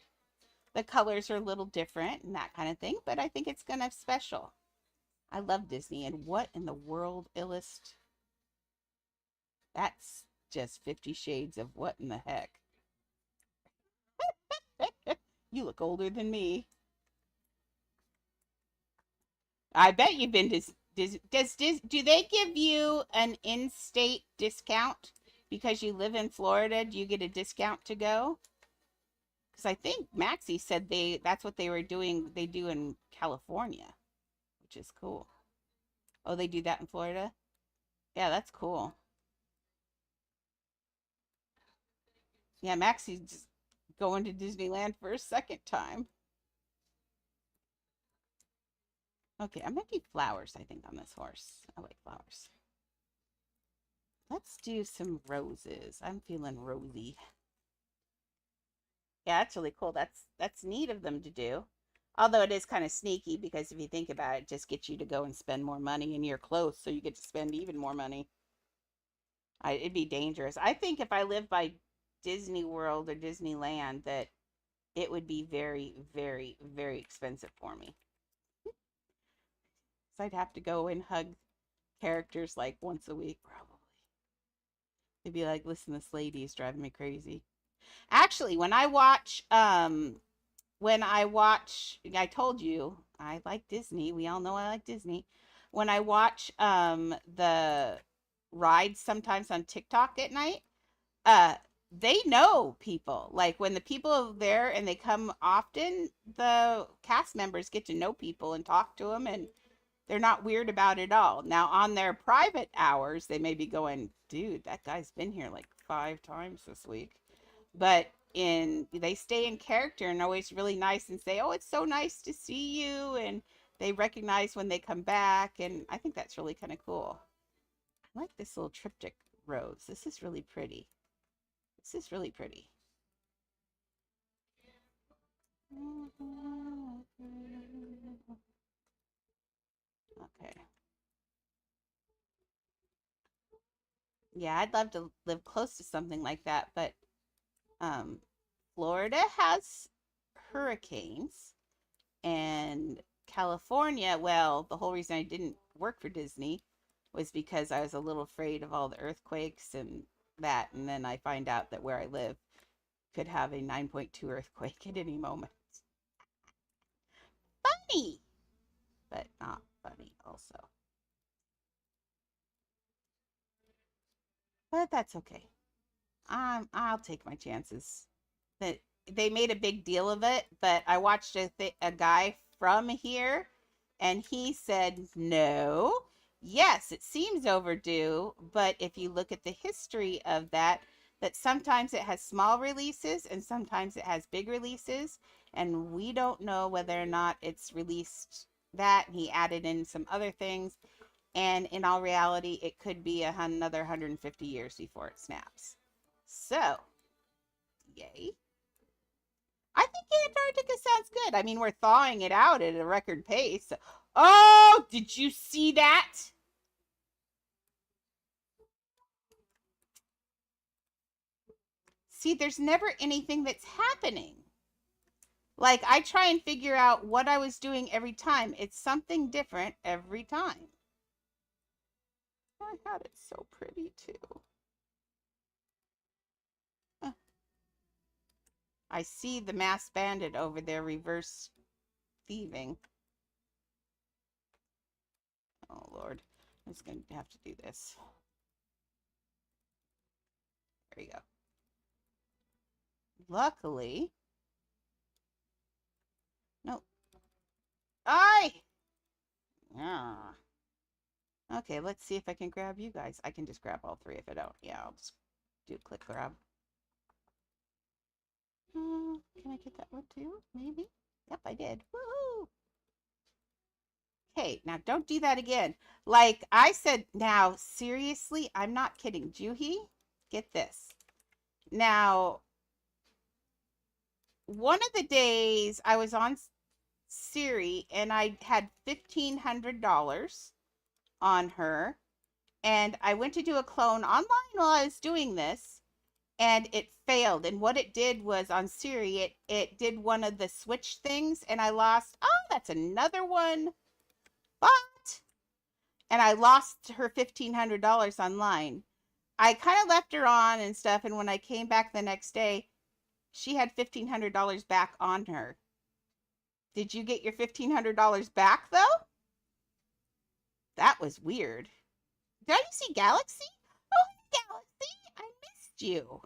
The colors are a little different and that kind of thing, but I think it's kind of special. I love Disney. And what in the world, Illust? That's just 50 Shades of what in the heck? You look older than me. I bet you've been to do they give you an in-state discount because you live in Florida? Do you get a discount to go? Because I think Maxie said that's what they were doing. They do in California, which is cool. Oh, they do that in Florida? Yeah, that's cool. Yeah, Maxie's just going to Disneyland for a second time. Okay, I'm gonna do flowers, I think, on this horse. I like flowers. Let's do some roses. I'm feeling rosy. Yeah, that's really cool. That's neat of them to do. Although it is kind of sneaky because if you think about it, it just gets you to go and spend more money and you're close, so you get to spend even more money. It'd be dangerous. I think if I lived by Disney World or Disneyland, that it would be very, very, very expensive for me. So I'd have to go and hug characters like once a week, probably. They'd be like, listen, this lady is driving me crazy. Actually, I told you I like Disney. We all know I like Disney. When I watch the rides sometimes on TikTok at night, uh they know people. Like when the people are there and they come often, the cast members get to know people and talk to them, and they're not weird about it all. Now on their private hours, they may be going, dude, that guy's been here like 5 times this week. But they stay in character and always really nice and say, oh, it's so nice to see you, and they recognize when they come back, and I think that's really kind of cool. I like this little triptych rose. This is really pretty. This is really pretty. Okay. Yeah, I'd love to live close to something like that, but um, Florida has hurricanes, and California, well, the whole reason I didn't work for Disney was because I was a little afraid of all the earthquakes and that, and then I find out that where I live could have a 9.2 earthquake at any moment. Funny, but not funny also. But that's okay. I'll take my chances. That they made a big deal of it, but I watched a guy from here, and he said no. Yes, it seems overdue, but if you look at the history of that sometimes it has small releases and sometimes it has big releases, and we don't know whether or not it's released that. He added in some other things, and in all reality, it could be another 150 years before it snaps. So, yay. I think Antarctica sounds good. I mean, we're thawing it out at a record pace. Oh, did you see that? See, there's never anything that's happening. Like, I try and figure out what I was doing every time. It's something different every time. I had it so pretty, too. I see the masked bandit over there reverse thieving. Oh, Lord. I'm just going to have to do this. There you go. Luckily. No. I. Yeah. Okay, let's see if I can grab you guys. I can just grab all three. If I don't, yeah, I'll just do click grab. Can I get that one too? Maybe? Yep, I did. Woohoo! Hey, now don't do that again. Like I said, now, seriously, I'm not kidding. Juhi, get this. Now, one of the days I was on Siri and I had $1,500 on her, and I went to do a clone online while I was doing this, and it failed. And what it did was on Siri, it did one of the switch things, and I lost. Oh, that's another one. But and I lost her $1,500 online. I kind of left her on and stuff, and when I came back the next day, she had $1,500 back on her. Did you get your $1,500 back though? That was weird. Did you see Galaxy? Oh, Galaxy, I missed you.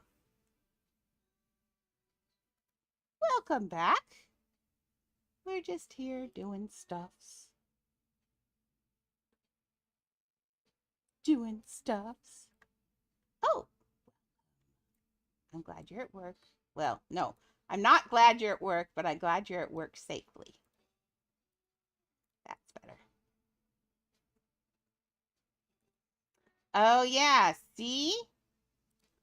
Welcome back. We're just here doing stuffs. Doing stuffs. Oh, I'm glad you're at work. Well, no, I'm not glad you're at work, but I'm glad you're at work safely. That's better. Oh, yeah. See?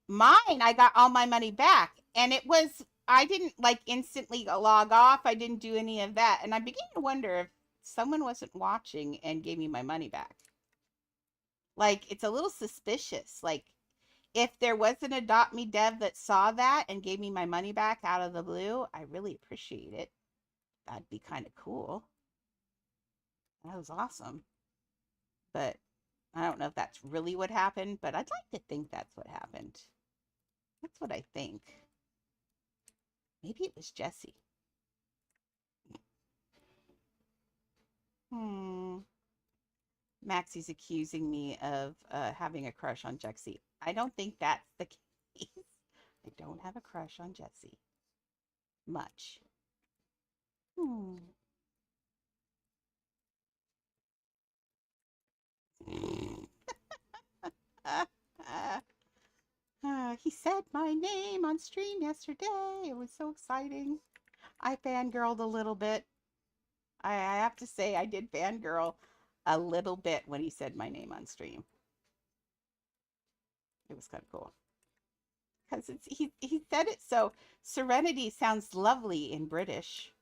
Mine, I got all my money back. And it was, I didn't like instantly log off. I didn't do any of that. And I began to wonder if someone wasn't watching and gave me my money back. Like, it's a little suspicious. Like, if there was an Adopt Me dev that saw that and gave me my money back out of the blue, I really appreciate it. That'd be kind of cool. That was awesome. But I don't know if that's really what happened, but I'd like to think that's what happened. That's what I think. Maybe it was Jesse. Maxie's accusing me of having a crush on Jesse. I don't think that's the case. I don't have a crush on Jesse. Much. He said my name on stream yesterday. It was so exciting. I fangirled a little bit. I have to say, I did fangirl a little bit when he said my name on stream. It was kind of cool. Because he said it so. Serenity sounds lovely in British.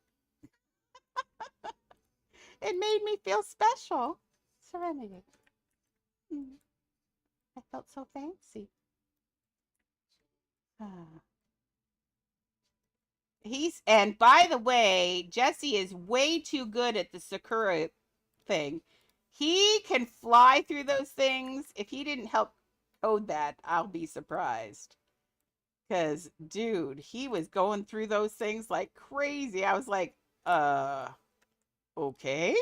It made me feel special. Serenity. I felt so fancy. And by the way, Jesse is way too good at the Sakura thing. He can fly through those things. If he didn't help code that, I'll be surprised. Because, dude, he was going through those things like crazy. I was like, okay.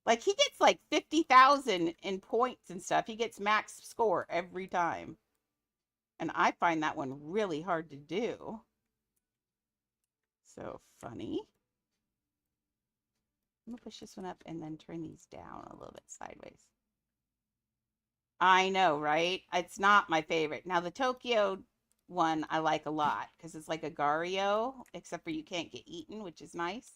Like, he gets like 50,000 in points and stuff. He gets max score every time. And I find that one really hard to do. So funny. I'm going to push this one up and then turn these down a little bit sideways. I know, right? It's not my favorite. Now, the Tokyo one I like a lot because it's like a Gario, except for you can't get eaten, which is nice.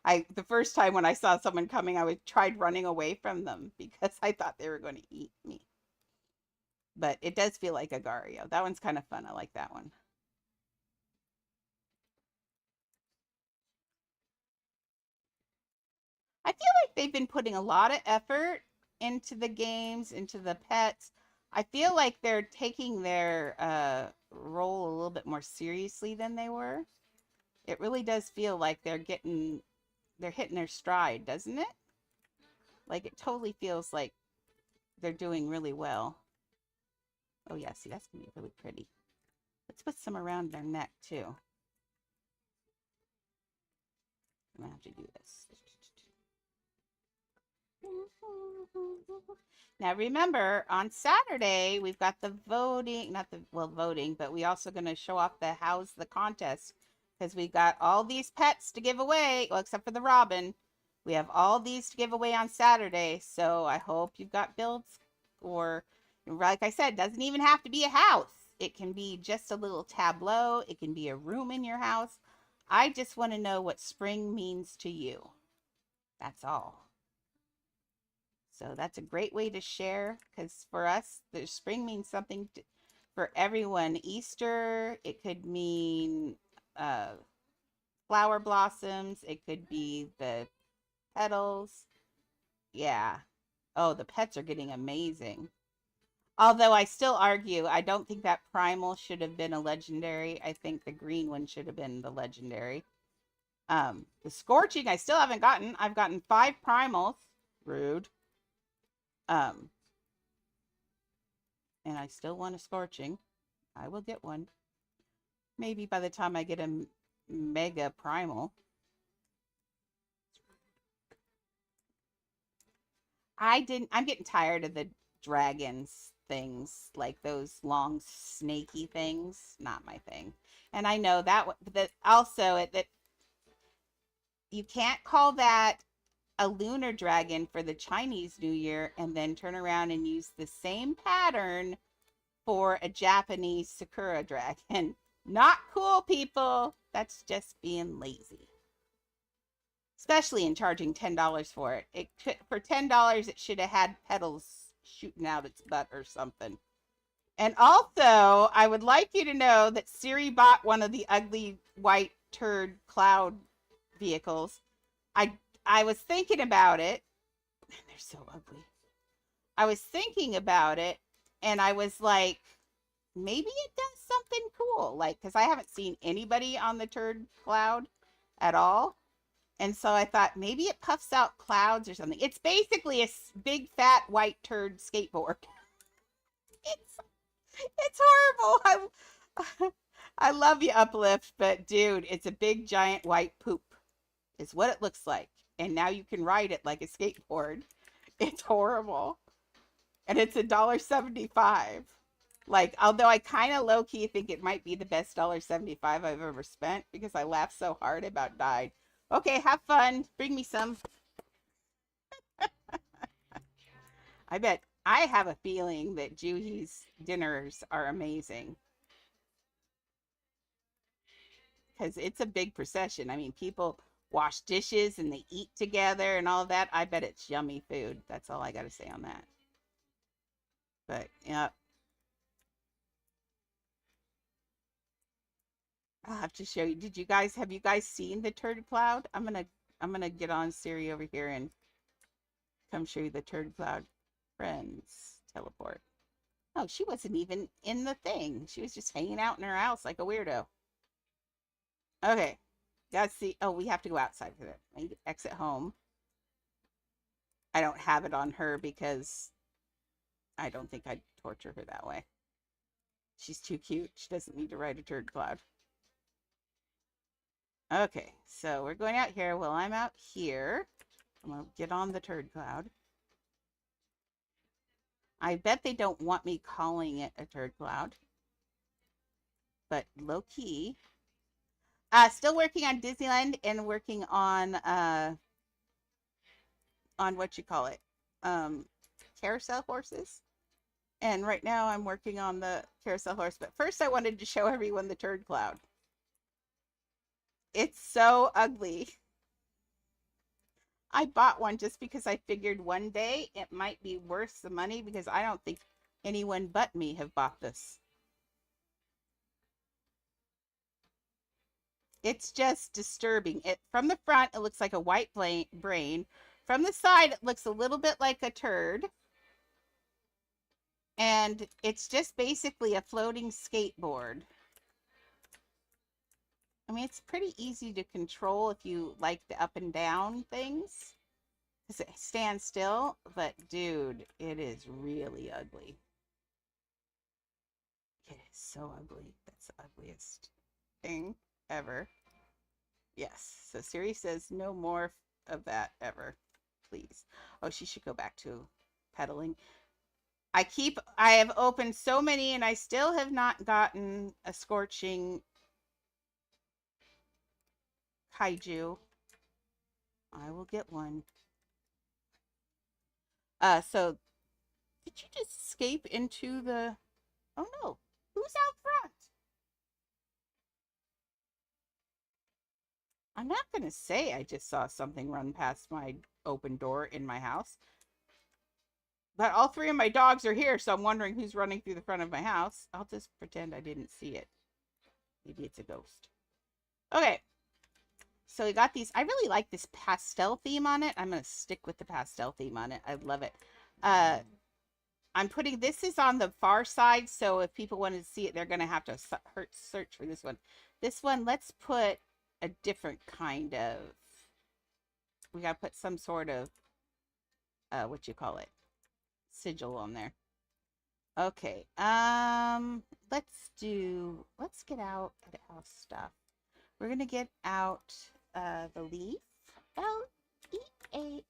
The first time when I saw someone coming, I tried running away from them because I thought they were going to eat me. But it does feel like a Gario. That one's kind of fun. I like that one. I feel like they've been putting a lot of effort into the games, into the pets. I feel like they're taking their role a little bit more seriously than they were. It really does feel like they're hitting their stride, doesn't it? Like it totally feels like they're doing really well. Oh yeah, see, that's gonna be really pretty. Let's put some around their neck too. I'm gonna have to do this. Now remember, on Saturday we've got the voting, not the voting, but we also going to show off the how's the contest because we got all these pets to give away. Well, except for the Robin, we have all these to give away on Saturday. So I hope you've got builds, or like I said, doesn't even have to be a house. It can be just a little tableau. It can be a room in your house. I just want to know what spring means to you. That's all. So that's a great way to share because for us, the spring means something for everyone. Easter, it could mean uh, flower blossoms, it could be the petals. Yeah. Oh, the pets are getting amazing. Although I still argue, I don't think that primal should have been a legendary. I think the green one should have been the legendary. The scorching I still haven't gotten. I've gotten 5 primals. Rude. Um, and I still want a scorching. I will get one. Maybe by the time I get a mega primal. I'm getting tired of the dragons things, like those long snaky things. Not my thing. And I know that also that you can't call that a lunar dragon for the Chinese New Year and then turn around and use the same pattern for a Japanese Sakura dragon. Not cool, people. That's just being lazy. Especially in charging $10 for it. For $10, it should have had petals shooting out its butt or something. And also, I would like you to know that Siri bought one of the ugly white turd cloud vehicles. I I was thinking about it. They're so ugly. I was thinking about it, and I was like, maybe it does something cool. Like, because I haven't seen anybody on the turd cloud at all. And so I thought maybe it puffs out clouds or something. It's basically a big fat white turd skateboard. It's it's horrible. I love you, Uplift, but dude, it's a big giant white poop. Is what it looks like. And now you can ride it like a skateboard. It's horrible. And it's $1.75. Like, although I kind of low key think it might be the best $1.75 I've ever spent because I laughed so hard about died. Okay, have fun. Bring me some. I bet I have a feeling that Juhi's dinners are amazing because it's a big procession. I mean, people wash dishes and they eat together and all of that. I bet it's yummy food. That's all I got to say on that. But yeah, I'll have to show you. Have you guys seen the turd cloud? I'm gonna get on Siri over here and come show you the turd cloud. Friends teleport. Oh, she wasn't even in the thing. She was just hanging out in her house like a weirdo. Okay. Gotta see. Oh, we have to go outside for that. I exit home. I don't have it on her because I don't think I'd torture her that way. She's too cute. She doesn't need to ride a turd cloud. Okay, so we're going out here. Well, I'm out here. I'm going to get on the turd cloud. I bet they don't want me calling it a turd cloud. But low key. Still working on Disneyland and working on what you call it. Carousel horses. And right now I'm working on the carousel horse. But first I wanted to show everyone the turd cloud. It's so ugly. I bought one just because I figured one day it might be worth the money because I don't think anyone but me have bought this. It's just disturbing. It from the front it looks like a white brain. From the side it looks a little bit like a turd. And it's just basically a floating skateboard. I mean, it's pretty easy to control if you like the up and down things. Because it stands still. But, dude, it is really ugly. It is so ugly. That's the ugliest thing ever. Yes. So Siri says no more of that ever. Please. Oh, she should go back to pedaling. I have opened so many and I still have not gotten a scorching kaiju. I will get one. So did you just escape into the... Oh no. Who's out front? I'm not gonna say I just saw something run past my open door in my house. But all three of my dogs are here, so I'm wondering who's running through the front of my house. I'll just pretend I didn't see it. Maybe it's a ghost. Okay. So we got these. I really like this pastel theme on it. I'm going to stick with the pastel theme on it. I love it. I'm putting, this is on the far side, so if people wanted to see it, they're going to have to search for this one. This one, let's put a different kind of, we got to put some sort of, what you call it, sigil on there. Okay, let's get out our stuff. We're going to get out the leaf, Leaf.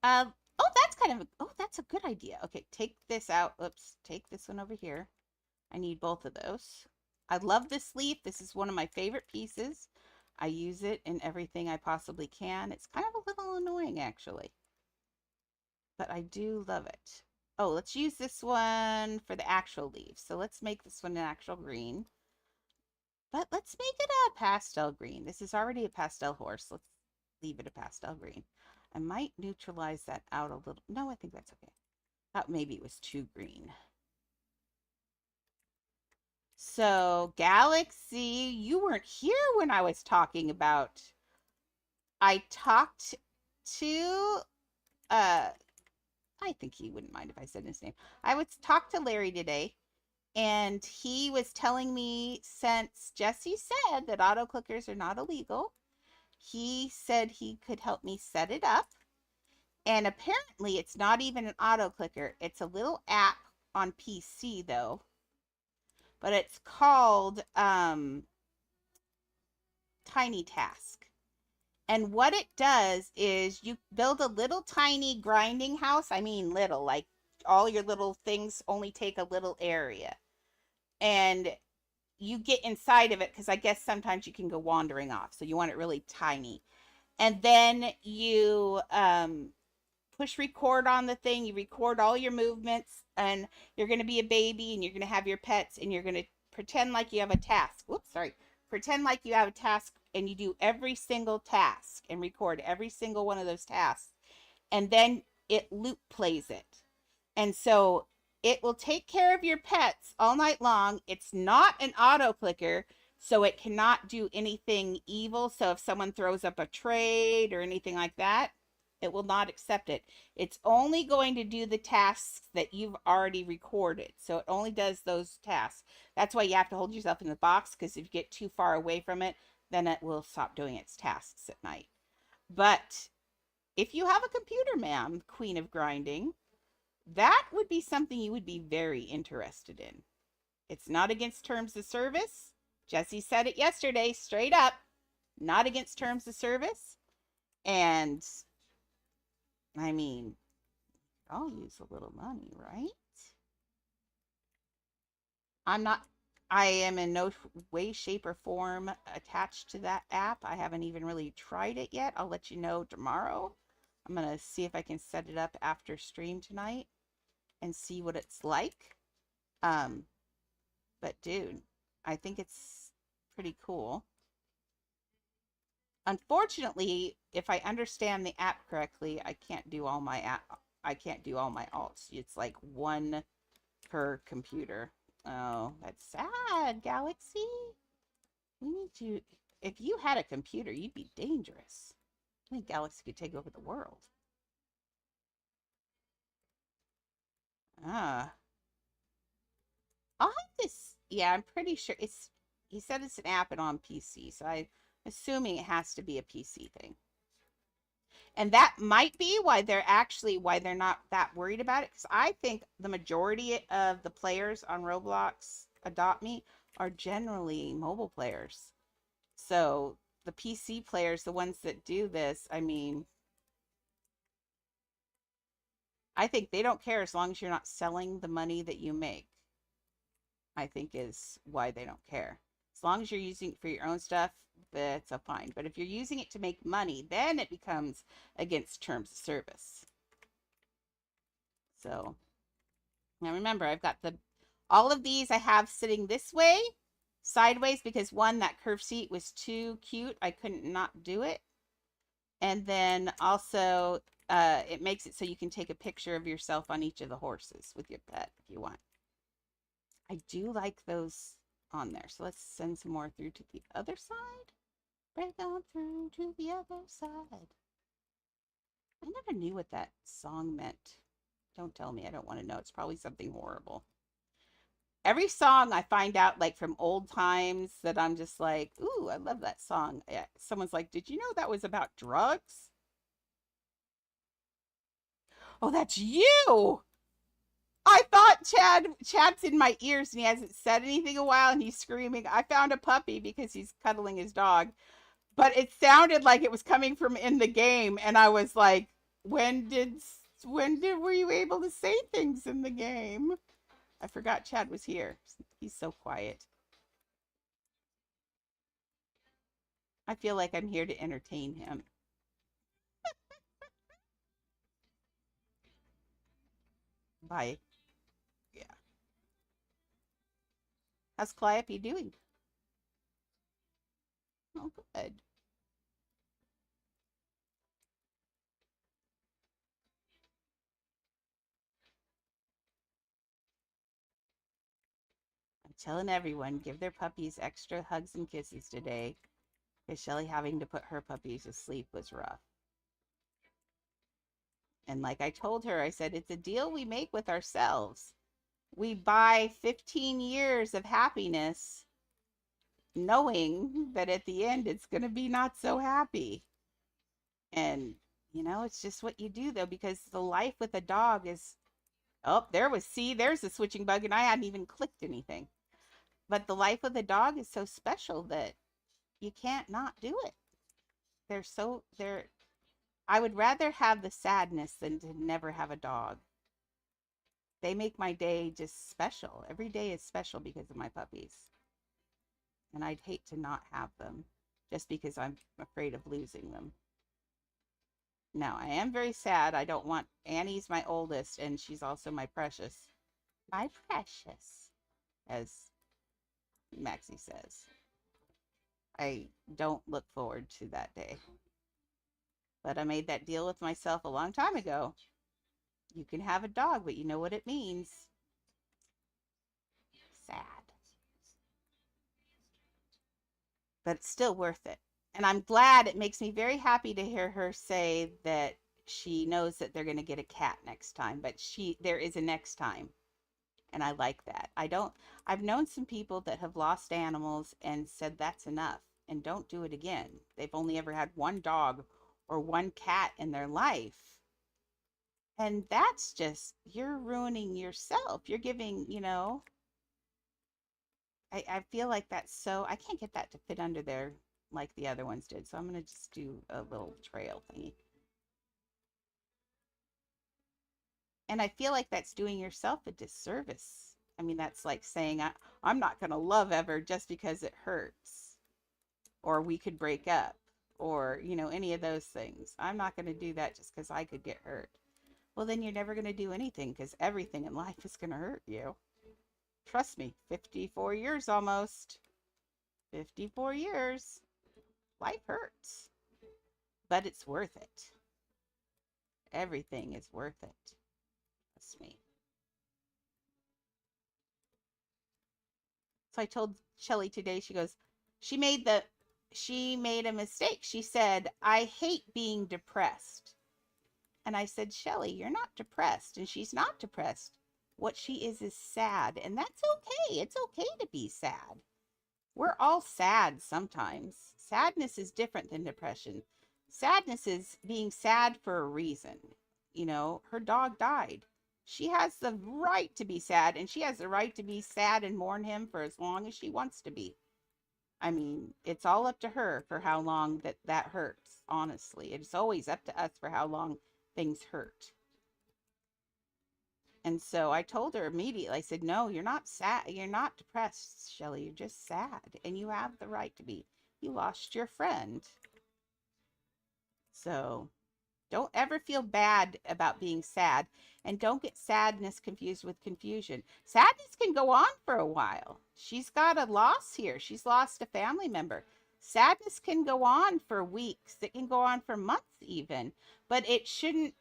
Oh, that's kind of, oh, that's a good idea. Okay, take this out. Oops, take this one over here. I need both of those. I love this leaf. This is one of my favorite pieces. I use it in everything I possibly can. It's kind of a little annoying, actually, but I do love it. Oh, let's use this one for the actual leaf. So let's make this one an actual green. But let's make it a pastel green. This is already a pastel horse. Let's leave it a pastel green. I might neutralize that out a little. No, I think that's okay. Thought maybe it was too green. So, Galaxy, you weren't here when I was talking about. I talked to, I think he wouldn't mind if I said his name. I would talk to Larry today, and he was telling me, since Jesse said that auto clickers are not illegal, he said he could help me set it up. And apparently it's not even an auto clicker. It's a little app on PC though. But it's called Tiny Task. And what it does is you build a little tiny grinding house. I mean little, like all your little things only take a little area. And you get inside of it because I guess sometimes you can go wandering off. So you want it really tiny. And then you push record on the thing. You record all your movements, and you're going to be a baby, and you're going to have your pets, and you're going to pretend like you have a task. Whoops, sorry. Pretend like you have a task, and you do every single task and record every single one of those tasks. And then it loop plays it. And so it will take care of your pets all night long. It's not an auto clicker, so it cannot do anything evil. So if someone throws up a trade or anything like that, it will not accept it. It's only going to do the tasks that you've already recorded. So it only does those tasks. That's why you have to hold yourself in the box, because if you get too far away from it, then it will stop doing its tasks at night. But if you have a computer, ma'am, Queen of Grinding, that would be something you would be very interested in. It's not against terms of service. Jesse said it yesterday, straight up. Not against terms of service. And I mean, I'll use a little money, right? I am in no way, shape, or form attached to that app. I haven't even really tried it yet. I'll let you know tomorrow. I'm going to see if I can set it up after stream tonight and see what it's like. But dude, I think it's pretty cool. Unfortunately, if I understand the app correctly, I can't do all my alts. It's like one per computer. Oh, that's sad, Galaxy. We need to, if you had a computer, you'd be dangerous. I think Galaxy could take over the world. I'll have this. Yeah, I'm pretty sure it's, he said it's an app and on PC, so I'm assuming it has to be a PC thing. And that might be why they're not that worried about it, because I think the majority of the players on Roblox Adopt Me are generally mobile players. So the PC players, the ones that do this, I mean, I think they don't care as long as you're not selling the money that you make, I think is why they don't care. As long as you're using it for your own stuff, that's a fine. But if you're using it to make money, then it becomes against terms of service. So now remember, I've got all of these I have sitting this way, sideways, because one, that curved seat was too cute. I couldn't not do it. And then also it makes it so you can take a picture of yourself on each of the horses with your pet if you want. I do like those on there. So let's send some more through to the other side. Break on through to the other side. I never knew what that song meant. Don't tell me. I don't want to know. It's probably something horrible. Every song I find out like from old times that I'm just like, ooh, I love that song. Someone's like, did you know that was about drugs? Oh, that's you. I thought Chad's in my ears and he hasn't said anything in a while and he's screaming. I found a puppy because he's cuddling his dog. But it sounded like it was coming from in the game and I was like, when did were you able to say things in the game? I forgot Chad was here. He's so quiet. I feel like I'm here to entertain him. Bye. Yeah. How's Calliope doing? Oh, good. I'm telling everyone, give their puppies extra hugs and kisses today, because Shelly having to put her puppies to sleep was rough. And like I told her, I said, it's a deal we make with ourselves. We buy 15 years of happiness knowing that at the end it's going to be not so happy. And, it's just what you do though, because the life with a dog is, oh, there's the switching bug, and I hadn't even clicked anything. But the life with a dog is so special that you can't not do it. They're, I would rather have the sadness than to never have a dog. They make my day just special. Every day is special because of my puppies. And I'd hate to not have them just because I'm afraid of losing them. Now, I am very sad. I don't want Annie's my oldest, and she's also my precious. My precious, as Maxie says. I don't look forward to that day. But I made that deal with myself a long time ago. You can have a dog, but you know what it means. Sad. But it's still worth it. And I'm glad. It makes me very happy to hear her say that she knows that they're going to get a cat next time, but there is a next time. And I like that. I've known some people that have lost animals and said that's enough and don't do it again. They've only ever had one dog or one cat in their life. And that's just, you're ruining yourself. You're giving, I feel like that's so, I can't get that to fit under there like the other ones did. So I'm going to just do a little trail thingy. And I feel like that's doing yourself a disservice. I mean, that's like saying, I'm not going to love ever just because it hurts, or we could break up, or, any of those things. I'm not going to do that just because I could get hurt. Well, then you're never going to do anything because everything in life is going to hurt you. Trust me, 54 years almost. 54 years. Life hurts. But it's worth it. Everything is worth it. Trust me. So I told Shelly today, she made a mistake. She said, I hate being depressed. And I said, Shelly, you're not depressed. And she's not depressed. What she is sad. And that's okay. It's okay to be sad. We're all sad sometimes. Sadness is different than depression. Sadness is being sad for a reason. Her dog died. She has the right to be sad, and she has the right to be sad and mourn him for as long as she wants to be. I mean, it's all up to her for how long that hurts, honestly. It's always up to us for how long things hurt. And so I told her immediately, I said, no, you're not sad. You're not depressed, Shelly. You're just sad. And you have the right to be. You lost your friend. So don't ever feel bad about being sad. And don't get sadness confused with confusion. Sadness can go on for a while. She's got a loss here. She's lost a family member. Sadness can go on for weeks. It can go on for months even, but it shouldn't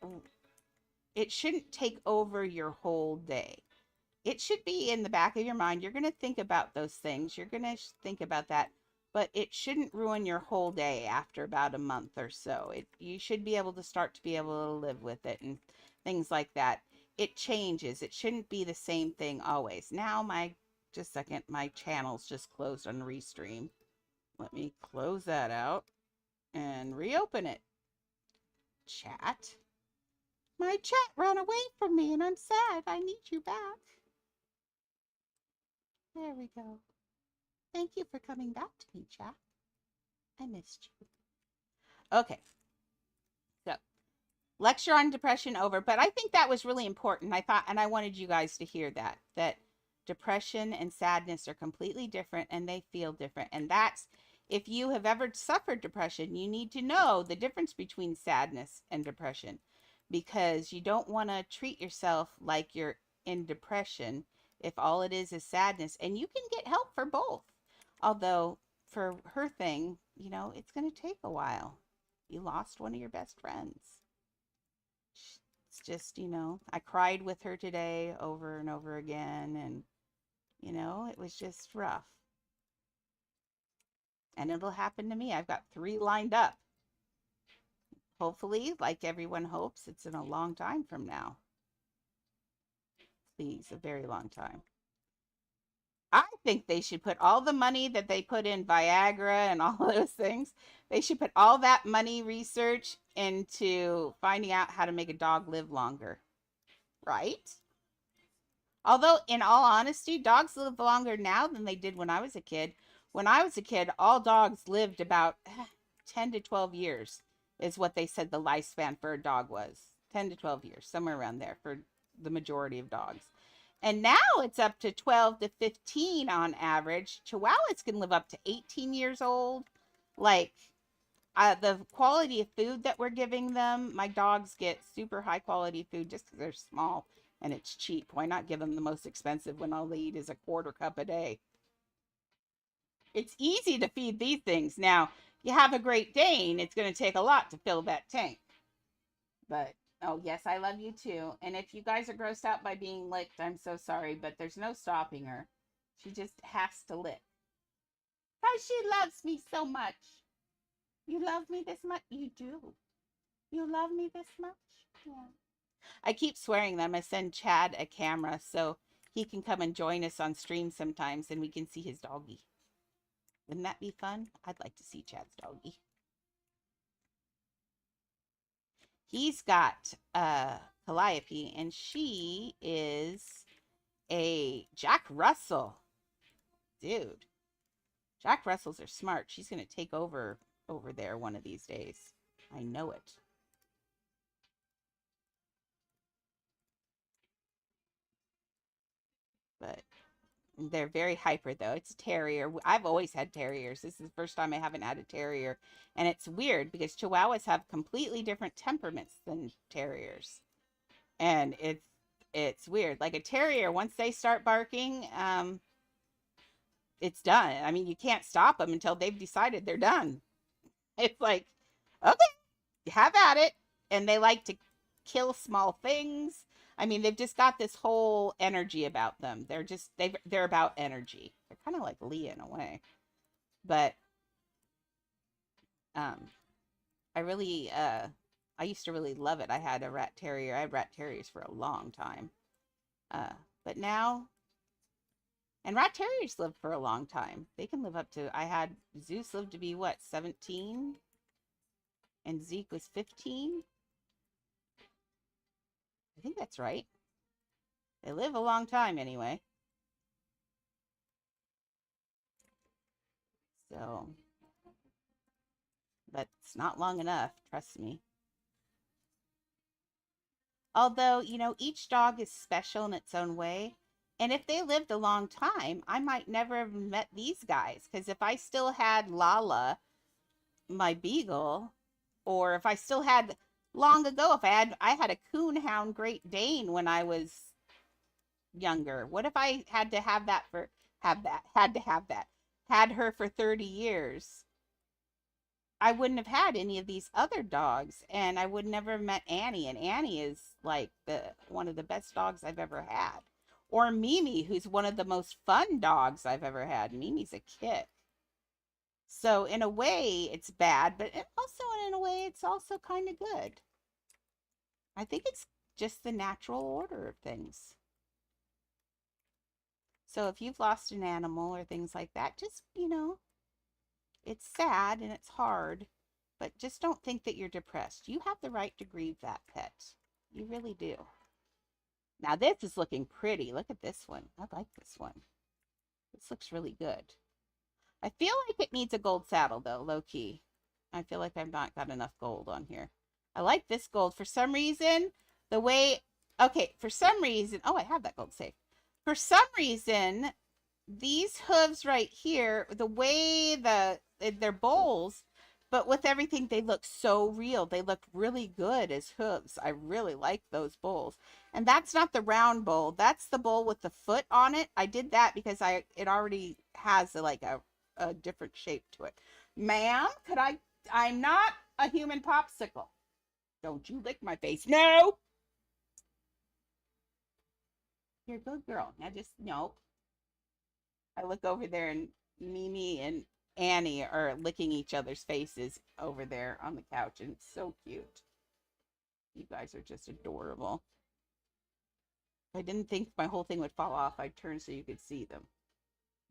take over your whole day. It should be in the back of your mind. You're going to think about those things. You're going to think about that, but it shouldn't ruin your whole day after about a month or so. You should be able to start to be able to live with it and things like that. It changes. It shouldn't be the same thing always. Now just a second, my channel's just closed on Restream. Let me close that out and reopen it. Chat. My chat ran away from me and I'm sad. I need you back. There we go. Thank you for coming back to me, chat. I missed you. Okay. So, lecture on depression over, but I think that was really important. I thought, and I wanted you guys to hear that depression and sadness are completely different and they feel different. And that's, if you have ever suffered depression, you need to know the difference between sadness and depression, because you don't want to treat yourself like you're in depression if all it is sadness. And you can get help for both. Although for her thing, it's going to take a while. You lost one of your best friends. It's just, I cried with her today over and over again. And, it was just rough. And it'll happen to me. I've got 3 lined up. Hopefully, like everyone hopes, it's in a long time from now. Please, a very long time. I think they should put all the money that they put in Viagra and all those things, they should put all that money research into finding out how to make a dog live longer. Right? Although, in all honesty, dogs live longer now than they did when I was a kid. When I was a kid, all dogs lived about 10 to 12 years is what they said the lifespan for a dog was. 10 to 12 years, somewhere around there for the majority of dogs. And now it's up to 12 to 15 on average. Chihuahuas can live up to 18 years old. Like, the quality of food that we're giving them, my dogs get super high quality food just because they're small and it's cheap. Why not give them the most expensive when all they eat is a quarter cup a day? It's easy to feed these things. Now, you have a Great Dane, it's going to take a lot to fill that tank. But, oh, yes, I love you too. And if you guys are grossed out by being licked, I'm so sorry, but there's no stopping her. She just has to lick. Because she loves me so much. You love me this much? You do. You love me this much? Yeah. I keep swearing that I'm going to send Chad a camera so he can come and join us on stream sometimes and we can see his doggy. Wouldn't that be fun? I'd like to see Chad's doggy. He's got Calliope, and she is a Jack Russell. Dude, Jack Russells are smart. She's going to take over there one of these days. I know it. But they're very hyper, though. It's a terrier. I've always had terriers. This is the first time I haven't had a terrier. And it's weird because Chihuahuas have completely different temperaments than terriers. And it's weird. Like a terrier, once they start barking, it's done. I mean, you can't stop them until they've decided they're done. It's like, okay, have at it. And they like to kill small things. I mean, they've just got this whole energy about them. They're about energy. They're kind of like Leah in a way. But I really I used to really love it. I had a rat terrier. I had rat terriers for a long time. But now, and rat terriers live for a long time. They can live up to, I had Zeus lived to be what, 17? And Zeke was 15? I think that's right. They live a long time anyway. So, but it's not long enough, trust me. Although, each dog is special in its own way. And if they lived a long time, I might never have met these guys. Because if I still had Lala, my beagle, or if I still had, long ago, if I had a coonhound Great Dane when I was younger, what if I had to have that, had her for 30 years? I wouldn't have had any of these other dogs, and I would never have met Annie. And Annie is like the one of the best dogs I've ever had. Or Mimi, who's one of the most fun dogs I've ever had. Mimi's a kit. So in a way, it's bad, but also in a way, it's also kind of good. I think it's just the natural order of things. So if you've lost an animal or things like that, just, it's sad and it's hard, but just don't think that you're depressed. You have the right to grieve that pet. You really do. Now this is looking pretty. Look at this one. I like this one. This looks really good. I feel like it needs a gold saddle though, low key. I feel like I've not got enough gold on here. I like this gold. For some reason, the way, okay, for some reason, oh, I have that gold safe. For some reason, these hooves right here, the way they're bowls, but with everything, they look so real. They look really good as hooves. I really like those bowls. And that's not the round bowl. That's the bowl with the foot on it. I did that because it already has a different shape to it. Ma'am, I'm not a human popsicle. Don't you lick my face. No. You're a good girl. Now just, no. I look over there and Mimi and Annie are licking each other's faces over there on the couch, and it's so cute. You guys are just adorable. I didn't think my whole thing would fall off. I'd turn so you could see them.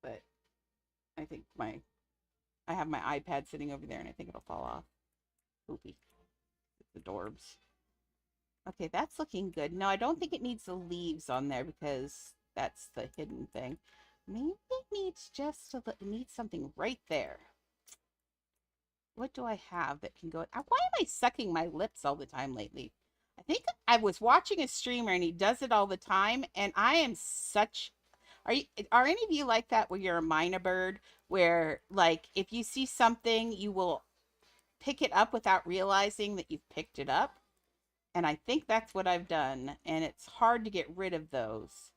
But I think I have my iPad sitting over there and I think it'll fall off. Poopy. The adorbs. Okay, that's looking good. No, I don't think it needs the leaves on there because that's the hidden thing. Maybe it needs it needs something right there. What do I have that can go? Why am I sucking my lips all the time lately? I think I was watching a streamer and he does it all the time, and I am such. Are any of you like that where you're a minor bird, where like if you see something you will pick it up without realizing that you've picked it up? And I think that's what I've done, and it's hard to get rid of those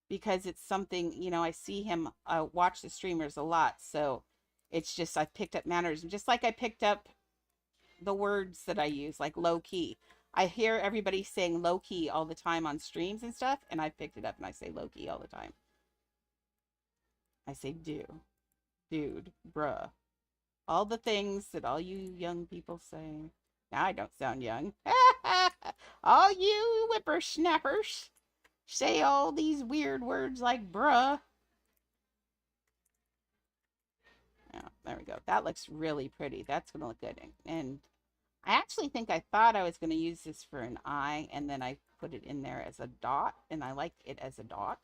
because it's something, I see him watch the streamers a lot, so it's just I've picked up manners, and just like I picked up the words that I use, like low key. I hear everybody saying low key all the time on streams and stuff, and I picked it up and I say low key all the time. I say dude, bruh, all the things that all you young people say. Now I don't sound young. All you whippersnappers say all these weird words like bruh. Oh, there we go. That looks really pretty. That's going to look good. And I actually think I thought I was going to use this for an eye, and then I put it in there as a dot, and I like it as a dot.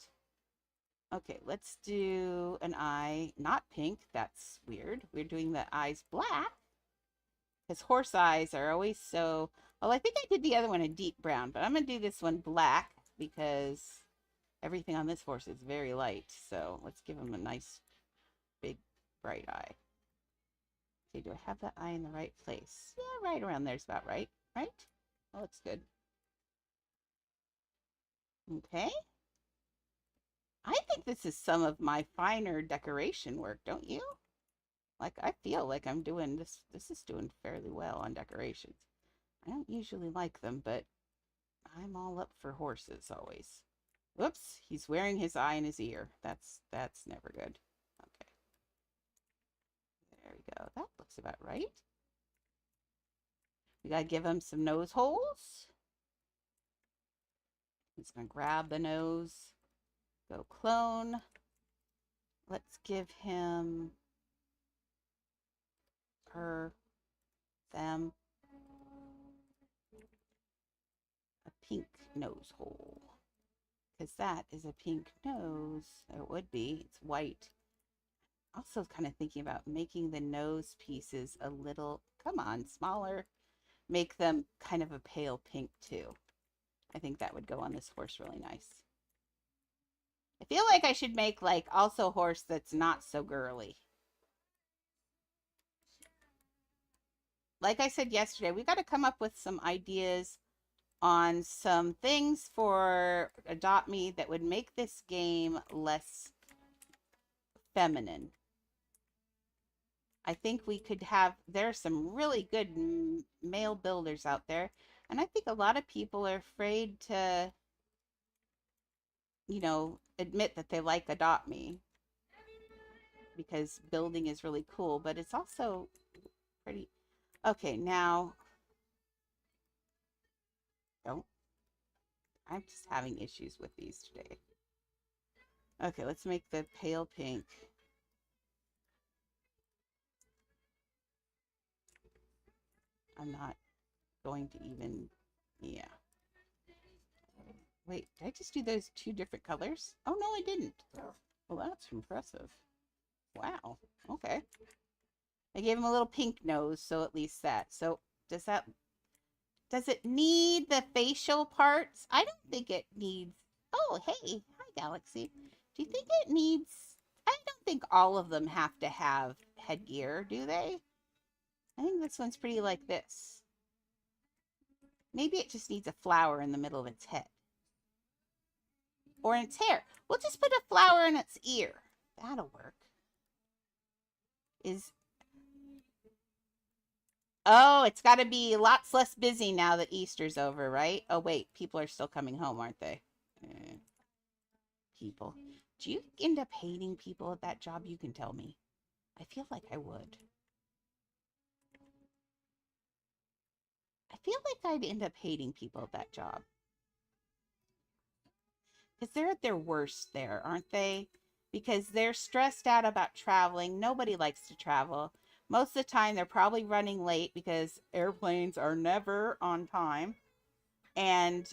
Okay, let's do an eye, not pink. That's weird. We're doing the eyes black, because horse eyes are always so... Well, I think I did the other one a deep brown, but I'm going to do this one black because everything on this horse is very light. So let's give him a nice, big, bright eye. Okay, do I have that eye in the right place? Yeah, right around there's about right, right? That looks good. Okay. I think this is some of my finer decoration work, don't you? Like, I feel like I'm doing this. This is doing fairly well on decorations. I don't usually like them, but I'm all up for horses always. Whoops, he's wearing his eye in his ear. That's never good. Okay. There we go. That looks about right. We gotta give him some nose holes. He's gonna grab the nose. Go clone. Let's give him them a pink nose hole, because that is a pink nose. It would be. It's white. Also kind of thinking about making the nose pieces a little, come on, smaller. Make them kind of a pale pink too. I think that would go on this horse really nice. I feel like I should make like also a horse that's not so girly. Like I said yesterday, we got to come up with some ideas on some things for Adopt Me that would make this game less feminine. I think we could have, there's some really good male builders out there. And I think a lot of people are afraid to, admit that they like Adopt Me because building is really cool, but it's also pretty. Okay, now, don't, I'm just having issues with these today. Okay, let's make the pale pink. I'm not going to even, yeah. Wait, did I just do those two different colors? Oh, no, I didn't. Well, that's impressive. Wow. Okay. I gave him a little pink nose, so at least that. So does that, does it need the facial parts? I don't think it needs. Oh, hey. Hi, Galaxy. Do you think it needs, I don't think all of them have to have headgear, do they? I think this one's pretty like this. Maybe it just needs a flower in the middle of its head. Or in its hair. We'll just put a flower in its ear. That'll work. Is Oh, it's got to be lots less busy now that Easter's over, right? Oh, wait, people are still coming home, aren't they? Eh, people. Do you end up hating people at that job? You can tell me. I feel like I would. I feel like I'd end up hating people at that job. Because they're at their worst there, aren't they? Because they're stressed out about traveling. Nobody likes to travel. Most of the time, they're probably running late because airplanes are never on time. And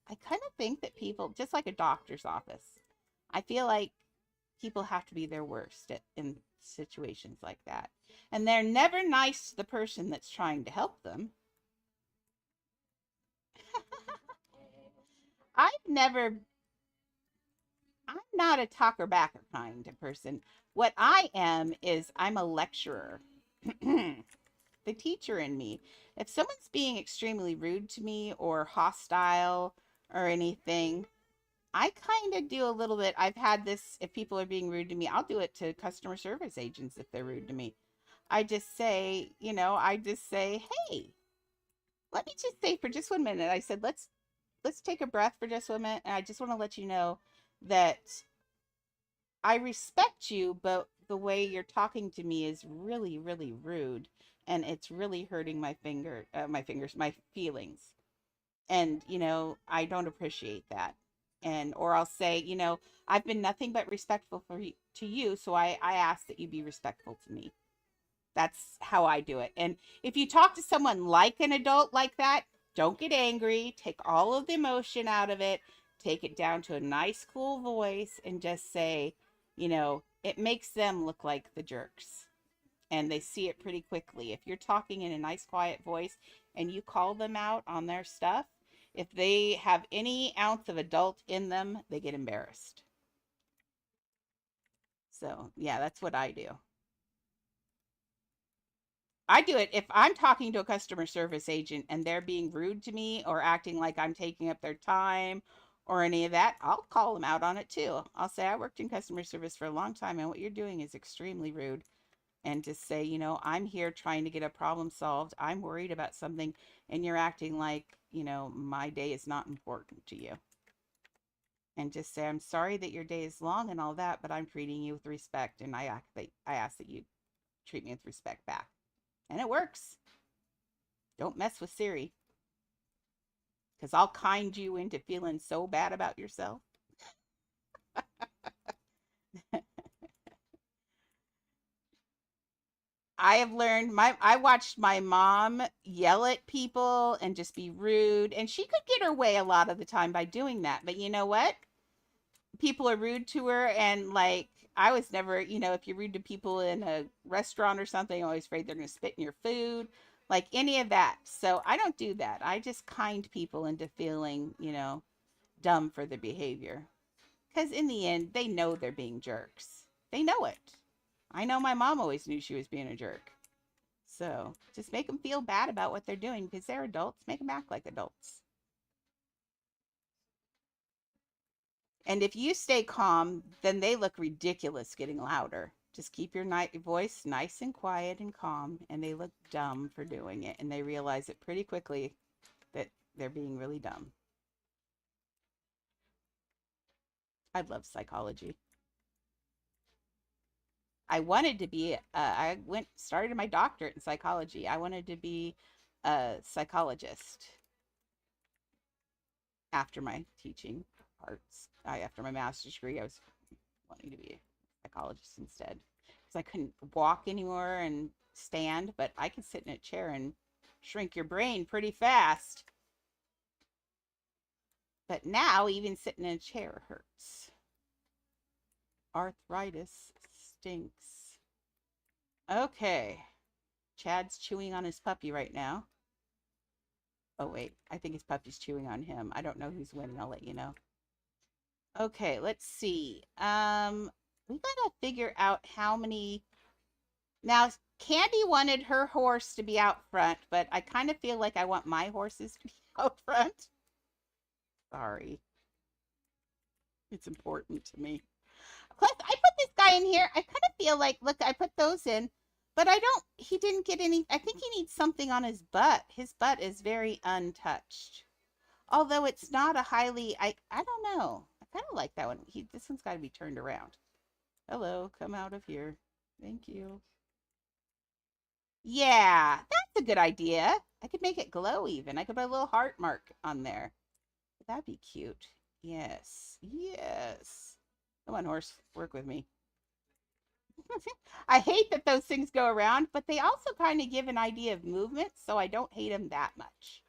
I kind of think that people, just like a doctor's office, I feel like people have to be their worst in situations like that. And they're never nice to the person that's trying to help them. I've never, I'm not a talker backer kind of person. What I am is I'm a lecturer. The teacher in me. If someone's being extremely rude to me or hostile or anything, I kind of do a little bit. I've had this, if people are being rude to me, I'll do it to customer service agents if they're rude to me. I just say, hey, let me just say for just 1 minute. I said, let's take a breath for just 1 minute. And I just want to let you know that I respect you, but the way you're talking to me is really, really rude. And it's really hurting my fingers, my feelings. And I don't appreciate that. And or I'll say, I've been nothing but respectful to you, so I ask that you be respectful to me. That's how I do it. And if you talk to someone like an adult like that, don't get angry, take all of the emotion out of it, take it down to a nice cool voice and just say, it makes them look like the jerks, and they see it pretty quickly. If you're talking in a nice, quiet voice and you call them out on their stuff, if they have any ounce of adult in them, they get embarrassed. So, yeah, that's what I do. I do it if I'm talking to a customer service agent and they're being rude to me or acting like I'm taking up their time or any of that, I'll call them out on it too. I'll say, I worked in customer service for a long time and what you're doing is extremely rude. And just say, I'm here trying to get a problem solved. I'm worried about something, and you're acting like, my day is not important to you. And just say, I'm sorry that your day is long and all that, but I'm treating you with respect, and I ask that you treat me with respect back. And it works. Don't mess with Siri, because I'll kind you into feeling so bad about yourself. I have learned I watched my mom yell at people and just be rude, and she could get her way a lot of the time by doing that. But you know what? People are rude to her, and like I was never, if you're rude to people in a restaurant or something, I'm always afraid they're going to spit in your food, like any of that. So I don't do that. I just kind people into feeling, dumb for their behavior. Because in the end, they know they're being jerks. They know it. I know my mom always knew she was being a jerk. So just make them feel bad about what they're doing because they're adults. Make them act like adults. And if you stay calm, then they look ridiculous getting louder. Just keep your voice nice and quiet and calm, and they look dumb for doing it, and they realize it pretty quickly that they're being really dumb. I love psychology. I wanted to be, started my doctorate in psychology. I wanted to be a psychologist after my teaching parts. After my master's degree, I was wanting to be a psychologist instead because I couldn't walk anymore and stand, but I could sit in a chair and shrink your brain pretty fast. But now even sitting in a chair hurts. Arthritis stinks. Okay. Chad's chewing on his puppy right now. Oh, wait. I think his puppy's chewing on him. I don't know who's winning. I'll let you know. Okay, let's see. We gotta figure out how many. Now, Candy wanted her horse to be out front, but I kind of feel like I want my horses to be out front. Sorry. It's important to me. Plus, I put this guy in here. I kind of feel like, look, I put those in, but he didn't get any. I think he needs something on his butt. His butt is very untouched. Although it's not a highly, I don't know. I kind of like that one. This one's got to be turned around. Hello, come out of here. Thank you. Yeah, that's a good idea. I could make it glow even. I could put a little heart mark on there. That'd be cute. Yes. Yes. Come on, horse. Work with me. I hate that those things go around, but they also kind of give an idea of movement, so I don't hate them that much.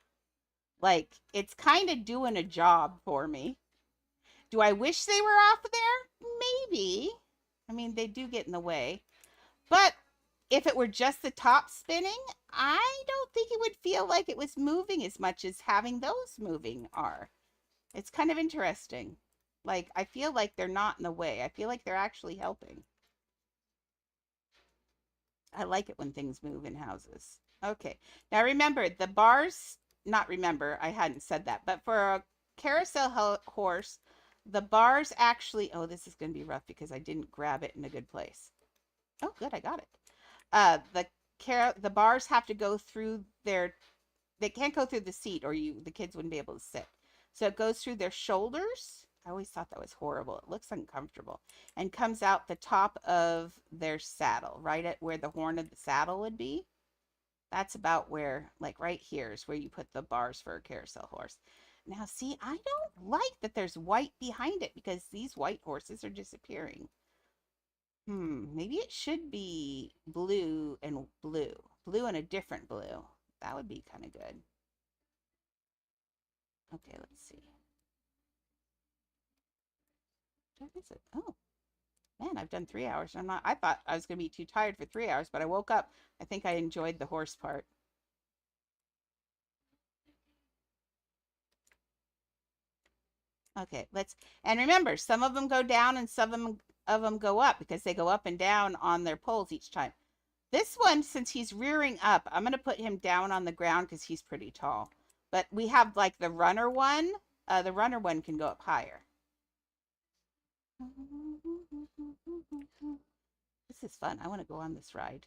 Like, it's kind of doing a job for me. Do I wish they were off there? Maybe. I mean, they do get in the way. But if it were just the top spinning, I don't think it would feel like it was moving as much as having those moving are. It's kind of interesting. Like, I feel like they're not in the way. I feel like they're actually helping. I like it when things move in houses. Okay. Now remember, the bars, not remember, I hadn't said that, but for a carousel horse, the bars actually, oh, this is going to be rough because I didn't grab it in a good place. Oh, good, I got it. The bars have to go through they can't go through the seat or the kids wouldn't be able to sit. So it goes through their shoulders. I always thought that was horrible. It looks uncomfortable and comes out the top of their saddle, right at where the horn of the saddle would be. That's about where, like right here is where you put the bars for a carousel horse. Now, see, I don't like that there's white behind it because these white horses are disappearing. Maybe it should be blue and blue. Blue and a different blue. That would be kind of good. Okay, let's see. Where is it? Oh, man, I've done 3 hours. I thought I was going to be too tired for 3 hours, but I woke up. I think I enjoyed the horse part. Okay, and remember, some of them go down and some of them go up because they go up and down on their poles each time. This one, since he's rearing up, I'm going to put him down on the ground because he's pretty tall. But we have like the runner one. The runner one can go up higher. This is fun. I want to go on this ride.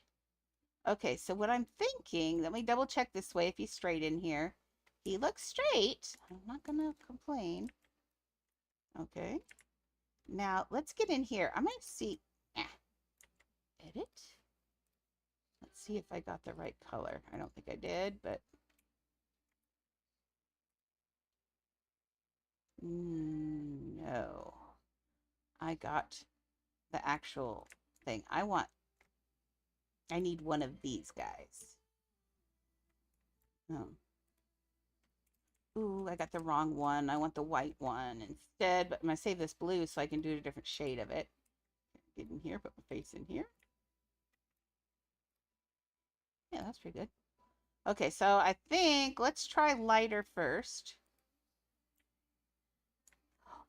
Okay, so what I'm thinking, let me double check this way if he's straight in here. He looks straight. I'm not going to complain. Okay. Now, let's get in here. I'm going to see. Edit. Let's see if I got the right color. I don't think I did, but. No. I got the actual thing. I need one of these guys. Oh. Ooh, I got the wrong one. I want the white one instead, but I'm going to save this blue so I can do a different shade of it. Get in here, put my face in here. Yeah, that's pretty good. Okay, so I think let's try lighter first.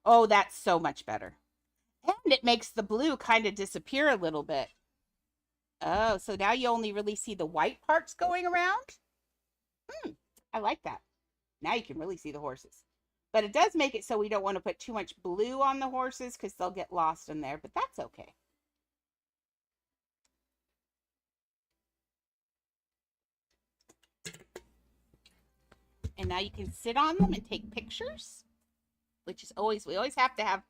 Oh, that's so much better. And it makes the blue kind of disappear a little bit. Oh, so now you only really see the white parts going around? I like that. Now you can really see the horses. But it does make it so we don't want to put too much blue on the horses because they'll get lost in there, but that's okay. And now you can sit on them and take pictures, which is always, we always have to have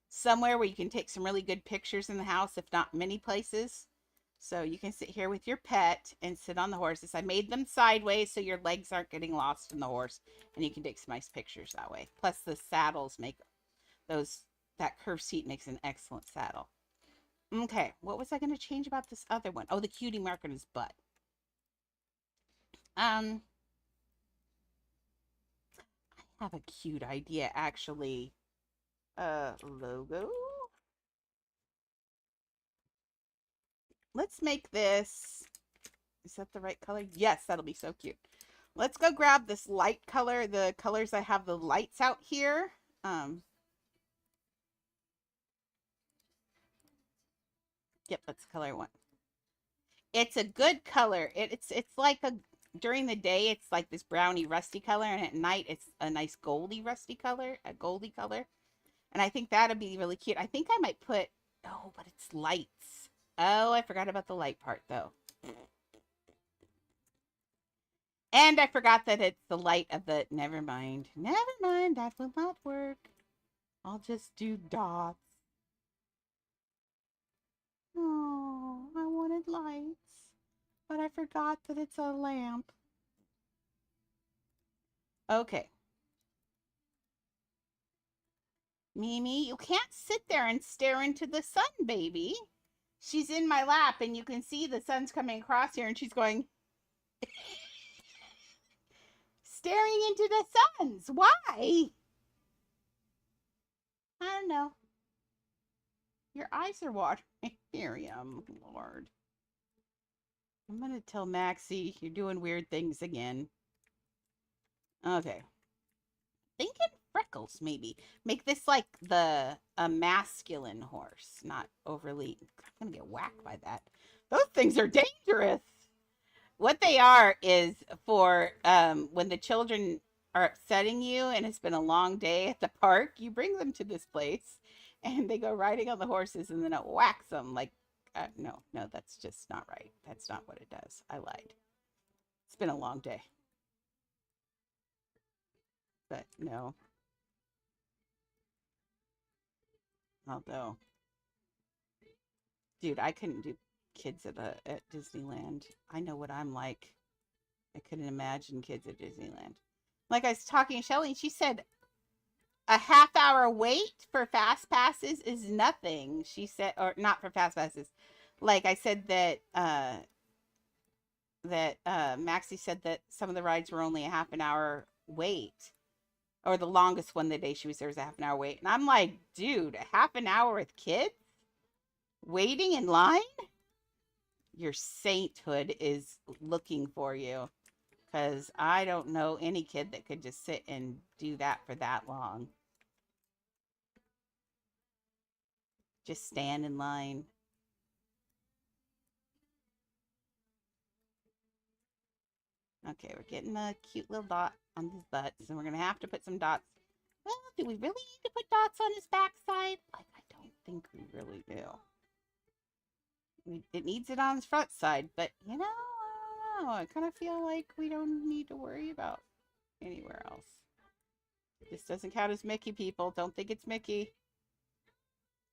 somewhere where you can take some really good pictures in the house, if not many places. So you can sit here with your pet and sit on the horses. I made them sideways so your legs aren't getting lost in the horse, and you can take some nice pictures that way. Plus the saddles make those, that curved seat makes an excellent saddle. Okay, what was I going to change about this other one? Oh, the cutie mark on his butt. I have a cute idea actually. Logo. Let's make this. Is that the right color? Yes, that'll be so cute. Let's go grab this light color. The colors I have the lights out here. Yep, that's the color I want. It's a good color. It's like a, during the day it's like this browny rusty color, and at night it's a nice goldy rusty color, a goldy color. And I think that'd be really cute. I think I might put, oh, but it's lights. Oh, I forgot about the light part though. And I forgot that it's the light of the, never mind. Never mind, that will not work. I'll just do dots. Oh, I wanted lights, but I forgot that it's a lamp. Okay. Mimi, you can't sit there and stare into the sun, baby. She's in my lap and you can see the sun's coming across here and she's going staring into the suns. Why? I don't know. Your eyes are watering. Miriam, Lord. I'm going to tell Maxie you're doing weird things again. Okay. Thinking freckles, maybe. Make this like a masculine horse, not overly. I'm going to get whacked by that. Those things are dangerous. What they are is for when the children are upsetting you and it's been a long day at the park, you bring them to this place and they go riding on the horses and then it whacks them like, no, that's just not right. That's not what it does. I lied. It's been a long day. But no. Although, dude, I couldn't do kids at Disneyland. I know what I'm like. I couldn't imagine kids at Disneyland. Like I was talking to Shelly, and she said a half-hour wait for fast passes is nothing. She said, or not for fast passes. Like I said that Maxie said that some of the rides were only a half an hour wait, or the longest one the day she was there was a half an hour wait. And I'm like, dude, a half an hour with kids waiting in line? Your sainthood is looking for you. Because I don't know any kid that could just sit and do that for that long. Just stand in line. Okay, we're getting a cute little dot on his butt. So we're going to have to put some dots. Well, do we really need to put dots on his backside? Like, I don't think we really do. It needs it on his front side, but you know, I don't know. I kind of feel like we don't need to worry about anywhere else. This doesn't count as Mickey, people. Don't think it's Mickey.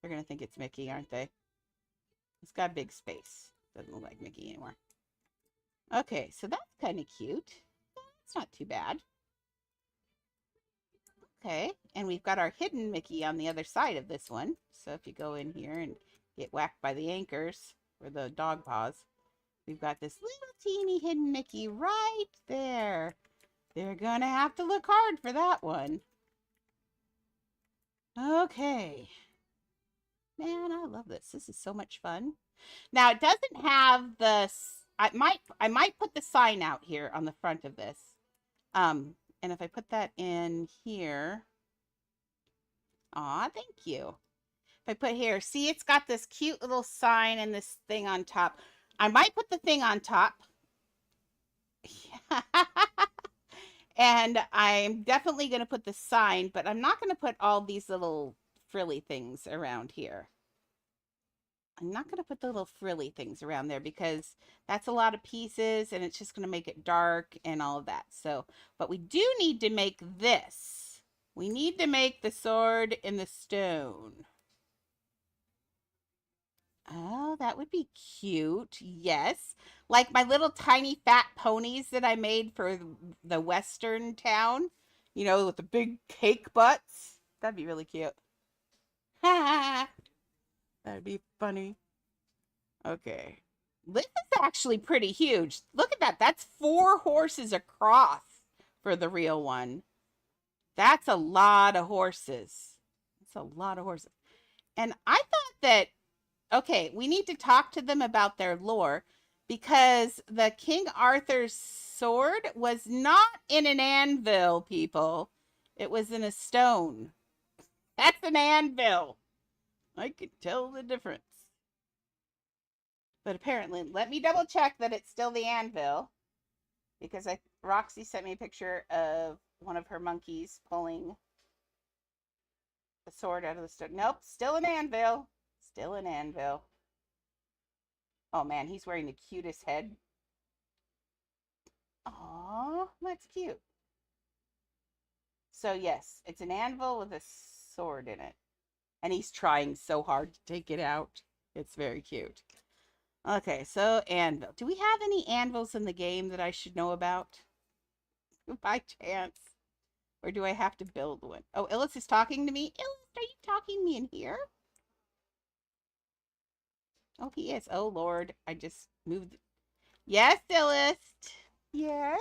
They're going to think it's Mickey, aren't they? It's got big space. Doesn't look like Mickey anymore. Okay, so that's kind of cute. It's not too bad. Okay, and we've got our hidden Mickey on the other side of this one. So if you go in here and get whacked by the anchors or the dog paws, we've got this little teeny hidden Mickey right there. They're gonna have to look hard for that one. Okay. Man, I love this. This is so much fun. Now it doesn't have the. I might put the sign out here on the front of this. And if I put that in here, aw, thank you. If I put here, see, it's got this cute little sign and this thing on top. I might put the thing on top. And I'm definitely going to put the sign, but I'm not going to put all these little frilly things around here. I'm not going to put the little frilly things around there because that's a lot of pieces and it's just going to make it dark and all of that. So, but we do need to make this. We need to make the sword in the stone. Oh, that would be cute. Yes. Like my little tiny fat ponies that I made for the western town, with the big cake butts. That'd be really cute. That'd be funny. Okay. This is actually pretty huge. Look at that. That's 4 horses across for the real one. That's a lot of horses. That's a lot of horses. And I thought that, okay, we need to talk to them about their lore because the King Arthur's sword was not in an anvil, people. It was in a stone. That's an anvil. I can tell the difference. But apparently, let me double check that it's still the anvil because Roxy sent me a picture of one of her monkeys pulling the sword out of the stone. Nope, still an anvil. Still an anvil. Oh man, he's wearing the cutest head. Aw, that's cute. So yes, it's an anvil with a sword in it. And he's trying so hard to take it out. It's very cute. Okay, so anvil. Do we have any anvils in the game that I should know about? By chance. Or do I have to build one? Oh, Illis is talking to me. Illis, are you talking to me in here? Oh, he is. Oh, Lord. I just moved. Yes, Illis. Yes.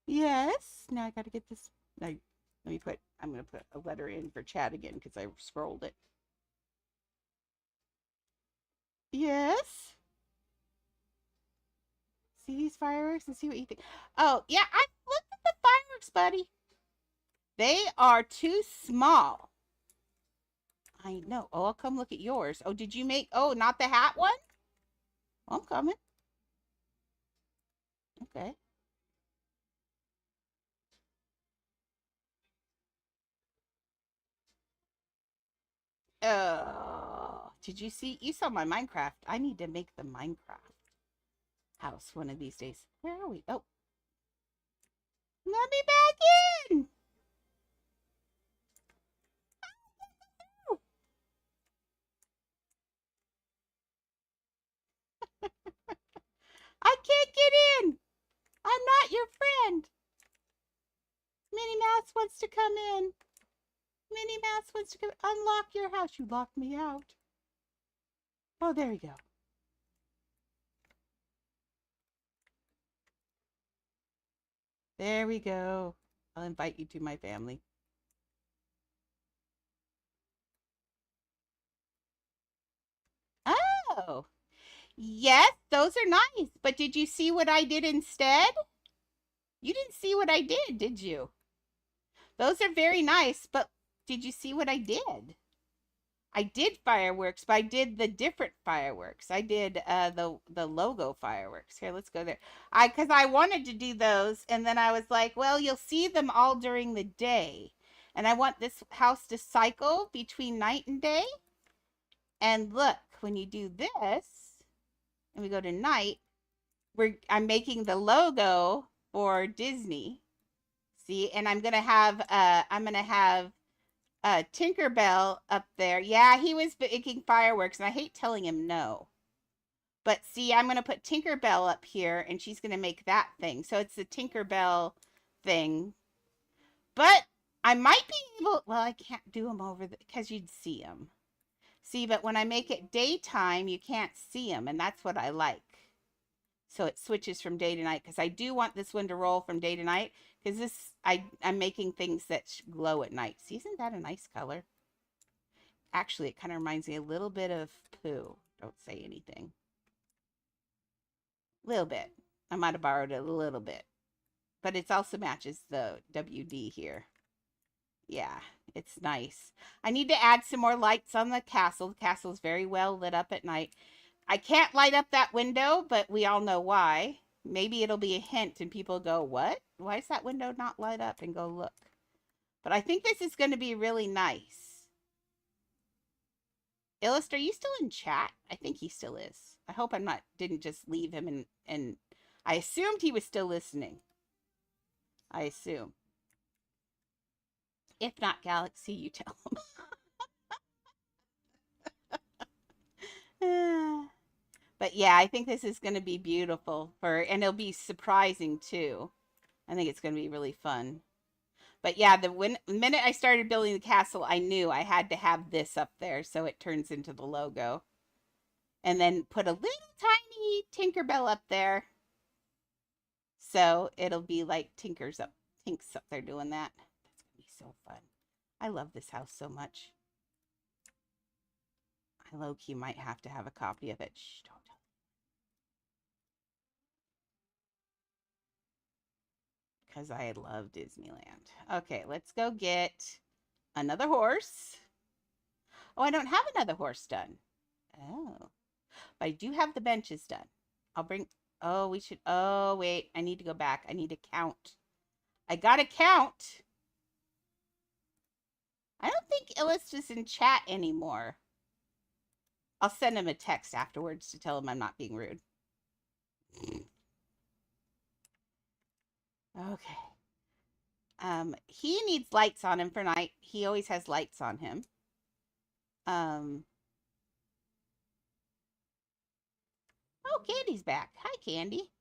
Yes. Now I got to get this. I'm going to put a letter in for chat again because I scrolled it. Yes. See these fireworks and see what you think. Oh, yeah, I looked at the fireworks, buddy. They are too small. I know. Oh, I'll come look at yours. Oh, did you make, oh, not the hat one? I'm coming. Okay. Oh, did you see? You saw my Minecraft. I need to make the Minecraft house one of these days. Where are we? Oh, let me back in. I can't get in. I'm not your friend. Minnie Mouse wants to come in. Minnie Mouse wants to come. Unlock your house. You locked me out. Oh, there we go. There we go. I'll invite you to my family. Oh, yes, those are nice. But did you see what I did instead? You didn't see what I did you? Those are very nice, but did you see what I did? I did fireworks, but I did the different fireworks. I did the logo fireworks. Here, let's go there. Because I wanted to do those, and then I was like, well, you'll see them all during the day, and I want this house to cycle between night and day. And look, when you do this, and we go to night, I'm making the logo for Disney. See, and I'm gonna have Tinkerbell up there. Yeah, he was making fireworks, and I hate telling him no. But see, I'm gonna put Tinkerbell up here, and she's gonna make that thing. So it's the Tinkerbell thing. But I might be able. Well, I can't do them over because you'd see them. See, but when I make it daytime, you can't see them, and that's what I like. So it switches from day to night because I do want this one to roll from day to night because I'm making things that glow at night. See, isn't that a nice color? Actually, it kind of reminds me a little bit of poo. Don't say anything. A little bit. I might have borrowed it a little bit. But it also matches the WD here. Yeah, it's nice. I need to add some more lights on the castle. The castle is very well lit up at night. I can't light up that window, but we all know why. Maybe it'll be a hint and people go, what? Why is that window not light up? And go look. But I think this is going to be really nice. Illust, are you still in chat? I think he still is. I hope I'm not, didn't just leave him and I assumed he was still listening. I assume. If not, Galaxy, you tell him. But yeah, I think this is going to be beautiful and it'll be surprising too. I think it's going to be really fun. But yeah, the minute I started building the castle, I knew I had to have this up there so it turns into the logo. And then put a little tiny Tinkerbell up there. So it'll be like Tink's up there doing that. That's going to be so fun. I love this house so much. I low-key might have to have a copy of it. Shh, don't tell. Because I love Disneyland. Okay, let's go get another horse. Oh, I don't have another horse done. Oh. But I do have the benches done. I'll bring... Oh, we should... Oh, wait. I need to go back. I need to count. I gotta count. I don't think Illis is in chat anymore. I'll send him a text afterwards to tell him I'm not being rude. Okay. He needs lights on him for night. He always has lights on him. Oh, Candy's back. Hi, Candy.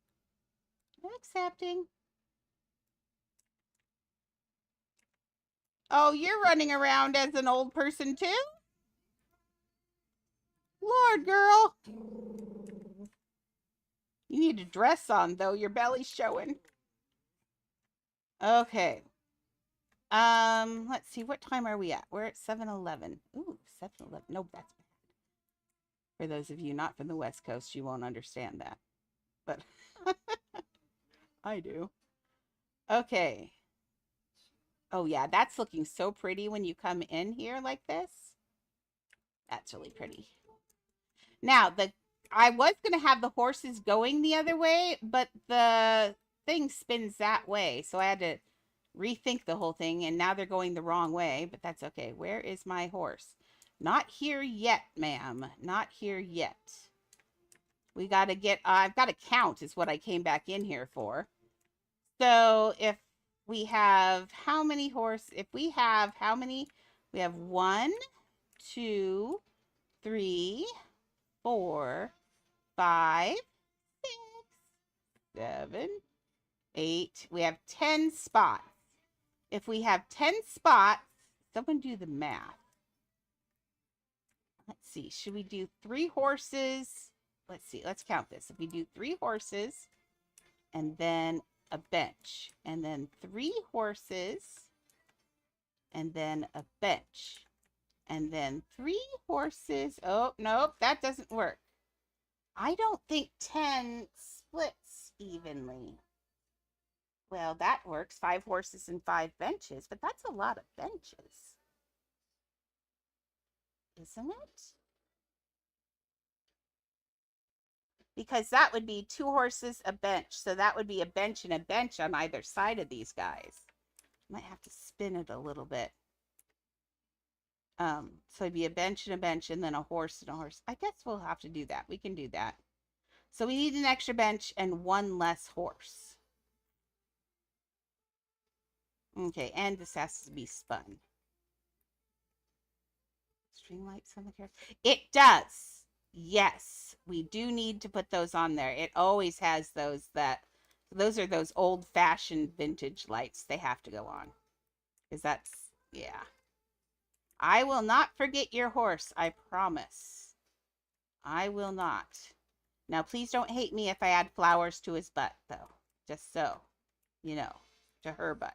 I'm accepting. Oh, you're running around as an old person too? Lord, girl. You need a dress on, though. Your belly's showing. Okay. Let's see. What time are we at? We're at 7:11. Ooh, 7:11. Nope, that's bad. For those of you not from the West Coast, you won't understand that. But I do. Okay. Oh, yeah. That's looking so pretty when you come in here like this. That's really pretty. Now, I was going to have the horses going the other way, but the thing spins that way. So I had to rethink the whole thing, and now they're going the wrong way, but that's okay. Where is my horse? Not here yet, ma'am. Not here yet. We got to get, I've got to count is what I came back in here for. So if we have how many horses? If we have how many? We have 1, 2, 3, 4, 5, 6, 7, 8. We have 10 spots. If we have 10 spots, someone do the math. Let's see. Should we do 3 horses? Let's see. Let's count this. If we do 3 horses and then a bench and then 3 horses and then a bench and then 3 horses. Oh, nope. That doesn't work. I don't think 10 splits evenly. Well, that works. 5 horses and 5 benches, but that's a lot of benches. Isn't it? Because that would be 2 horses, a bench. So that would be a bench and a bench on either side of these guys. Might have to spin it a little bit. So it'd be a bench and then a horse and a horse. I guess we'll have to do that. We can do that. So we need an extra bench and 1 less horse. Okay, and this has to be spun. String lights on the character. It does. Yes, we do need to put those on there. It always has those those are those old-fashioned vintage lights. They have to go on. Because that's, yeah. I will not forget your horse, I promise. I will not. Now, please don't hate me if I add flowers to his butt, though. Just so, you know, to her butt.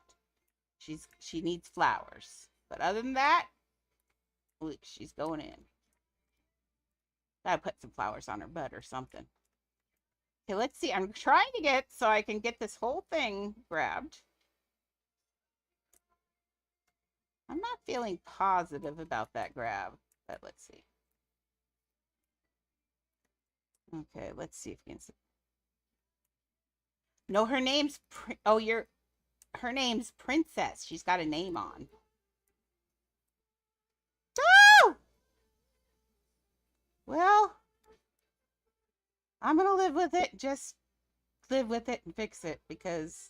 She needs flowers. But other than that, look, she's going in. Gotta put some flowers on her butt or something. Okay, let's see. I'm trying to get so I can get this whole thing grabbed. I'm not feeling positive about that grab, but let's see. Okay, let's see if we can see. No, her name's her name's Princess. She's got a name on. Oh! I'm gonna live with it. Just live with it and fix it because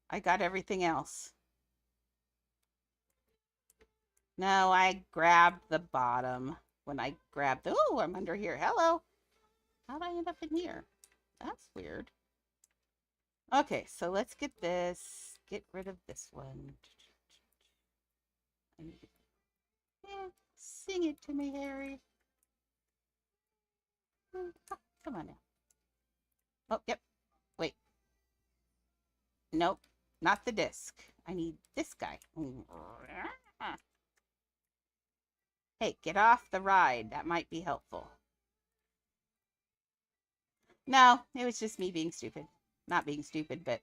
I got everything else. No, I grabbed the bottom when I grabbed the. Oh, I'm under here. Hello. How'd I end up in here? That's weird. Okay, so let's get this. Get rid of this one. Yeah, sing it to me, Harry. Come on now. Oh, yep. Wait. Nope. Not the disc. I need this guy. Hey, get off the ride. That might be helpful. No, it was just me being stupid. Not being stupid, but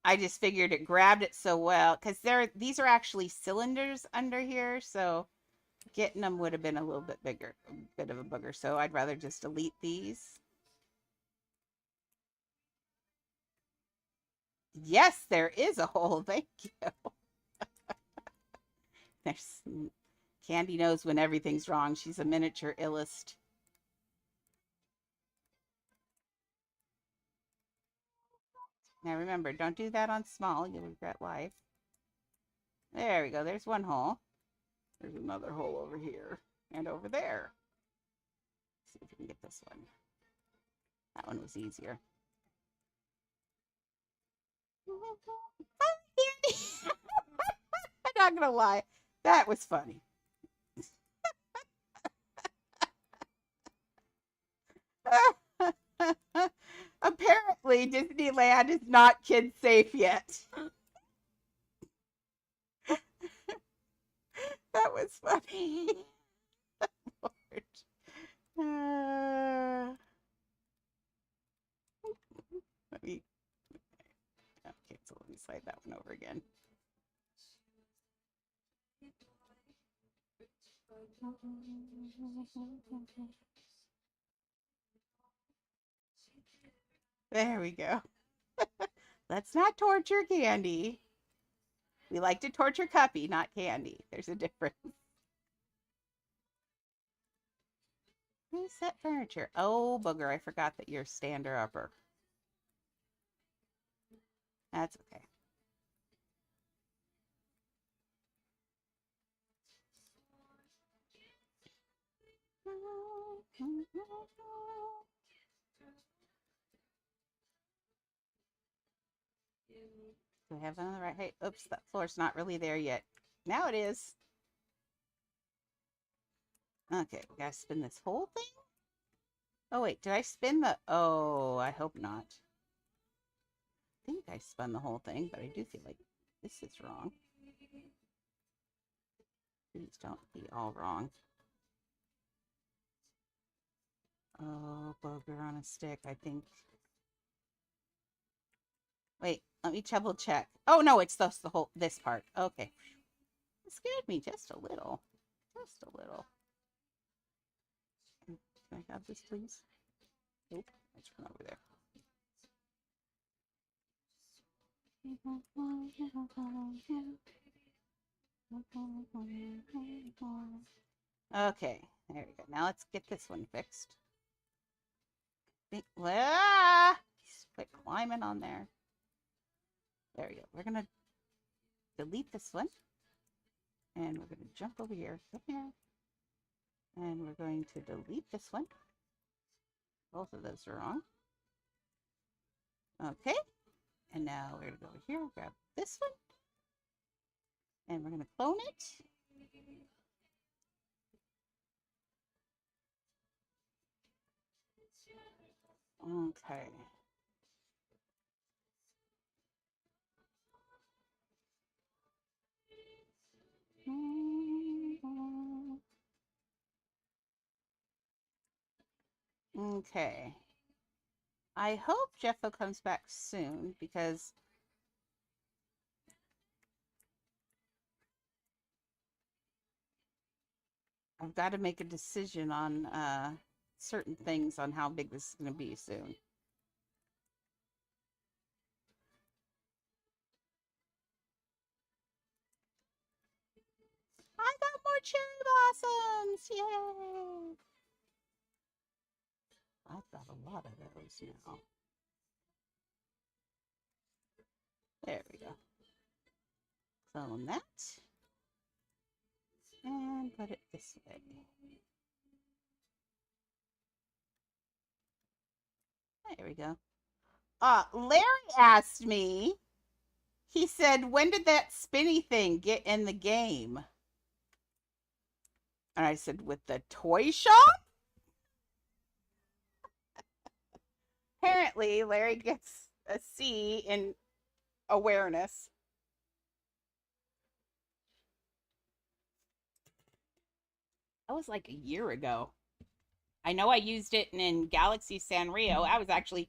I just figured it grabbed it so well because these are actually cylinders under here, so getting them would have been a little bit bigger, a bit of a booger. So I'd rather just delete these. Yes, there is a hole. Thank you. There's Candy knows when everything's wrong. She's a miniature illust. Now remember, don't do that on small. You'll regret life. There we go. There's one hole. There's another hole over here and over there. Let's see if we can get this one. That one was easier. I'm not gonna lie. That was funny. Apparently, Disneyland is not kid safe yet. That was funny. Lord. Let me cancel. Let me slide that one over again. There we go. Let's not torture Candy. We like to torture Cuppy, not Candy. There's a difference. Who's that furniture? Oh, booger. I forgot that you're stander upper. That's okay. Do I have it on the right height? Oops, that floor's not really there yet. Now it is. Okay, we gotta spin this whole thing? Oh, wait, did I spin the... Oh, I hope not. I think I spun the whole thing, but I do feel like this is wrong. Please don't be all wrong. Oh, booger on a stick, I think. Wait, let me double check. Oh, no, it's the whole... This part. Okay. It scared me just a little. Just a little. Can I have this, please? Nope. I just went over there. Okay, there we go. Now let's get this one fixed. Quit climbing on there. There we go. We're gonna delete this one, and we're gonna jump over here. Come here, and we're going to delete this one. Both of those are wrong. Okay, and now we're gonna go over here, grab this one, and we're gonna clone it. Okay. Okay. I hope JEFFO comes back soon because I've got to make a decision on certain things on how big this is going to be soon. I got more cherry blossoms! Yay! I've got a lot of those now. There we go. Clone that. And put it this way. There we go. Larry asked me, he said, when did that spinny thing get in the game? And I said, with the toy shop? Apparently, Larry gets a C in awareness. That was like a year ago. I know I used it in Galaxy Sanrio. I was actually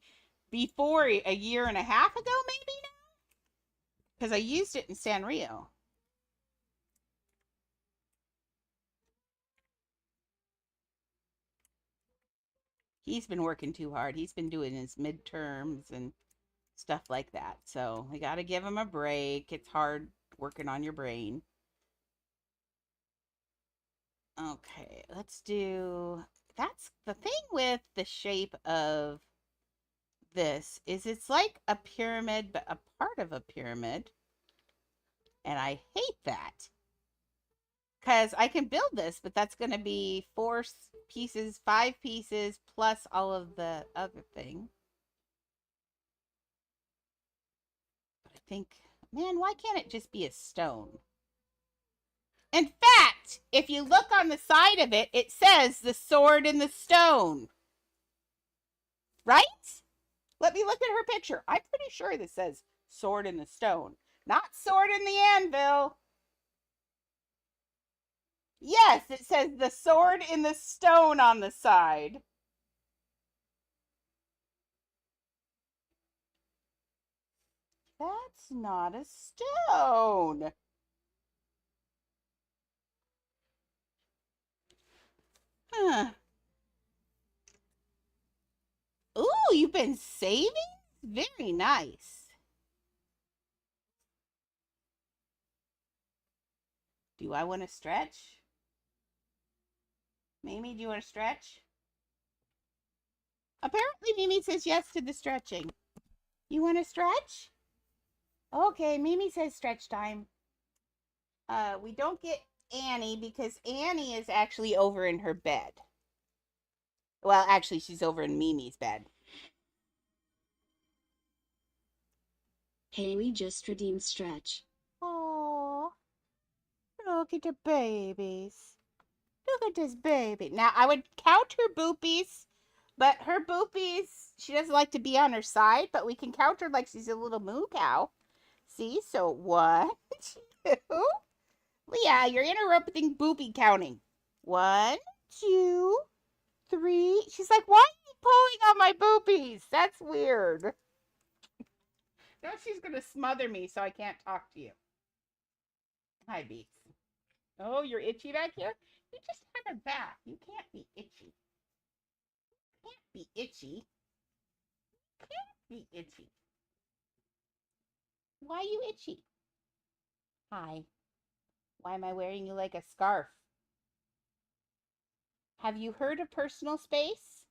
before a year and a half ago, maybe now? Because I used it in Sanrio. He's been working too hard. He's been doing his midterms and stuff like that. So we got to give him a break. It's hard working on your brain. Okay, let's do... That's the thing with the shape of this is it's like a pyramid, but a part of a pyramid. And I hate that. Because I can build this, but that's going to be 4 pieces, 5 pieces, plus all of the other thing. But I think, man, why can't it just be a stone? In fact, if you look on the side of it, it says the sword and the stone. Right? Let me look at her picture. I'm pretty sure this says sword and the stone. Not sword in the anvil. Yes, it says the sword in the stone on the side. That's not a stone. Huh. Ooh, you've been saving? Very nice. Do I want to stretch? Mimi, do you want to stretch? Apparently, Mimi says yes to the stretching. You want to stretch? Okay, Mimi says stretch time. We don't get Annie because Annie is actually over in her bed. Well, actually, she's over in Mimi's bed. Haley just redeemed stretch. Oh, look at the babies. Look at this baby. Now, I would count her boopies, but her boopies, she doesn't like to be on her side, but we can count her like she's a little moo cow. See? So 1, 2. Leah, you're interrupting boopy counting. 1, 2, 3. She's like, why are you pulling on my boopies? That's weird. Now she's going to smother me so I can't talk to you. Hi, Beats. Oh, you're itchy back here? You just had a bath. You can't be itchy. You can't be itchy. You can't be itchy. Why are you itchy? Hi. Why am I wearing you like a scarf? Have you heard of personal space?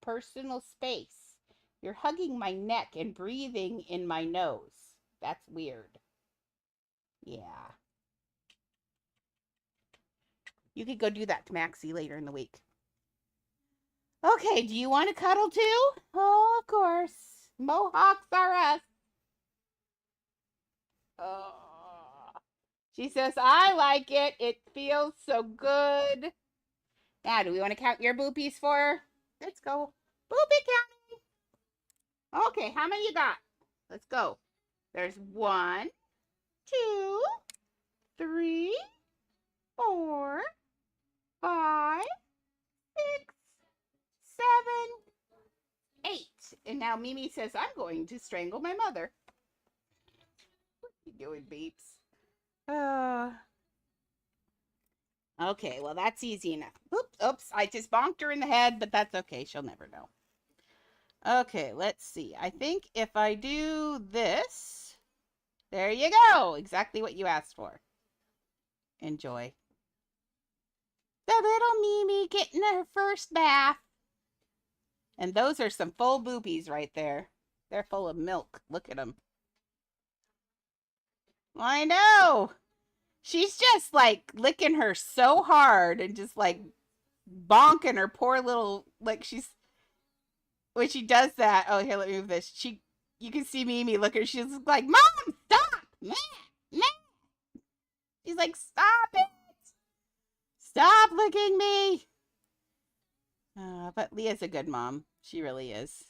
Personal space. You're hugging my neck and breathing in my nose. That's weird. Yeah. You could go do that to Maxie later in the week. Okay, do you want to cuddle too? Oh, of course. Mohawks are us. Oh. She says, I like it. It feels so good. Now, do we want to count your boopies for her? Let's go. Boopie counting. Okay, how many you got? Let's go. There's 1, 2, 3, 4, 5, 6, 7, 8. And now Mimi says, I'm going to strangle my mother. What are you doing, Beeps? Okay, well, that's easy enough. Oops, I just bonked her in the head, but that's okay. She'll never know. Okay, let's see. I think if I do this, there you go. Exactly what you asked for. Enjoy. The little Mimi getting her first bath. And those are some full boobies right there. They're full of milk. Look at them. I know. She's just like licking her so hard and just like bonking her poor little, like she's, when she does that. Oh, here, let me move this. You can see Mimi look at her. She's like, Mom, stop. Meh, meh. She's like, stop it. Stop licking me. But Leah's a good mom. She really is.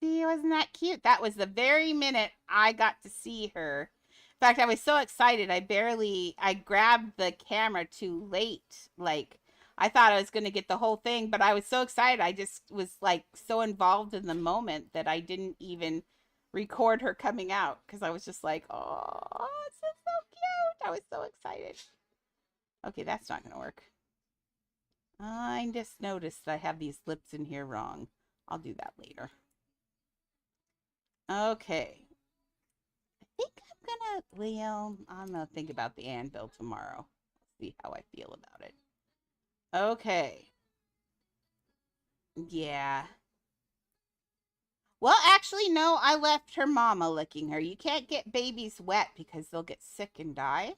See, wasn't that cute? That was the very minute I got to see her. In fact, I was so excited. I grabbed the camera too late. Like, I thought I was going to get the whole thing, but I was so excited. I just was like so involved in the moment that I didn't even record her coming out because I was just like, oh, this is so cute. I was so excited. Okay, that's not going to work. I just noticed that I have these lips in here wrong. I'll do that later. Okay. I think I'm gonna think about the anvil tomorrow. See how I feel about it. Okay. Yeah. Well, actually, no, I left her mama licking her. You can't get babies wet because they'll get sick and die.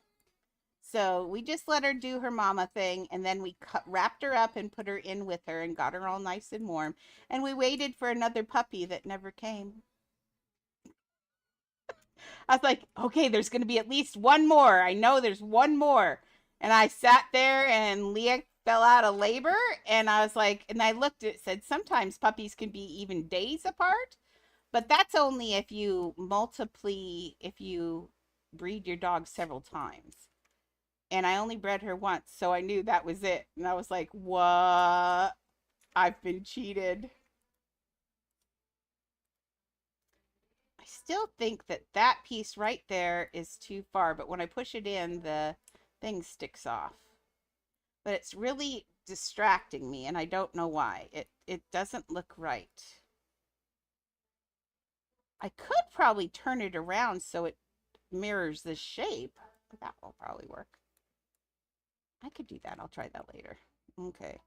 So we just let her do her mama thing, and then we wrapped her up and put her in with her and got her all nice and warm. And we waited for another puppy that never came. I was like, okay, there's going to be at least one more. I know there's one more. And I sat there and Leah fell out of labor. And I was like, and I looked at it, said, sometimes puppies can be even days apart. But that's only if you if you breed your dog several times. And I only bred her once. So I knew that was it. And I was like, what? I've been cheated. I still think that that piece right there is too far, but when I push it in, the thing sticks off. But it's really distracting me, and I don't know why. It doesn't look right. I could probably turn it around so it mirrors the shape. That will probably work. I could do that. I'll try that later. Okay.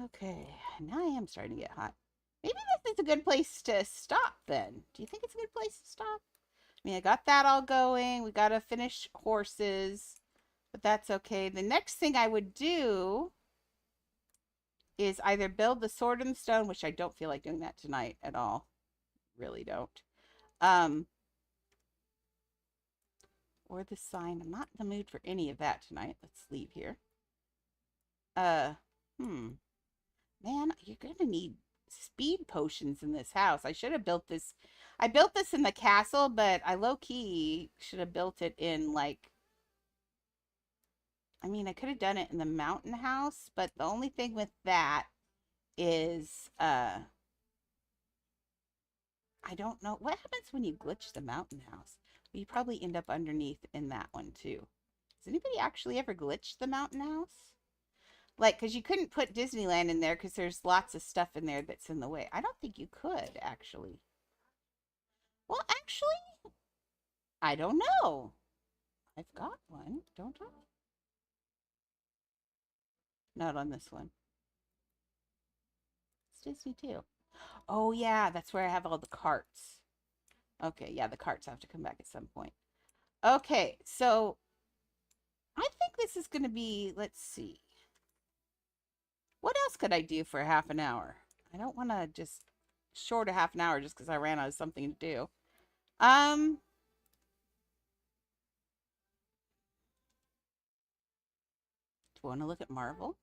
Okay. Now I am starting to get hot. Maybe this is a good place to stop then. Do you think it's a good place to stop? I mean, I got that all going. We got to finish horses, but that's okay. The next thing I would do is either build the sword and the stone, which I don't feel like doing that tonight at all. Really don't. Or the sign. I'm not in the mood for any of that tonight. Let's leave here. Man, you're gonna need speed potions in this house. I should have built this. I built this in the castle, but I low-key should have built it in like, I mean, I could have done it in the mountain house, but the only thing with that is I don't know what happens when you glitch the mountain house. Well, you probably end up underneath in that one too. Has anybody actually ever glitched the mountain house? Like, because you couldn't put Disneyland in there because there's lots of stuff in there that's in the way. I don't think you could, actually. Well, actually, I don't know. I've got one, don't I? Not on this one. It's Disney too. Oh, yeah, that's where I have all the carts. Okay, yeah, the carts have to come back at some point. Okay, so I think this is going to be, let's see. What else could I do for half an hour? I don't want to just short a half an hour just because I ran out of something to do. Do you want to look at Marvel?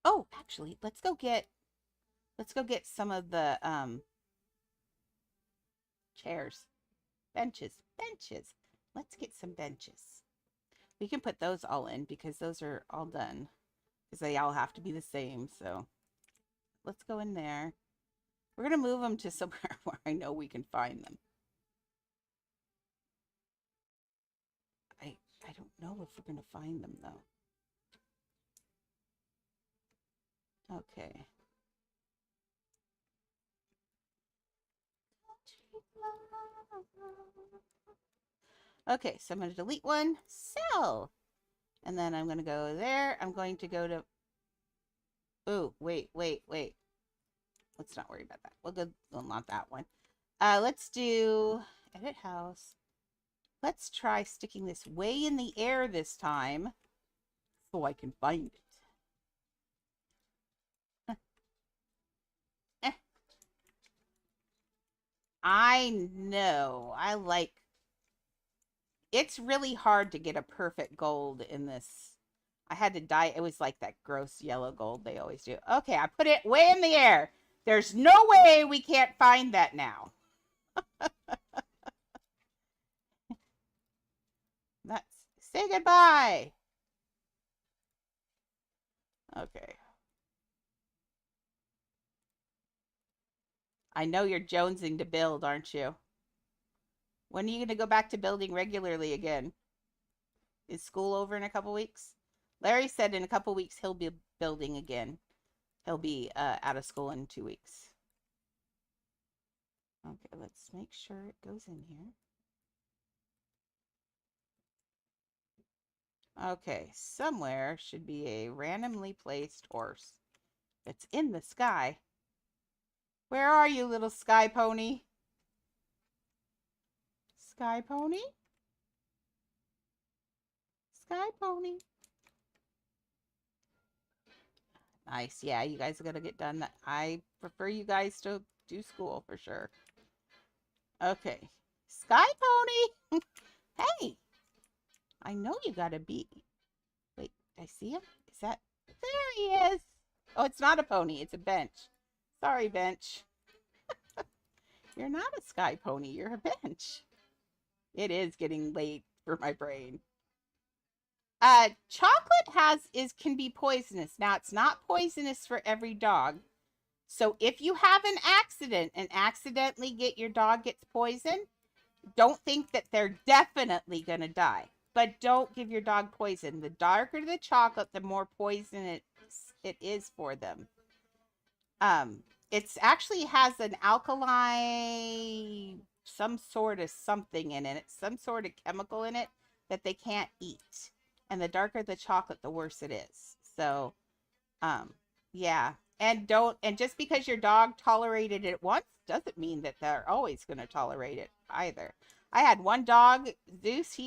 Oh, actually, let's go get some of the chairs. Benches. Let's get some benches. We can put those all in because those are all done. Because they all have to be the same. So let's go in there. We're going to move them to somewhere where I know we can find them. I don't know if we're going to find them though. Okay. Okay, so I'm going to delete one. Sell. And then I'm going to go there. I'm going to go to... Oh, wait. Let's not worry about that. We'll go... Well, not that one. Let's do... Edit house. Let's try sticking this way in the air this time so I can find it. I know. It's really hard to get a perfect gold in this. I had to dye. It was like that gross yellow gold they always do. Okay, I put it way in the air. There's no way we can't find that now. Let's say goodbye. Okay. I know you're jonesing to build, aren't you? When are you going to go back to building regularly again? Is school over in a couple weeks? Larry said in a couple weeks he'll be building again. He'll be out of school in 2 weeks. Okay, let's make sure it goes in here. Okay, somewhere should be a randomly placed horse that's in the sky. Where are you, little sky pony? Sky pony? Sky pony. Nice. Yeah, you guys are going to get done. I prefer you guys to do school for sure. Okay. Sky pony. Hey. I know you got to be. Wait, did I see him? Is that... There he is. Oh, it's not a pony. It's a bench. Sorry, bench. You're not a sky pony. You're a bench. It is getting late for my brain. Chocolate can be poisonous. Now, it's not poisonous for every dog. So if you have an accident and accidentally your dog gets poisoned, don't think that they're definitely going to die. But don't give your dog poison. The darker the chocolate, the more poison it is for them. It's actually has an alkali, some sort of something in it. It's some sort of chemical in it that they can't eat. And the darker the chocolate, the worse it is. So, yeah. And just because your dog tolerated it once doesn't mean that they're always going to tolerate it either. I had one dog, Zeus,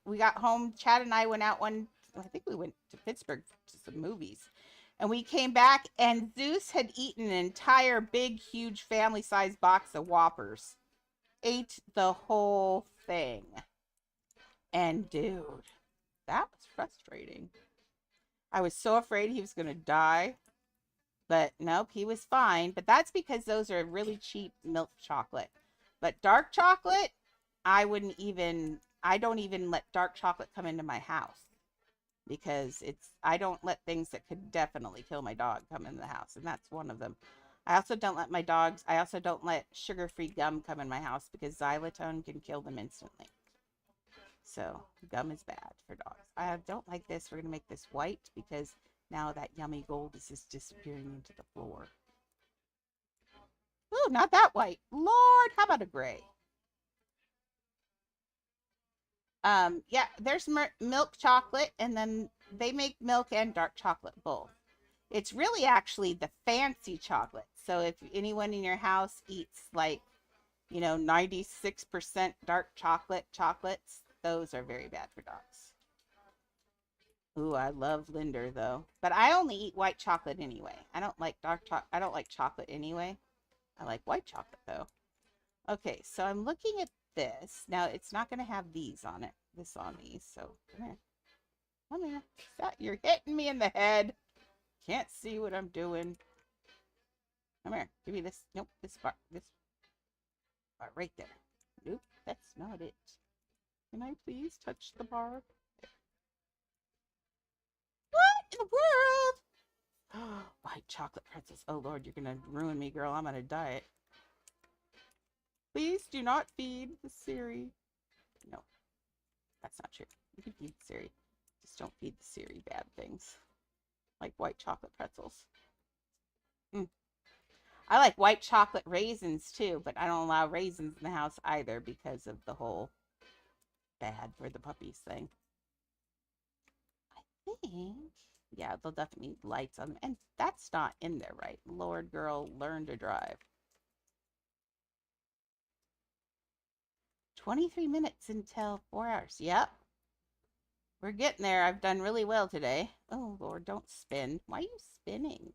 we got home, Chad and I went out I think we went to Pittsburgh to some movies. And we came back and Zeus had eaten an entire big, huge family-sized box of Whoppers. Ate the whole thing. And dude, that was frustrating. I was so afraid he was going to die. But nope, he was fine. But that's because those are really cheap milk chocolate. But dark chocolate, I don't even let dark chocolate come into my house. Because I don't let things that could definitely kill my dog come in the house. And that's one of them. I also don't let sugar-free gum come in my house because xylitol can kill them instantly. So gum is bad for dogs. I don't like this. We're going to make this white because now that yummy gold is just disappearing into the floor. Ooh, not that white. Lord, how about a gray? Yeah, there's milk chocolate, and then they make milk and dark chocolate both. It's really actually the fancy chocolate. So if anyone in your house eats 96% dark chocolates, those are very bad for dogs. Ooh, I love Linder though. But I only eat white chocolate anyway. I don't like I don't like chocolate anyway. I like white chocolate though. Okay, so I'm looking at this. Now it's not going to have these on it. This on these. So come here. Come here. Stop. You're hitting me in the head. Can't see what I'm doing. Come here. Give me this. Nope. This part. This part right there. Nope. That's not it. Can I please touch the bar? What in the world? White chocolate pretzels. Oh, Lord, you're going to ruin me, girl. I'm on a diet. Please do not feed the Siri. No, that's not true. You can feed the Siri. Just don't feed the Siri bad things. Like white chocolate pretzels. I like white chocolate raisins, too. But I don't allow raisins in the house either because of the whole bad for the puppies thing. I think. Yeah, they'll definitely need lights on them. And that's not in there, right? Lord girl, learn to drive. 23 minutes until 4 hours. Yep. We're getting there. I've done really well today. Oh, Lord, don't spin. Why are you spinning?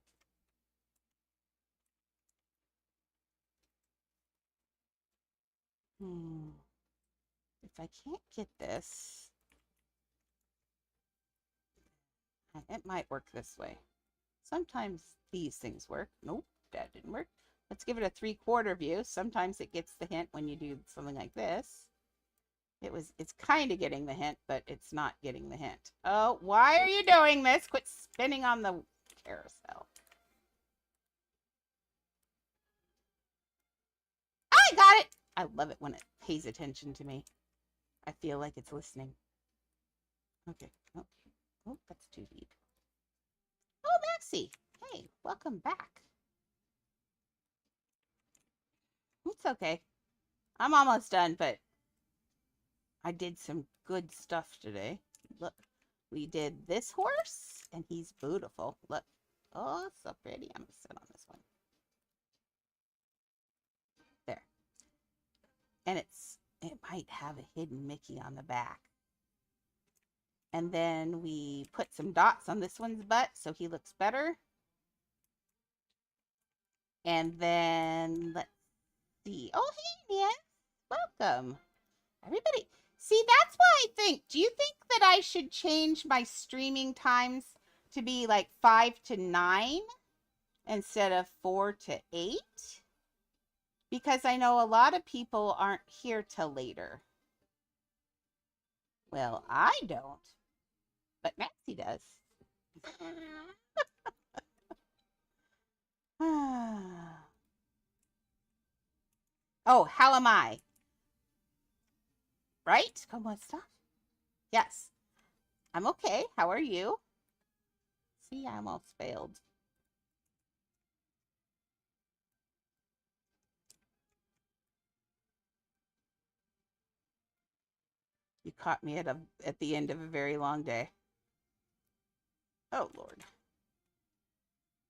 If I can't get this, it might work this way. Sometimes these things work. Nope, that didn't work. Let's give it a 3/4 view. Sometimes it gets the hint when you do something like this. It's kind of getting the hint, but it's not getting the hint. Oh, why are you doing this? Quit spinning on the carousel. I got it. I love it when it pays attention to me. I feel like it's listening. Okay. Oh, oh, that's too deep. Oh, Maxie. Hey, welcome back. It's okay. I'm almost done, but I did some good stuff today. Look, we did this horse, and he's beautiful. Look. Oh, so pretty. I'm going to sit on this one. There. And it might have a hidden Mickey on the back. And then we put some dots on this one's butt so he looks better. And then let's see. Oh, hey, Nan. Welcome. Everybody. See, that's why I think. Do you think that I should change my streaming times to be like 5 to 9 instead of 4 to 8? Because I know a lot of people aren't here till later. Well, I don't. But Maxie does. Oh, how am I? Right? Come on, stop. Yes. I'm okay. How are you? See, I almost failed. You caught me at the end of a very long day. Oh, Lord.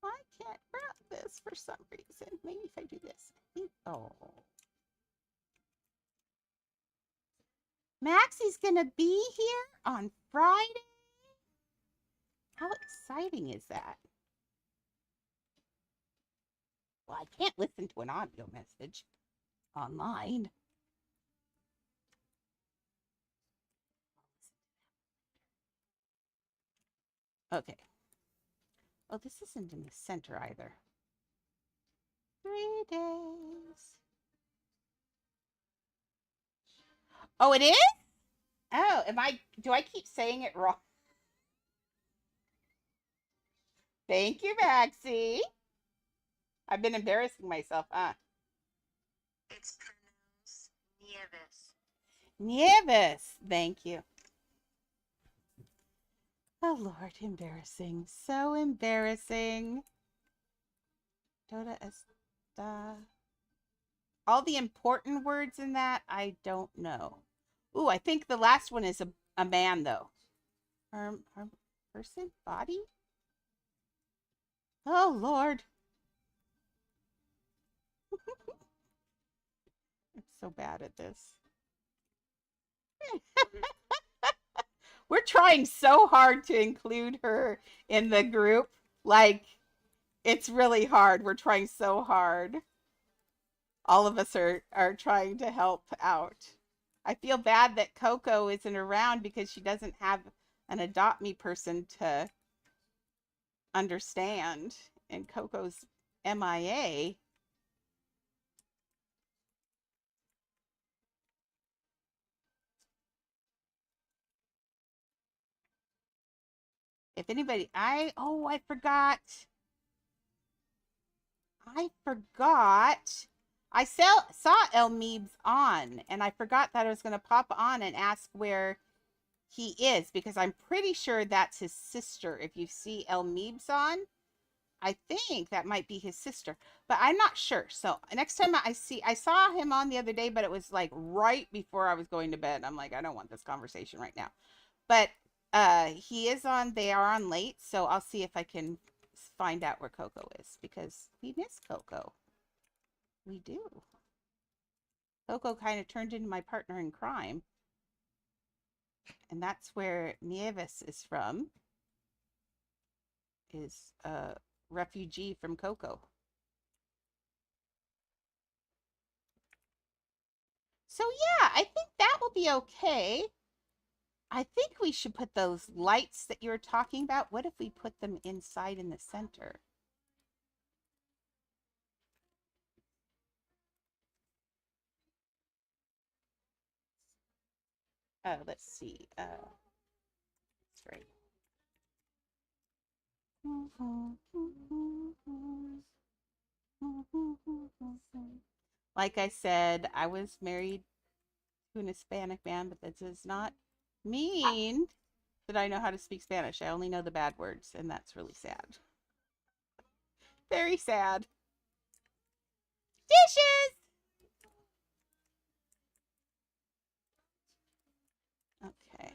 I can't grab this for some reason. Maybe if I do this. Oh. Maxie's going to be here on Friday? How exciting is that? Well, I can't listen to an audio message online. Okay. Oh, this isn't in the center either. 3 days. Oh, it is? Oh, do I keep saying it wrong? Thank you, Maxie. I've been embarrassing myself, huh? It's pronounced Nieves. Nieves. Thank you. Oh, Lord, embarrassing. So embarrassing. Toda esta. All the important words in that, I don't know. Ooh, I think the last one is a man, though. Person? Body? Oh, Lord. I'm so bad at this. We're trying so hard to include her in the group. Like, it's really hard. We're trying so hard. All of us are trying to help out. I feel bad that Coco isn't around because she doesn't have an Adopt Me person to understand. And Coco's MIA. If anybody, I forgot. I saw El Meeb's on, and I forgot that I was going to pop on and ask where he is, because I'm pretty sure that's his sister. If you see El Meeb's on, I think that might be his sister, but I'm not sure. So next time I saw him on the other day, but it was like right before I was going to bed. I'm like, I don't want this conversation right now. But He is on, they are on late, so I'll see if I can find out where Coco is because we miss Coco. We do. Coco kind of turned into my partner in crime. And that's where Nieves is from, is a refugee from Coco. So yeah, I think that will be okay. I think we should put those lights that you were talking about. What if we put them inside in the center? Let's see. That's right. Like I said, I was married to an Hispanic man, but that does not mean that I know how to speak Spanish. I only know the bad words, and that's really sad. Very sad. Dishes! Okay.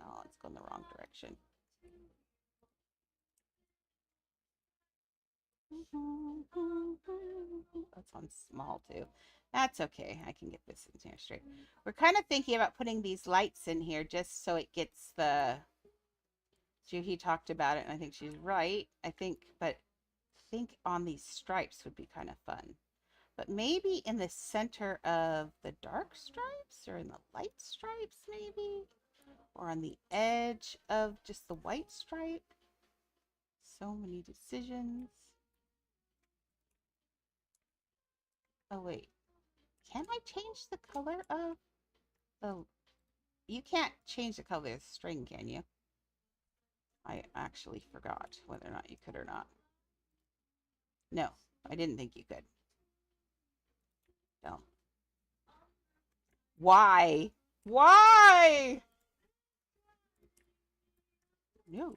Oh, it's going the wrong direction. That's on small too. That's okay. I can get this in here straight. We're kind of thinking about putting these lights in here just so it gets the. Juhi talked about it, and I think she's right. But think on these stripes would be kind of fun. But maybe in the center of the dark stripes or in the light stripes, maybe, or on the edge of just the white stripe. So many decisions. Oh, wait. Can I change the color of the... You can't change the color of the string, can you? I actually forgot whether or not you could or not. No, I didn't think you could. No. Why? Why? No.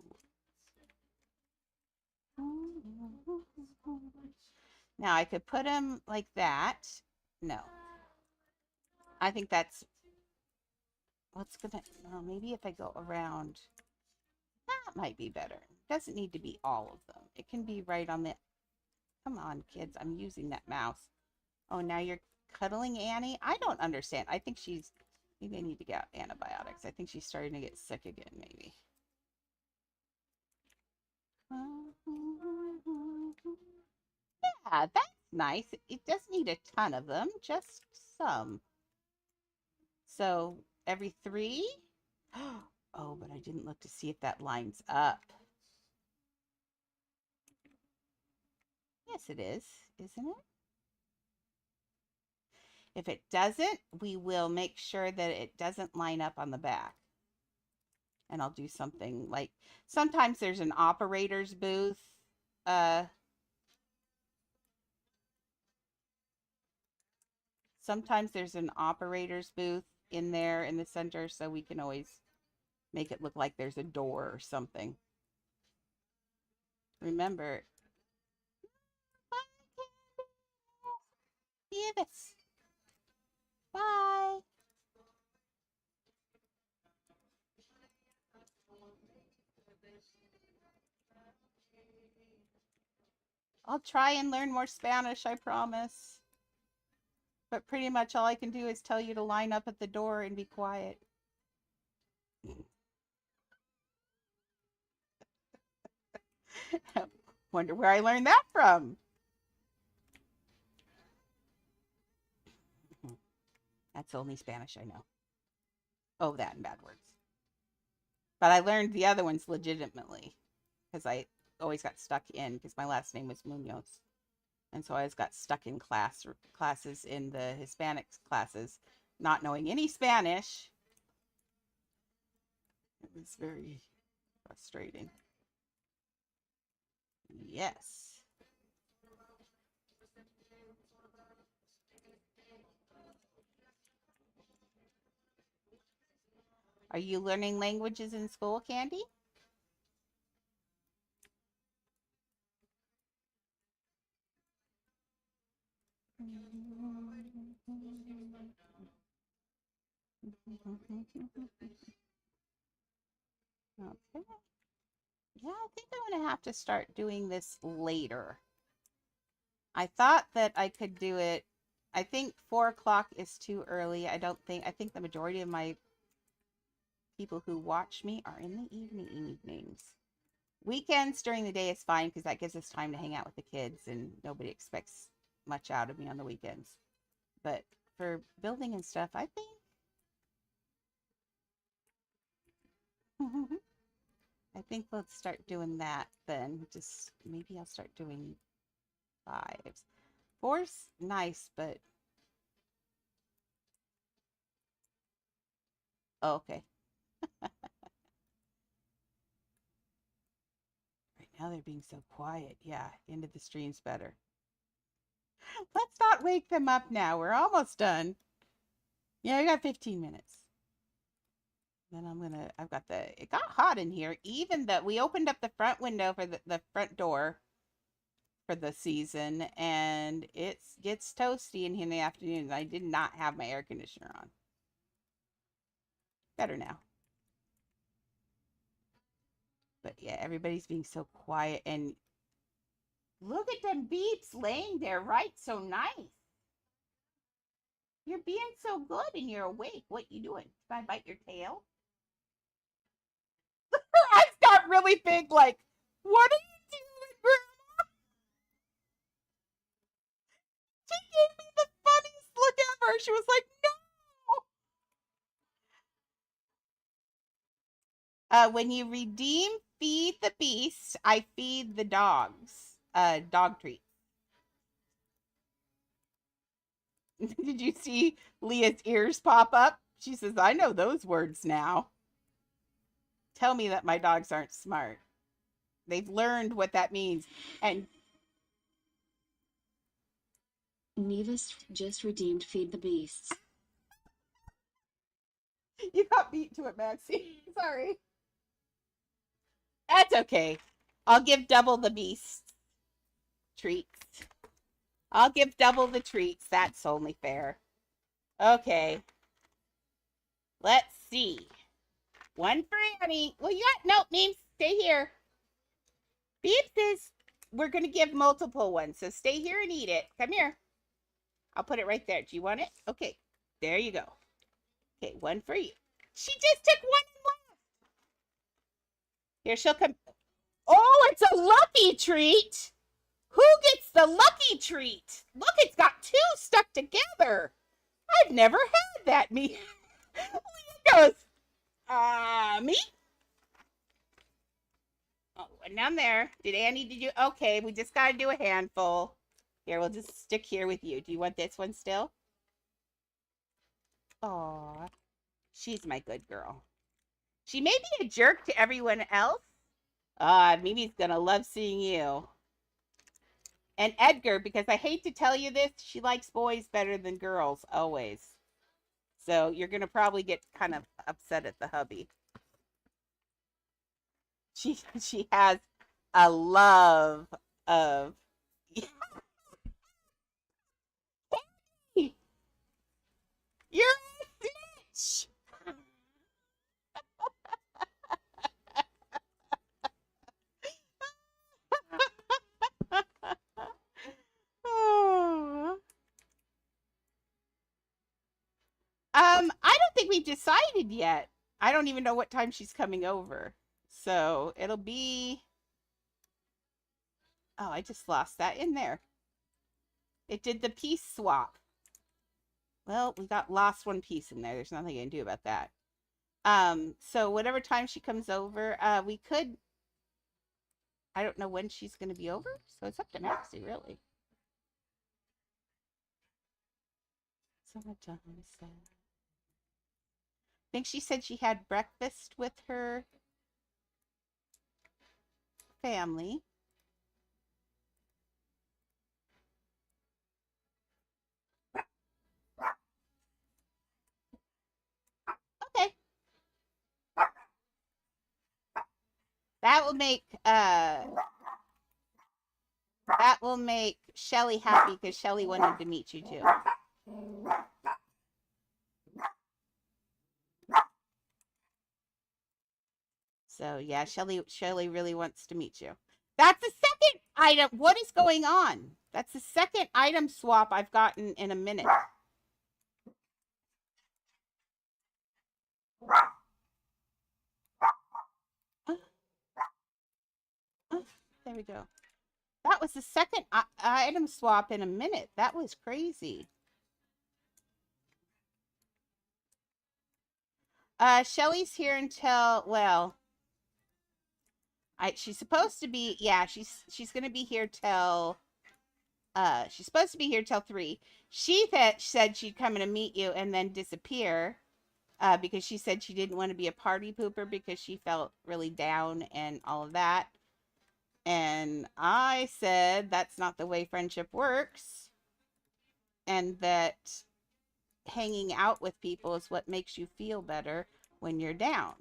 Now I could put him like that. No. I think that's what's gonna, well, maybe if I go around, that might be better. It doesn't need to be all of them. It can be right on the, come on kids, I'm using that mouse. Oh, now you're cuddling Annie? I don't understand. I think she's, maybe I need to get antibiotics. I think she's starting to get sick again, maybe. Yeah, that's nice. It doesn't need a ton of them, just some. So every 3? Oh, but I didn't look to see if that lines up. Yes, it is, isn't it? If it doesn't, we will make sure that it doesn't line up on the back. And I'll do something like, sometimes there's an operator's booth. Sometimes there's an operator's booth in there in the center, so we can always make it look like there's a door or something. Remember, yes. Bye. I'll try and learn more Spanish, I promise. But pretty much all I can do is tell you to line up at the door and be quiet. Wonder where I learned that from. That's the only Spanish I know. Oh, that and bad words. But I learned the other ones legitimately because I always got stuck in, because my last name was Munoz. And so I always got stuck in classes in the Hispanics classes, not knowing any Spanish. It was very frustrating. Yes. Are you learning languages in school, Candy? Okay. Yeah, I think I'm going to have to start doing this later. I thought that I could do it. I think 4 o'clock is too early. I think the majority of my people who watch me are in the evenings. Weekends during the day is fine because that gives us time to hang out with the kids and nobody expects much out of me on the weekends. But for building and stuff, I think I think let's start doing that then. Just maybe I'll start doing 5s. 4's nice, but oh, okay. Right now they're being so quiet. Yeah, end of the stream's better. Let's not wake them up now. We're almost done. Yeah, we got 15 minutes. Then I've got it got hot in here. Even that we opened up the front window for the front door for the season, and it gets toasty in here in the afternoon. I did not have my air conditioner on. Better now. But yeah, everybody's being so quiet, and look at them beeps laying there, right? So nice. You're being so good and you're awake. What you doing? Did I bite your tail? Her eyes got really big, like, what are you doing, Grandma? She gave me the funniest look ever. She was like, no. When you redeem Feed the Beast, I feed the dogs. Dog treats. Did you see Leah's ears pop up? She says, I know those words now. Tell me that my dogs aren't smart. They've learned what that means. And Nevis just redeemed Feed the Beasts. you got beat to it, Maxie. Sorry. That's okay. I'll give double the beast treats. I'll give double the treats. That's only fair. Okay. Let's see. One for Annie. Well, you got nope names. Stay here. Beep says we're going to give multiple ones. So stay here and eat it. Come here. I'll put it right there. Do you want it? Okay. There you go. Okay, one for you. She just took one and left. Here, she'll come. Oh, it's a lucky treat. Who gets the lucky treat? Look, it's got 2 stuck together. I've never had that. Me. Leah goes, me? Oh, and down there. Did you? Okay, we just got to do a handful. Here, we'll just stick here with you. Do you want this one still? Aw, she's my good girl. She may be a jerk to everyone else. Mimi's gonna love seeing you. And Edgar, because I hate to tell you this, she likes boys better than girls, always. So you're gonna probably get kind of upset at the hubby. She has a love of you're a snitch. Oh. I don't think we've decided yet. I don't even know what time she's coming over. So it'll be. Oh, I just lost that in there. It did the piece swap. Well, we got lost one piece in there. There's nothing I can do about that. So whatever time she comes over, we could. I don't know when she's going to be over, so it's up to Maxie, really. So much on this. I think she said she had breakfast with her family. Okay. That will make Shelly happy because Shelly wanted to meet you too. So yeah, Shelly really wants to meet you. That's the second item. What is going on? That's the second item swap I've gotten in a minute. Uh, there we go. That was the second item swap in a minute. That was crazy. Shelly's here until, well, she's supposed to be, yeah, she's gonna be here till she's supposed to be here till 3. She said she'd come in to meet you and then disappear because she said she didn't want to be a party pooper because she felt really down and all of that. And I said that's not the way friendship works, and that hanging out with people is what makes you feel better when you're down.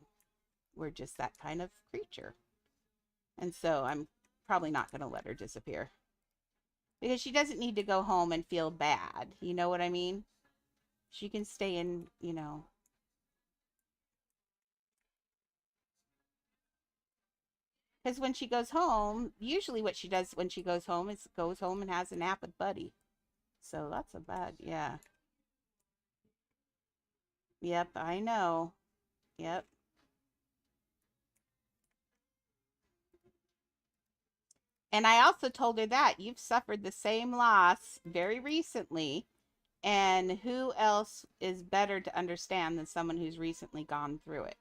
We're just that kind of creature. And so I'm probably not going to let her disappear because she doesn't need to go home and feel bad. You know what I mean? She can stay in, you know. Because when she goes home, usually what she does when she goes home is goes home and has a nap with Buddy. So that's a bad, yeah. Yep, I know. Yep. And I also told her that you've suffered the same loss very recently. And who else is better to understand than someone who's recently gone through it?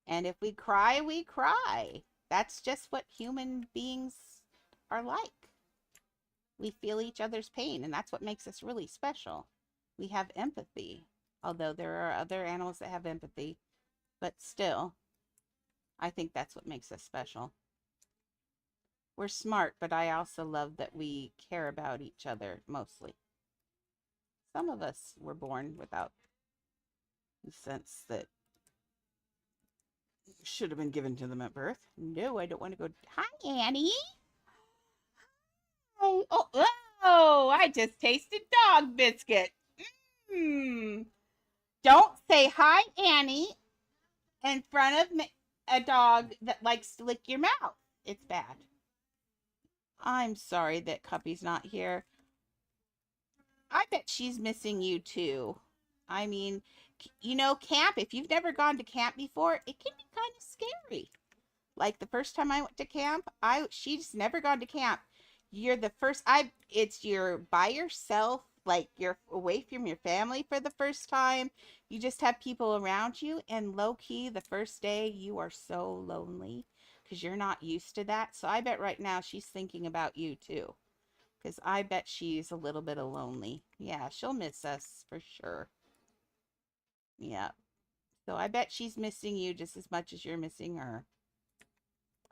And if we cry, we cry. That's just what human beings are like. We feel each other's pain, and that's what makes us really special. We have empathy, although there are other animals that have empathy, but still, I think that's what makes us special. We're smart, but I also love that we care about each other mostly. Some of us were born without the sense that should have been given to them at birth. No, I don't want to go. Hi, Annie. Oh, oh, I just tasted dog biscuit. Hmm. Don't say hi, Annie, in front of a dog that likes to lick your mouth. It's bad. I'm sorry that Cuppy's not here. I bet she's missing you too. I mean, you know, camp, if you've never gone to camp before, it can be kind of scary. Like the first time I went to camp, she's never gone to camp. You're the first you're by yourself, like you're away from your family for the first time. You just have people around you, and low key the first day you are so lonely because you're not used to that. So I bet right now she's thinking about you too. Because I bet she's a little bit of lonely. Yeah, she'll miss us for sure. Yeah. So I bet she's missing you just as much as you're missing her.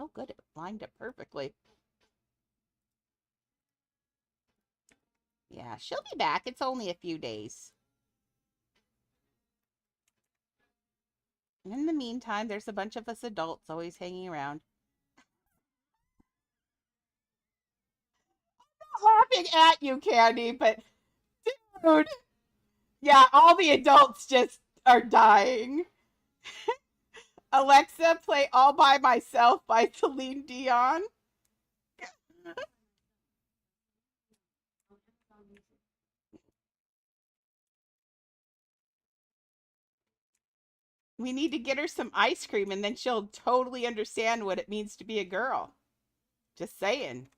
Oh, good. It lined up perfectly. Yeah, she'll be back. It's only a few days. And in the meantime, there's a bunch of us adults always hanging around. I'm not laughing at you, Candy, but dude, yeah, all the adults just are dying. Alexa, play All by Myself by Celine Dion. We need to get her some ice cream and then she'll totally understand what it means to be a girl. Just saying.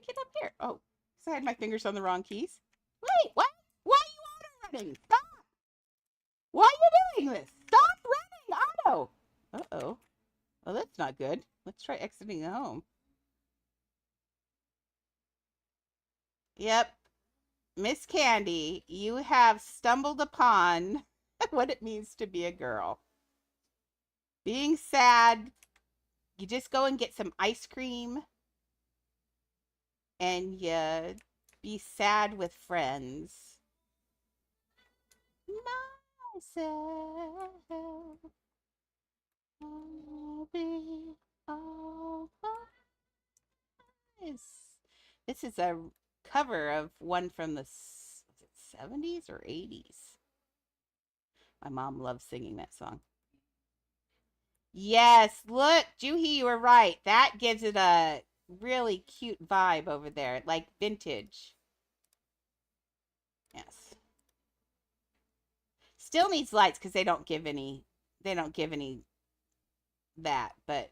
Get up here. Oh, so I had my fingers on the wrong keys. Wait, what? Why are you auto running? Stop! Why are you doing this? Stop running, auto! Uh-oh. Oh, that's not good. Let's try exiting the home. Yep. Miss Candy, you have stumbled upon what it means to be a girl. Being sad, you just go and get some ice cream and you be sad with friends. Myself, I'll be all this is a cover of one from the 70s or 80s. My mom loves singing that song. Yes, look, Juhi, you were right. That gives it a really cute vibe over there, like vintage. Yes. Still needs lights because they don't give any that, but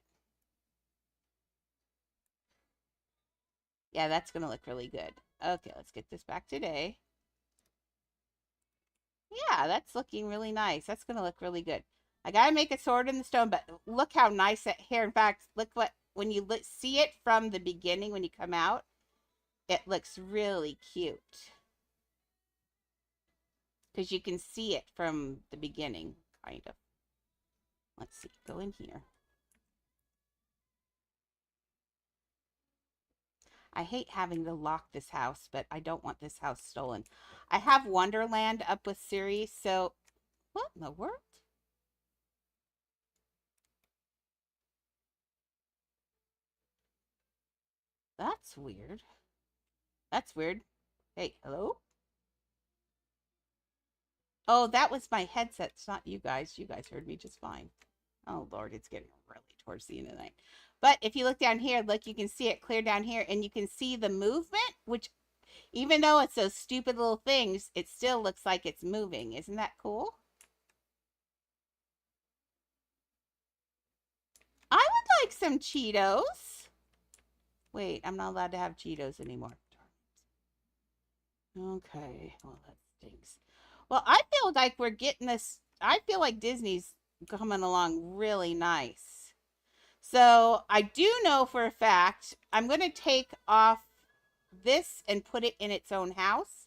yeah, that's gonna look really good. Okay, let's get this back today. Yeah, that's looking really nice. That's gonna look really good. I gotta make a sword in the stone, but look how nice that hair. In fact, look what when you see it from the beginning when you come out, it looks really cute because you can see it from the beginning, kind of. Let's see, go in here. I hate having to lock this house, but I don't want this house stolen. I have Wonderland up with Siri, so what in the world? That's weird. That's weird. Hey, hello? Oh, that was my headset. It's not you guys. You guys heard me just fine. Oh, Lord, it's getting really towards the end of the night. But if you look down here, look, you can see it clear down here, and you can see the movement, which even though it's those stupid little things, it still looks like it's moving. Isn't that cool? I would like some Cheetos. Wait, I'm not allowed to have Cheetos anymore. Okay, well, that stinks. Well, I feel like we're getting this. I feel like Disney's coming along really nice. So I do know for a fact I'm going to take off this and put it in its own house.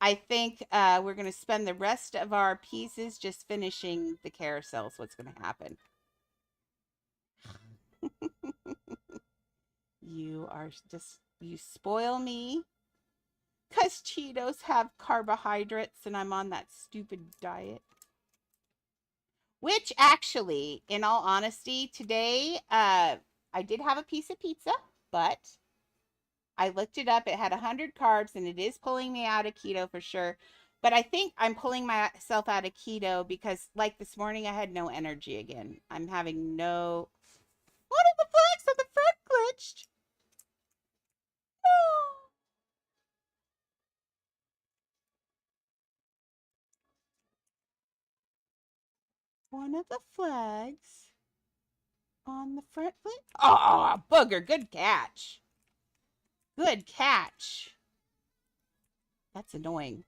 I think we're going to spend the rest of our pieces just finishing the carousel. Is what's going to happen. You are just, you spoil me. Because Cheetos have carbohydrates and I'm on that stupid diet. Which actually, in all honesty, today I did have a piece of pizza, but I looked it up. It had 100 carbs and it is pulling me out of keto for sure. But I think I'm pulling myself out of keto because, like this morning, I had no energy again. I'm having no. One of the flags on the front glitched. No. One of the flags on the front glitched. Oh, booger. Good catch. Good catch. That's annoying.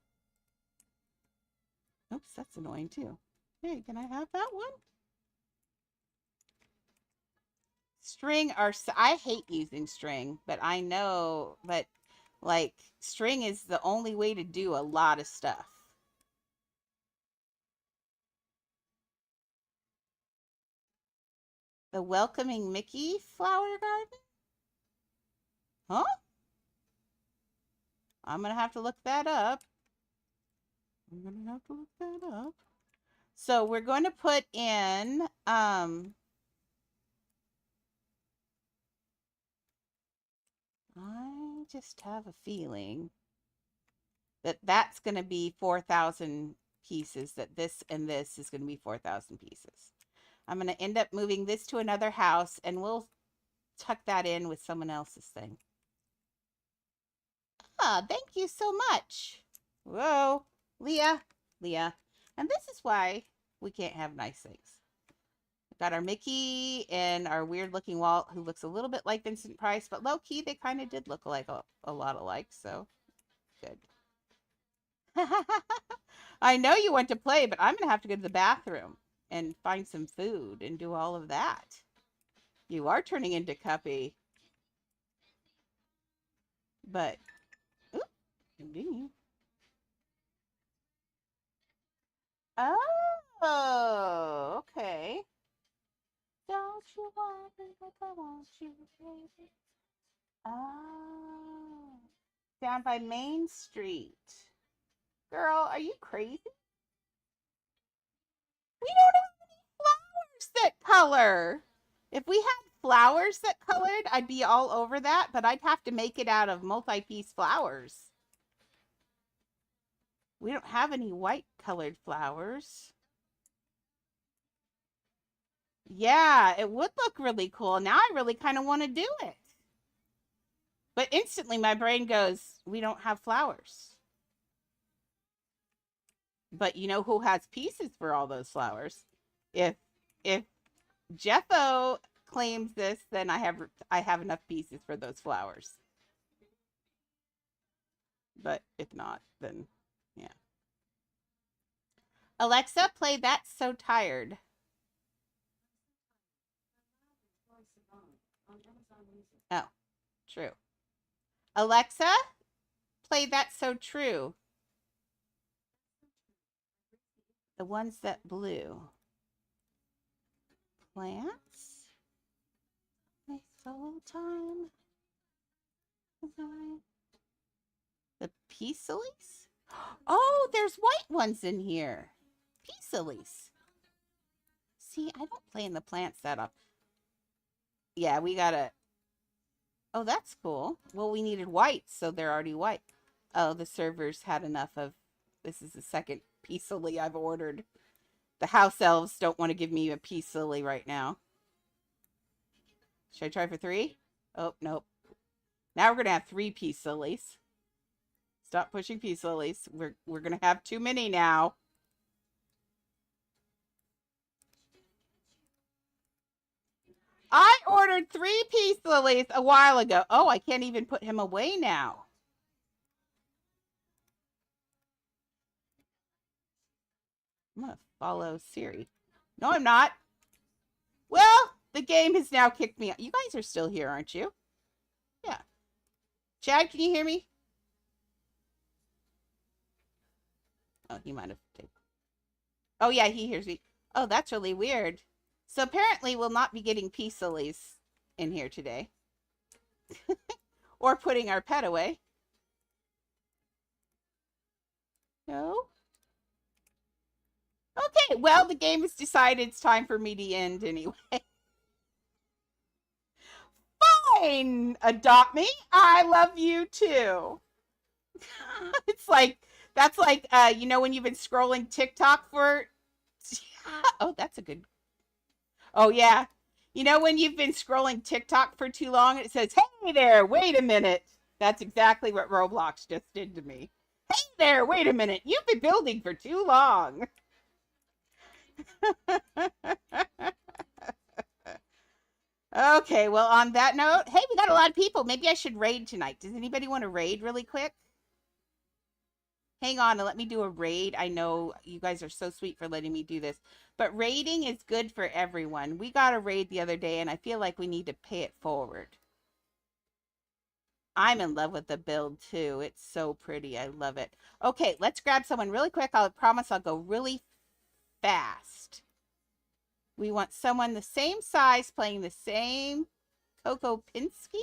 Oops, that's annoying too. Hey, can I have that one? String are, I hate using string, but I know that like string is the only way to do a lot of stuff. The Welcoming Mickey flower garden? Huh? I'm gonna have to look that up. I'm gonna have to look that up. So we're going to put in I just have a feeling that that's going to be 4,000 pieces, that this and this is going to be 4,000 pieces. I'm going to end up moving this to another house and we'll tuck that in with someone else's thing. Ah, thank you so much. Whoa, Leah. And this is why we can't have nice things. We've got our Mickey and our weird looking Walt who looks a little bit like Vincent Price, but low key, they kind of did look like a lot alike, so good. I know you want to play, but I'm going to have to go to the bathroom and find some food and do all of that. You are turning into Cuppy. But, ooh, continue. Oh, okay. Don't you want me like I want you, baby? Oh, down by Main Street. Girl, are you crazy? We don't have any flowers that color. If we had flowers that colored, I'd be all over that, but I'd have to make it out of multi-piece flowers. We don't have any white colored flowers. Yeah, it would look really cool. Now I really kind of want to do it. But instantly my brain goes, we don't have flowers. But you know who has pieces for all those flowers? If JEFFO claims this, then I have enough pieces for those flowers. But if not, then yeah. Alexa, play That's So Tired. Oh, true. Alexa, play That's So True. The ones that blew. Plants. My soul time. The peace lilies? Oh, there's white ones in here. Peace lilies. See, I don't play in the plants that often. Yeah, we gotta. Oh, that's cool. Well, we needed white, so they're already white. Oh, the servers had enough of. This is the second peace lily I've ordered. The house elves don't want to give me a peace lily right now. Should I try for 3? Oh, nope. Now we're gonna have 3 peace lilies. Stop pushing peace lilies. We're gonna have too many now. I ordered 3 peace lilies a while ago. Oh, I can't even put him away now. I'm gonna follow Siri. No, I'm not. Well, the game has now kicked me out. You guys are still here, aren't you? Yeah. Chad, can you hear me? Oh, he might have taken. Oh, yeah, he hears me. Oh, that's really weird. So apparently we'll not be getting peace lilies in here today. Or putting our pet away. No? Okay, well, the game has decided it's time for me to end anyway. Fine, adopt me. I love you too. It's like, that's like, you know, when you've been scrolling TikTok for, oh, that's a good, oh, yeah. You know, when you've been scrolling TikTok for too long, it says, hey there, wait a minute. That's exactly what Roblox just did to me. Hey there, wait a minute. You've been building for too long. Okay, well, on that note, hey, we got a lot of people. Maybe I should raid tonight. Does anybody want to raid really quick? Hang on and let me do a raid. I know you guys are so sweet for letting me do this, but raiding is good for everyone. We got a raid the other day, and I feel like we need to pay it forward. I'm in love with the build, too. It's so pretty. I love it. Okay, let's grab someone really quick. I promise I'll go really fast. We want someone the same size playing the same Coco Pinsky.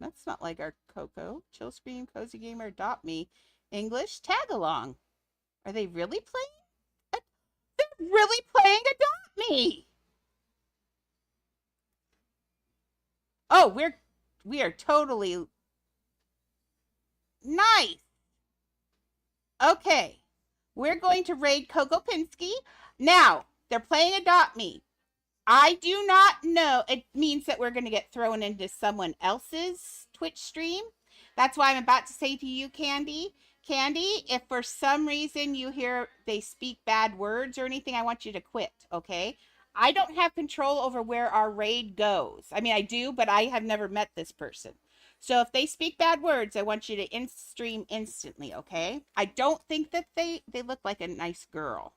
That's not like our Coco. Chill Screen, Cozy Gamer, Adopt Me. English, tag along. Are they really playing? They're really playing Adopt Me. Oh, we are totally nice. Okay. We're going to raid Coco Pinsky. Now, they're playing Adopt Me. I do not know. It means that we're going to get thrown into someone else's Twitch stream. That's why I'm about to say to you, Candy, if for some reason you hear they speak bad words or anything, I want you to quit, okay? I don't have control over where our raid goes. I mean, I do, but I have never met this person. So if they speak bad words, I want you to stream instantly, okay? I don't think that they look like a nice girl.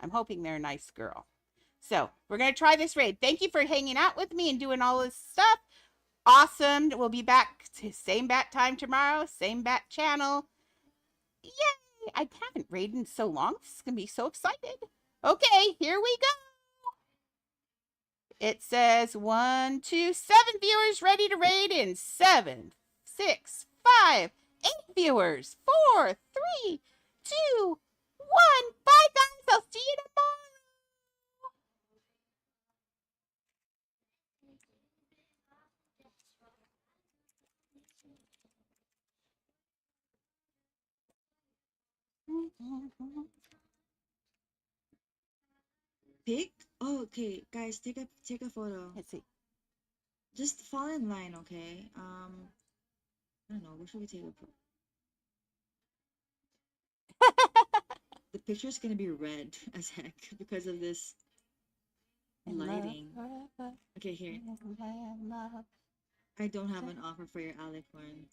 I'm hoping they're a nice girl. So we're going to try this raid. Thank you for hanging out with me and doing all this stuff. Awesome. We'll be back to same bat time tomorrow, same bat channel. Yay! I haven't raided in so long. This is going to be so excited. Okay, here we go. It says 1, 2, 7 viewers ready to raid in 7, 6, 5, 8 viewers. 4, 3, 2, 1. Bye, guys. I'll see you tomorrow. Pick? Oh, okay, guys, take a photo. Let's see. Just fall in line, okay? I don't know. Where should we take a photo? The picture's gonna be red as heck because of this lighting. Okay, here. I don't have an offer for your alicorn.